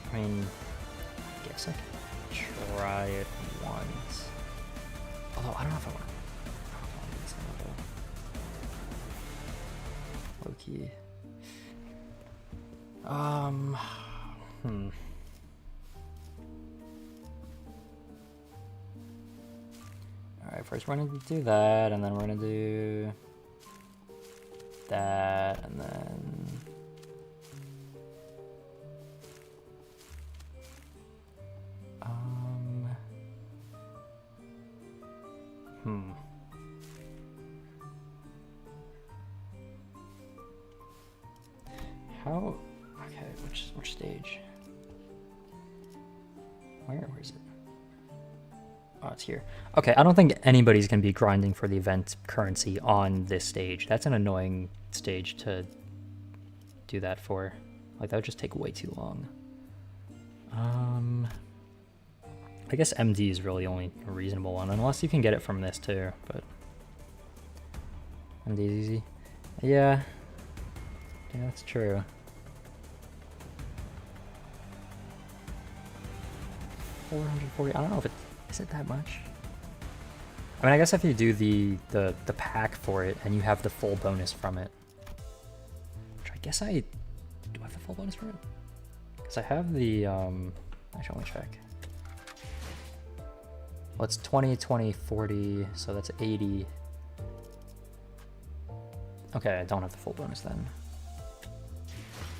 I mean, I guess I could try it once. Although I don't know if I want to do this now though. Low key. Alright, first we're gonna do that, and then we're gonna do that, and then how, okay, which stage? Where is it? Oh, it's here. Okay, I don't think anybody's gonna be grinding for the event currency on this stage. That's an annoying stage to do that for. Like, that would just take way too long. I guess MD is really only a reasonable one, unless you can get it from this too, but MD is easy. Yeah, that's true. $440, I don't know if is it that much? I mean, I guess if you do the pack for it and you have the full bonus from it, which I guess do I have the full bonus from it? Because I have the, actually, let me check. Well, it's 20, 20, 40, so that's 80. Okay, I don't have the full bonus then,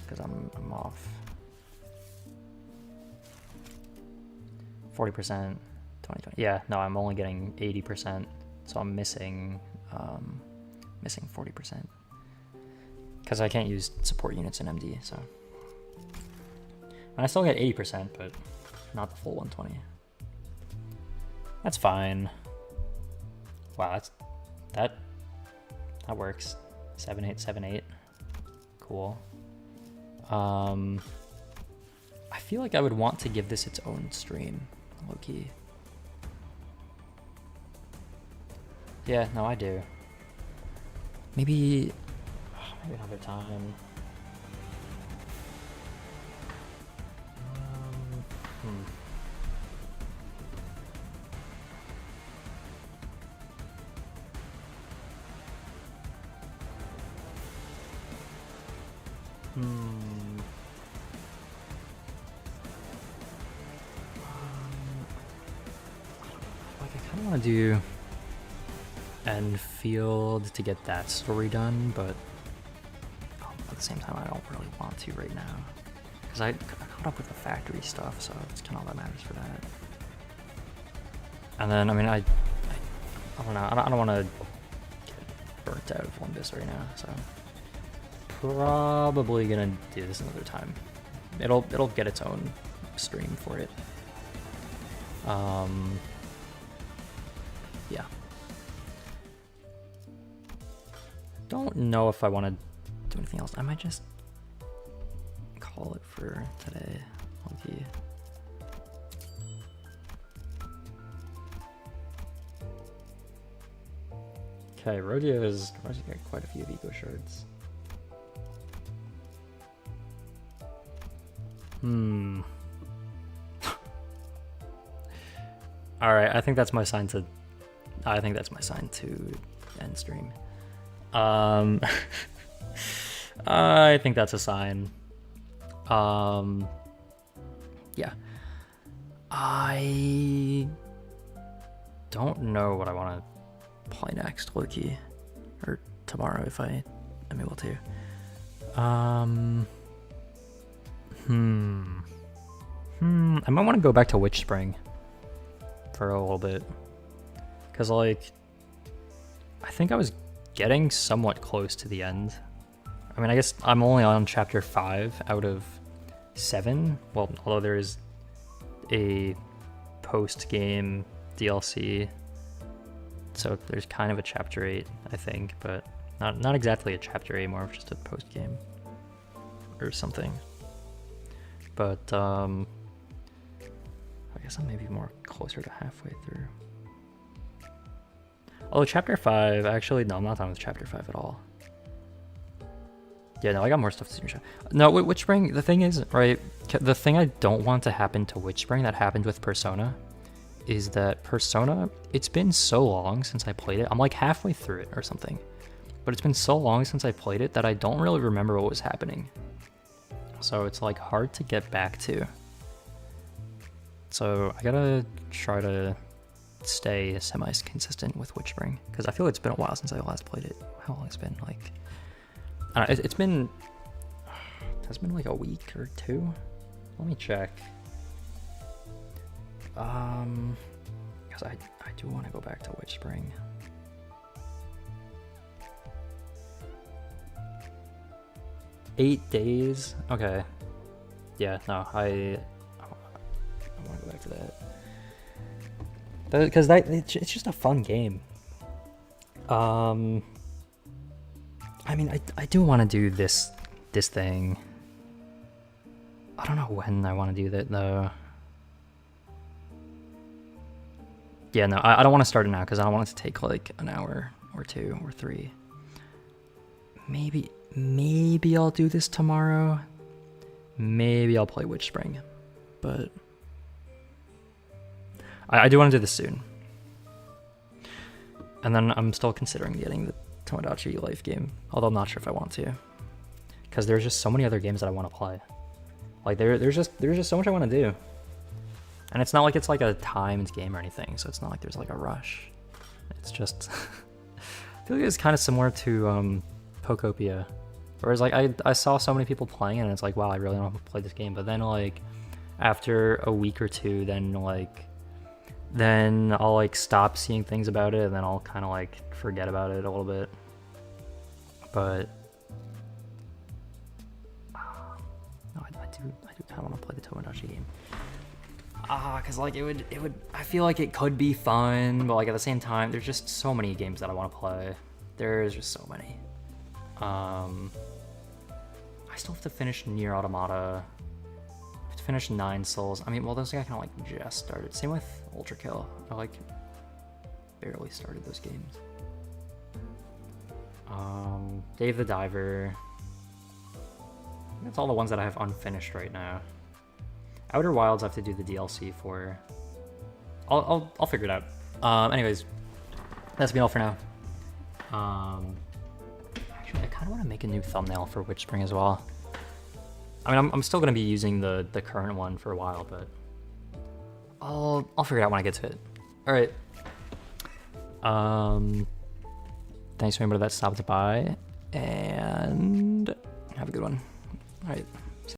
because I'm off. 40%, 20, 20. Yeah, no, I'm only getting 80%, so I'm missing 40%. Because I can't use support units in MD, so. And I still get 80%, but not the full 120. That's fine. Wow, that works. 7878. Cool. I feel like I would want to give this its own stream, low key. Yeah, no, I do. Maybe another time. Like, I kind of want to do Enfield to get that story done, but at the same time, I don't really want to right now, because I caught up with the factory stuff, so it's kind of all that matters for that. And then, I mean, I don't know, I don't want to get burnt out of Limbus right now, so probably gonna do this another time. It'll get its own stream for it. Yeah. Don't know if I want to do anything else. I might just call call it for today. Monkey. Okay, Rodeo has got quite a few of Eco Shards. Alright, I think that's my sign to end stream. I think that's a sign. Yeah. I don't know what I want to play next, Loki, or tomorrow if I am able to. I might want to go back to Witch Spring for a little bit, because like I think I was getting somewhat close to the end. I mean, I guess I'm only on chapter 5 out of 7. Well, although there is a post-game DLC, so there's kind of a chapter 8, I think, but not exactly a chapter 8, more of just a post-game or something. But I guess I'm maybe more closer to halfway through. Oh, chapter 5, actually, no, I'm not done with chapter 5 at all. Yeah, no, I got more stuff to do. No, Witch Spring, the thing is, right, the thing I don't want to happen to Witch Spring that happened with Persona is that Persona, it's been so long since I played it. I'm like halfway through it or something. But it's been so long since I played it that I don't really remember what was happening. So it's like hard to get back to. So I gotta try to stay semi-consistent with Witch Spring, because I feel it's been a while since I last played it. How long it's been? Like, I don't know, it's been like a week or 2. Let me check. Because I do want to go back to Witch Spring. Eight days. Okay. Yeah. No. I want to go back to that. Because it's just a fun game. I mean, I do want to do this thing. I don't know when I want to do that though. Yeah, no, I don't want to start it now because I don't want it to take like an hour or 2 or 3. Maybe I'll do this tomorrow. Maybe I'll play Witch Spring, but I do want to do this soon. And then I'm still considering getting the Tomodachi Life game, although I'm not sure if I want to, because there's just so many other games that I want to play. Like there's just so much I want to do, and it's not like it's like a timed game or anything, so it's not like there's like a rush. It's just I feel like it's kind of similar to Pokopia, whereas like I saw so many people playing it and it's like, wow, I really want to play this game, but then like after a week or 2, then I'll like stop seeing things about it, and then I'll kind of like forget about it a little bit. But no, I do kind of want to play the Tomodachi game. Cause like it would I feel like it could be fun, but like at the same time, there's just so many games that I want to play. There's just so many. I still have to finish Nier Automata. I have to finish 9 Souls. I mean, well, those I kind of like just started. Same with Ultra Kill. I like barely started those games. Dave the Diver. That's all the ones that I have unfinished right now. Outer Wilds I have to do the DLC for. I'll figure it out. Anyways, that's been all for now. Actually, I kind of want to make a new thumbnail for Witch Spring as well. I mean, I'm still going to be using the current one for a while, but I'll figure it out when I get to it. All right. Thanks for anybody that stopped by, and have a good one. All right.